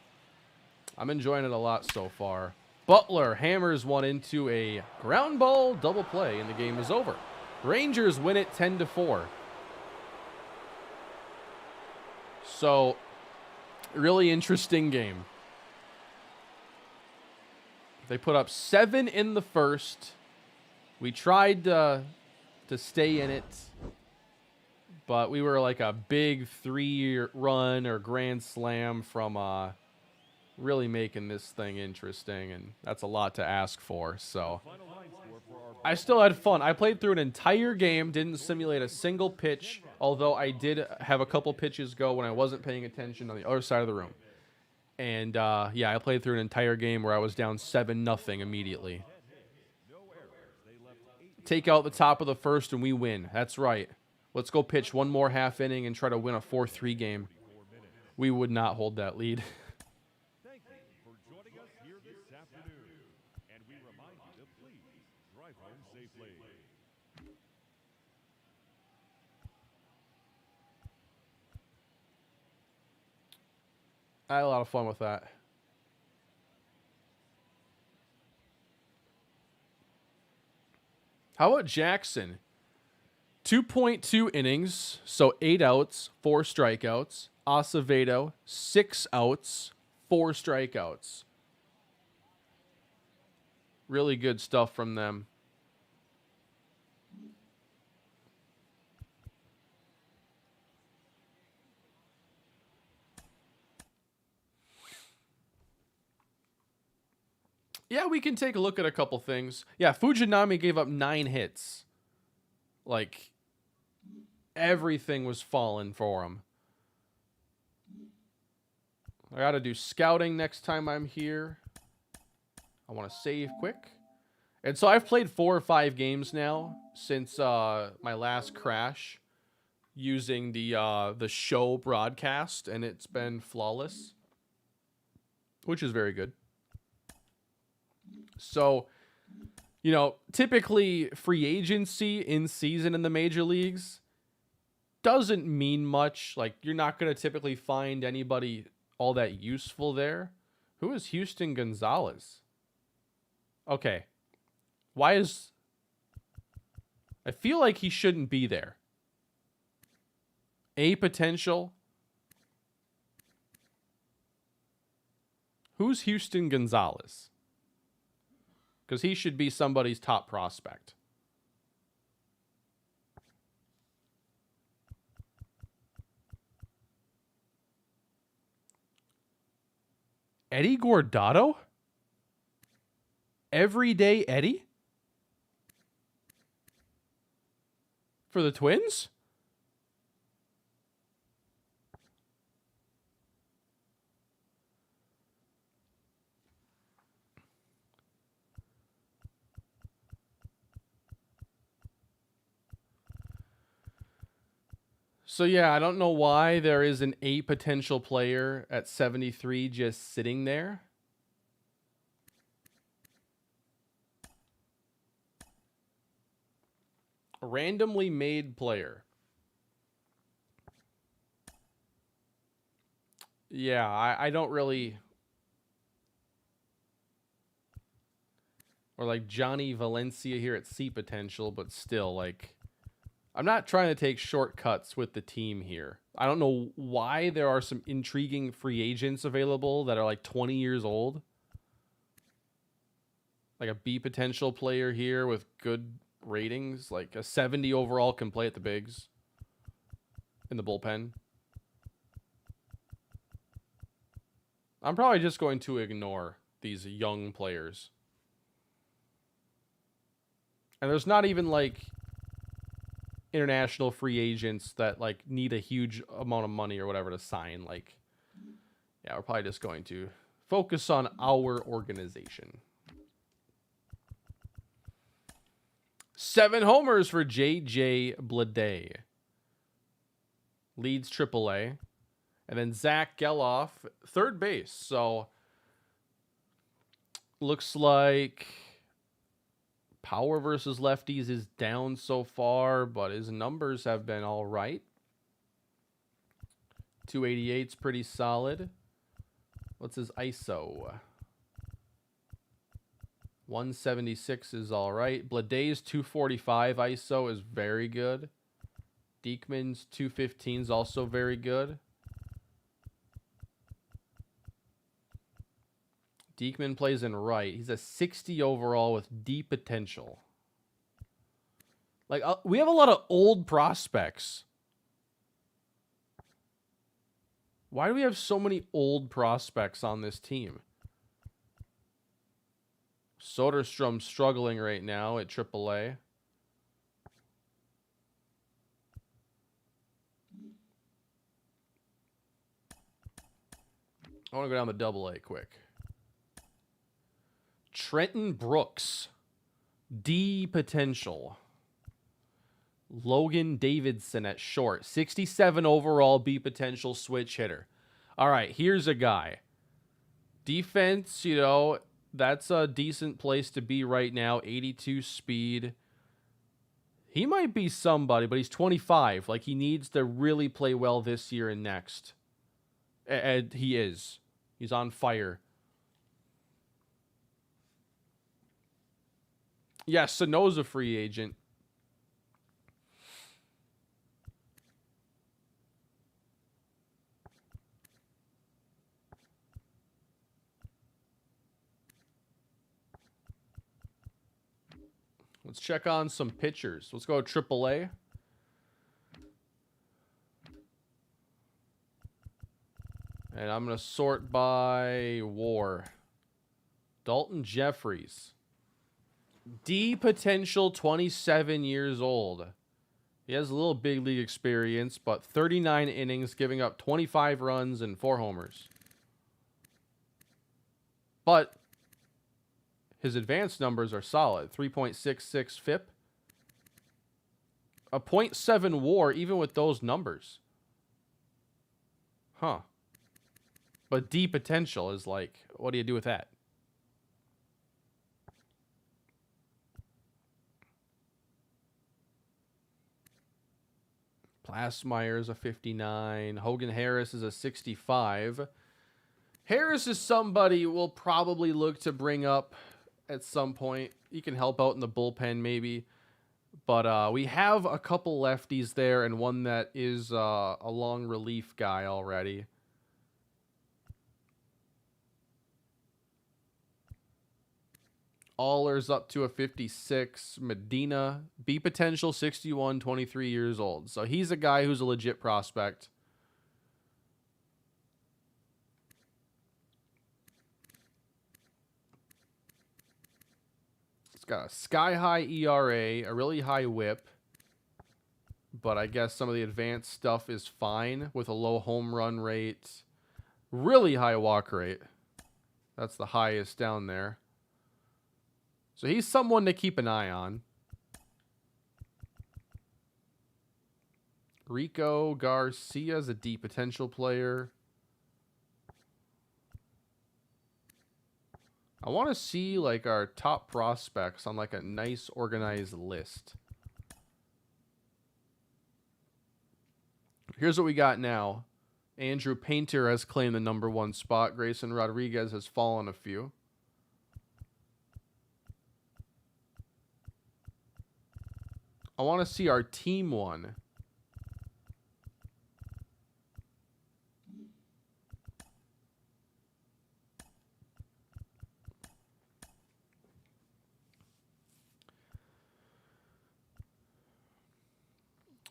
I'm enjoying it a lot so far. Butler hammers one into a ground ball double play, and the game is over. Rangers win it 10-4. So, really interesting game. They put up 7 in the first. We tried to stay in it, but we were like a big 3-run or grand slam from really making this thing interesting, and that's a lot to ask for. So I still had fun. I played through an entire game, didn't simulate a single pitch, although I did have a couple pitches go when I wasn't paying attention on the other side of the room. And yeah, I played through an entire game where I was down 7-0 immediately. Take out the top of the first and we win. That's right. Let's go pitch one more half inning and try to win a 4-3 game. We would not hold that lead. Thank you for joining us here this afternoon. And we remind you to please drive home safely. I had a lot of fun with that. How about Jackson? 2.2 innings, so 8 outs, 4 strikeouts. Acevedo, 6 outs, 4 strikeouts. Really good stuff from them. Yeah, we can take a look at a couple things. Yeah, Fujinami gave up 9 hits. Like, everything was falling for him. I got to do scouting next time I'm here. I want to save quick. And so I've played 4 or 5 games now since my last crash using the show broadcast, and it's been flawless, which is very good. So, you know, typically free agency in season in the major leagues doesn't mean much. Like, you're not going to typically find anybody all that useful there Who is Houston Gonzalez? Okay. Why is... I feel like he shouldn't be there. A potential. Who's Houston Gonzalez? Because he should be somebody's top prospect. Eddie Guardado? Everyday Eddie? For the Twins? So yeah, I don't know why there is an A potential player at 73 just sitting there. A randomly made player. Yeah, I don't really... Or like Johnny Valencia here at C potential, but still, like... I'm not trying to take shortcuts with the team here. I don't know why there are some intriguing free agents available that are like 20 years old. Like a B potential player here with good ratings. Like a 70 overall can play at the bigs. In the bullpen. I'm probably just going to ignore these young players. And there's not even like... international free agents that like need a huge amount of money or whatever to sign. Like, yeah, we're probably just going to focus on our organization. 7 homers for J.J. Bleday. Leads AAA. And then Zach Geloff, third base. So, looks like... power versus lefties is down so far, but his numbers have been all right. 288's pretty solid. What's his ISO? 176 is all right. Bleday's 245 ISO is very good. Diekman's 215 is also very good. Diekman plays in right. He's a 60 overall with D potential. Like, we have a lot of old prospects. Why do we have so many old prospects on this team? Soderstrom's struggling right now at AAA. I want to go down to AA quick. Trenton Brooks, D potential. Logan Davidson at short, 67 overall, B potential, switch hitter. All right, here's a guy. Defense, you know, that's a decent place to be right now. 82 speed. He might be somebody, but he's 25. Like, he needs to really play well this year and next. And he is. He's on fire. Yes, Sano's a free agent. Let's check on some pitchers. Let's go AAA. And I'm going to sort by WAR. Dalton Jeffries. D potential, 27 years old. He has a little big league experience, but 39 innings, giving up 25 runs and 4 homers. But his advanced numbers are solid. 3.66 FIP. A .7 WAR even with those numbers. Huh. But D potential is like, what do you do with that? Plasmeyer is a 59. Hogan Harris is a 65. Harris is somebody we'll probably look to bring up at some point. He can help out in the bullpen maybe. But we have a couple lefties there and one that is a long relief guy already. Allers up to a 56. Medina, B potential, 61, 23 years old. So he's a guy who's a legit prospect. It's got a sky-high ERA, a really high whip. But I guess some of the advanced stuff is fine with a low home run rate. Really high walk rate. That's the highest down there. So he's someone to keep an eye on. Rico Garcia is a D potential player. I want to see like our top prospects on like a nice organized list. Here's what we got now. Andrew Painter has claimed the #1 spot. Grayson Rodriguez has fallen a few. I want to see our team one.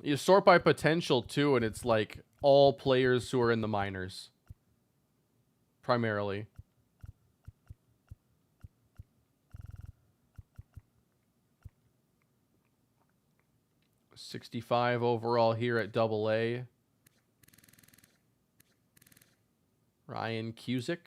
You sort by potential too, and it's like all players who are in the minors. Primarily. .65 overall here at AA. Ryan Cusick.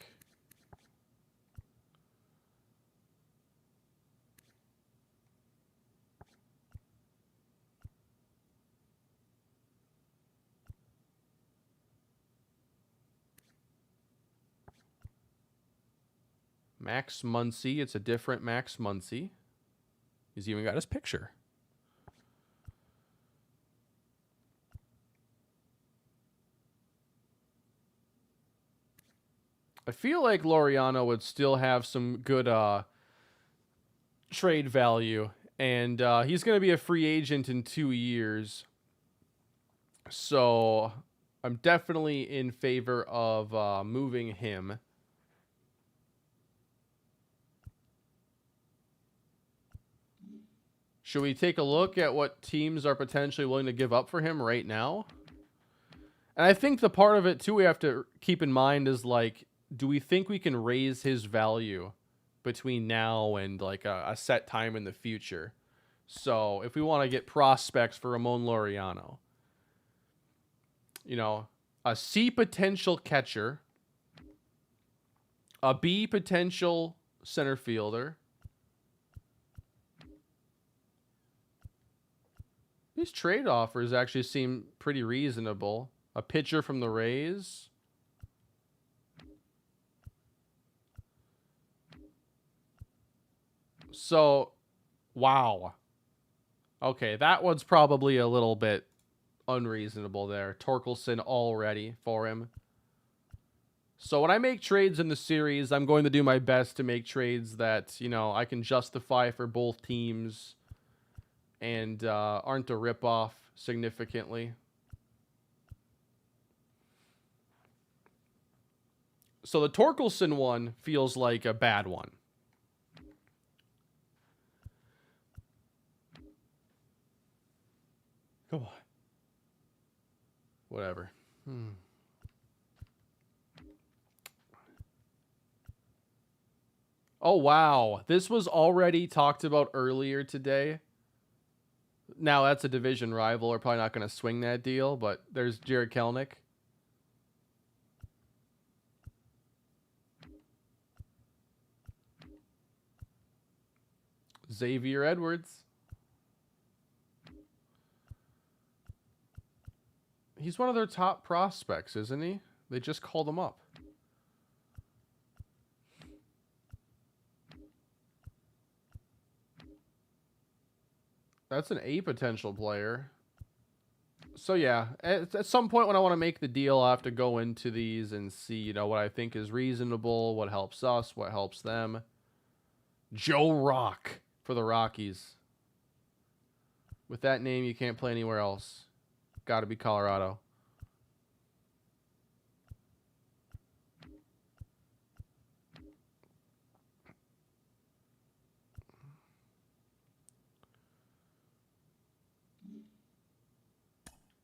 Max Muncy. It's a different Max Muncy. He's even got his picture. I feel like Laureano would still have some good trade value. And he's going to be a free agent in 2 years. So I'm definitely in favor of moving him. Should we take a look at what teams are potentially willing to give up for him right now? And I think the part of it, too, we have to keep in mind is, like, do we think we can raise his value between now and, like, a set time in the future? So if we want to get prospects for Ramon Laureano, you know, a C potential catcher, a B potential center fielder. These trade offers actually seem pretty reasonable. A pitcher from the Rays. So, wow. Okay, that one's probably a little bit unreasonable there. Torkelson already for him. So when I make trades in the series, I'm going to do my best to make trades that, you know, I can justify for both teams and aren't a ripoff significantly. So the Torkelson one feels like a bad one. Come on. Whatever. Oh, wow. This was already talked about earlier today. Now, that's a division rival. We're probably not going to swing that deal, but there's Jared Kelenic. Xavier Edwards. He's one of their top prospects, isn't he? They just called him up. That's an A potential player. So yeah, at some point when I want to make the deal, I'll have to go into these and see, you know, what I think is reasonable, what helps us, what helps them. Joe Rock for the Rockies. With that name, you can't play anywhere else. Got to be Colorado.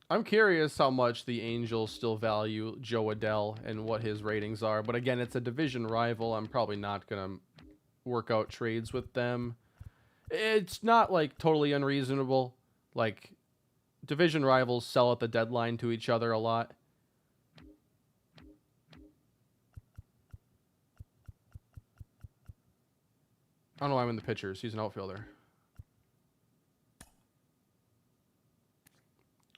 I'm curious how much the Angels still value Joe Adell and what his ratings are. But again, it's a division rival. I'm probably not going to work out trades with them. It's not like totally unreasonable. Like, division rivals sell at the deadline to each other a lot. I don't know why I'm in the pitchers. He's an outfielder.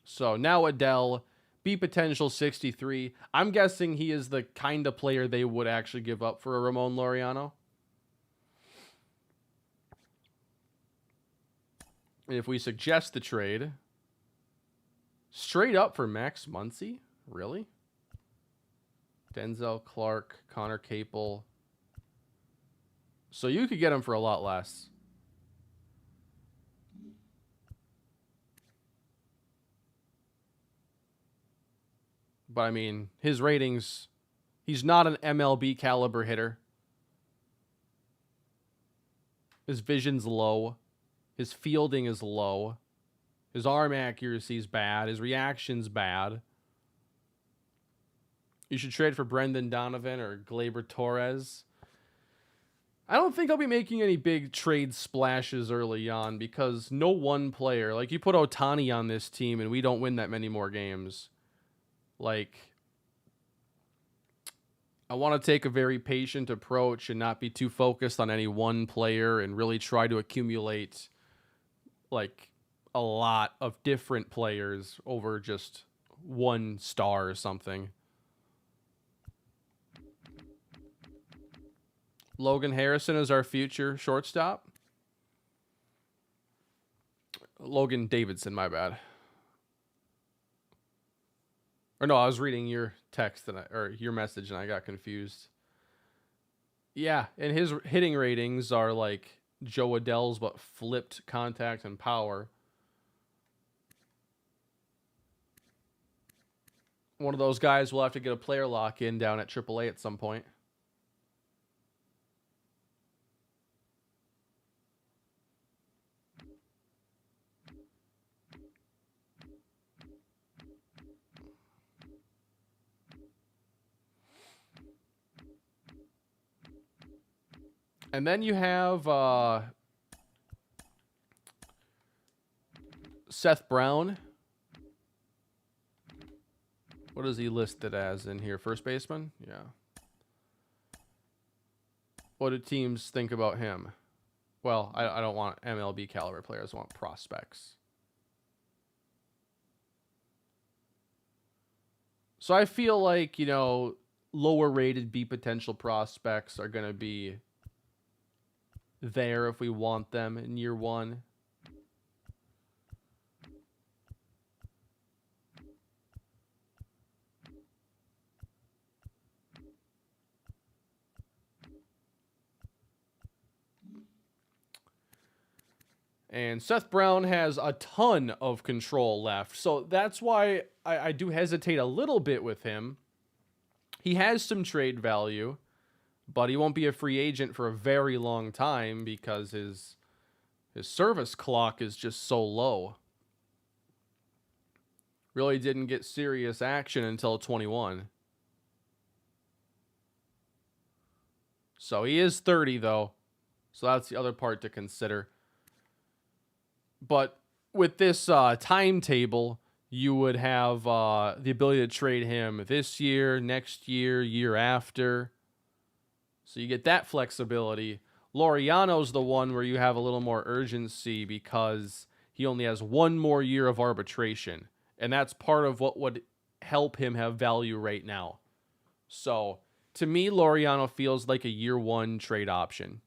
So now Adell, B potential 63. I'm guessing he is the kind of player they would actually give up for a Ramon Laureano. And if we suggest the trade, straight up for Max Muncy? Really? Denzel Clark, Connor Capel. So you could get him for a lot less. But I mean, his ratings, he's not an MLB caliber hitter. His vision's low. His fielding is low. His arm accuracy is bad. His reaction's bad. You should trade for Brendan Donovan or Gleyber Torres. I don't think I'll be making any big trade splashes early on because no one player, like you put Ohtani on this team and we don't win that many more games. Like, I want to take a very patient approach and not be too focused on any one player and really try to accumulate like a lot of different players over just one star or something. Logan Harrison is our future shortstop. Logan Davidson, my bad. Or no, I was reading your text or your message and I got confused. Yeah, and his hitting ratings are like Joe Adell's, but flipped contact and power. One of those guys will have to get a player lock in down at AAA at some point. And then you have Seth Brown. What is he listed as in here? First baseman? Yeah. What do teams think about him? Well, I don't want MLB caliber players. I want prospects. So I feel like, you know, lower rated B potential prospects are going to be there if we want them in year one. And Seth Brown has a ton of control left. So that's why I do hesitate a little bit with him. He has some trade value, but he won't be a free agent for a very long time because his service clock is just so low. Really didn't get serious action until 21. So he is 30, though. So that's the other part to consider. But with this timetable, you would have the ability to trade him this year, next year, year after. So you get that flexibility. Laureano's the one where you have a little more urgency because he only has one more year of arbitration. And that's part of what would help him have value right now. So to me, Laureano feels like a year one trade option.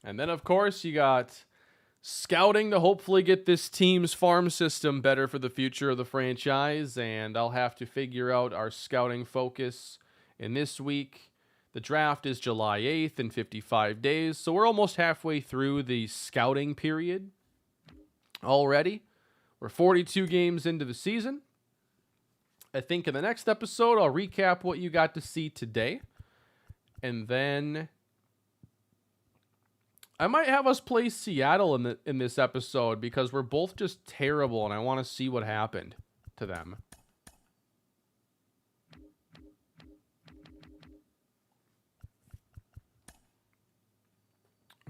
And then, of course, you got scouting to hopefully get this team's farm system better for the future of the franchise. And I'll have to figure out our scouting focus in this week. The draft is July 8th in 55 days. So we're almost halfway through the scouting period already. We're 42 games into the season. I think in the next episode, I'll recap what you got to see today. And then I might have us play Seattle in this episode because we're both just terrible and I want to see what happened to them.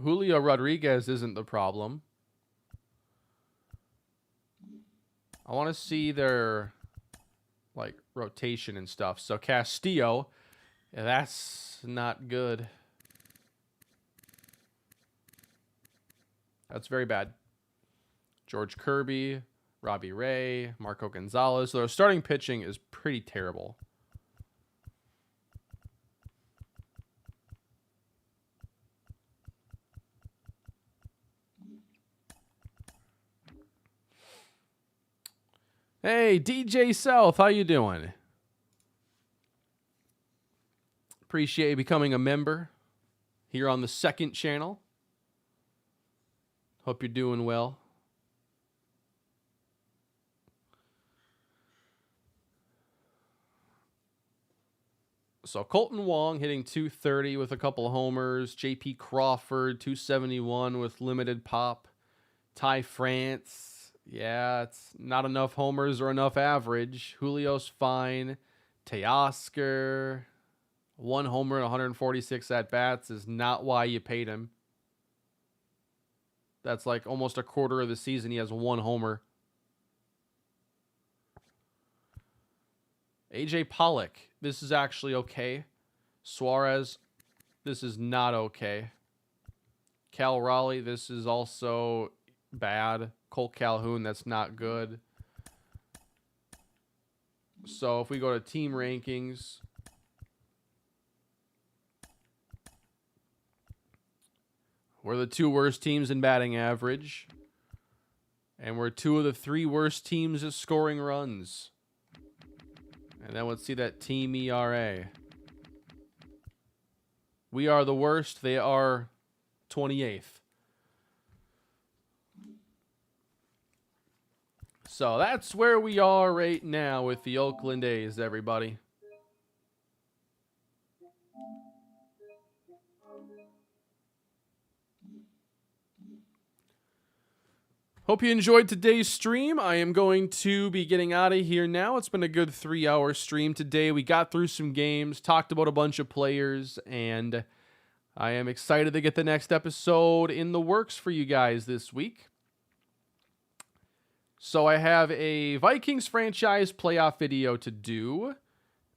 Julio Rodriguez isn't the problem. I want to see their rotation and stuff. So Castillo, yeah, that's not good. That's very bad. George Kirby, Robbie Ray, Marco Gonzalez. So their starting pitching is pretty terrible. Hey, DJ South, how you doing? Appreciate you becoming a member here on the second channel. Hope you're doing well. So Colton Wong hitting .230 with a couple of homers. JP Crawford, .271 with limited pop. Ty France. Yeah, it's not enough homers or enough average. Julio's fine. Teoscar, 1 homer and 146 at-bats is not why you paid him. That's like almost a quarter of the season he has 1 homer. AJ Pollock, this is actually okay. Suarez, this is not okay. Cal Raleigh, this is also bad. Cole Calhoun, that's not good. So if we go to team rankings, we're the 2 worst teams in batting average. And we're 2 of the 3 worst teams at scoring runs. And then let's see that team ERA. We are the worst. They are 28th. So that's where we are right now with the Oakland A's, everybody. Hope you enjoyed today's stream. I am going to be getting out of here now. It's been a good 3-hour stream today. We got through some games, talked about a bunch of players, and I am excited to get the next episode in the works for you guys this week. So I have a Vikings franchise playoff video to do,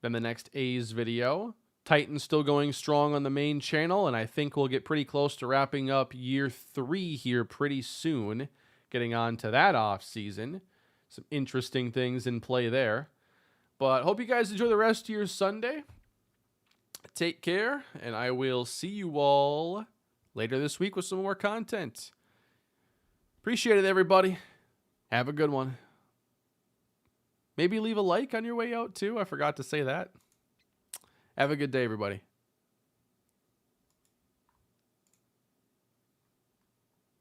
then the next A's video. Titans still going strong on the main channel, and I think we'll get pretty close to wrapping up year 3 here pretty soon, getting on to that off season. Some interesting things in play there. But hope you guys enjoy the rest of your Sunday. Take care, and I will see you all later this week with some more content. Appreciate it, everybody. Have a good one. Maybe leave a like on your way out, too. I forgot to say that. Have a good day, everybody.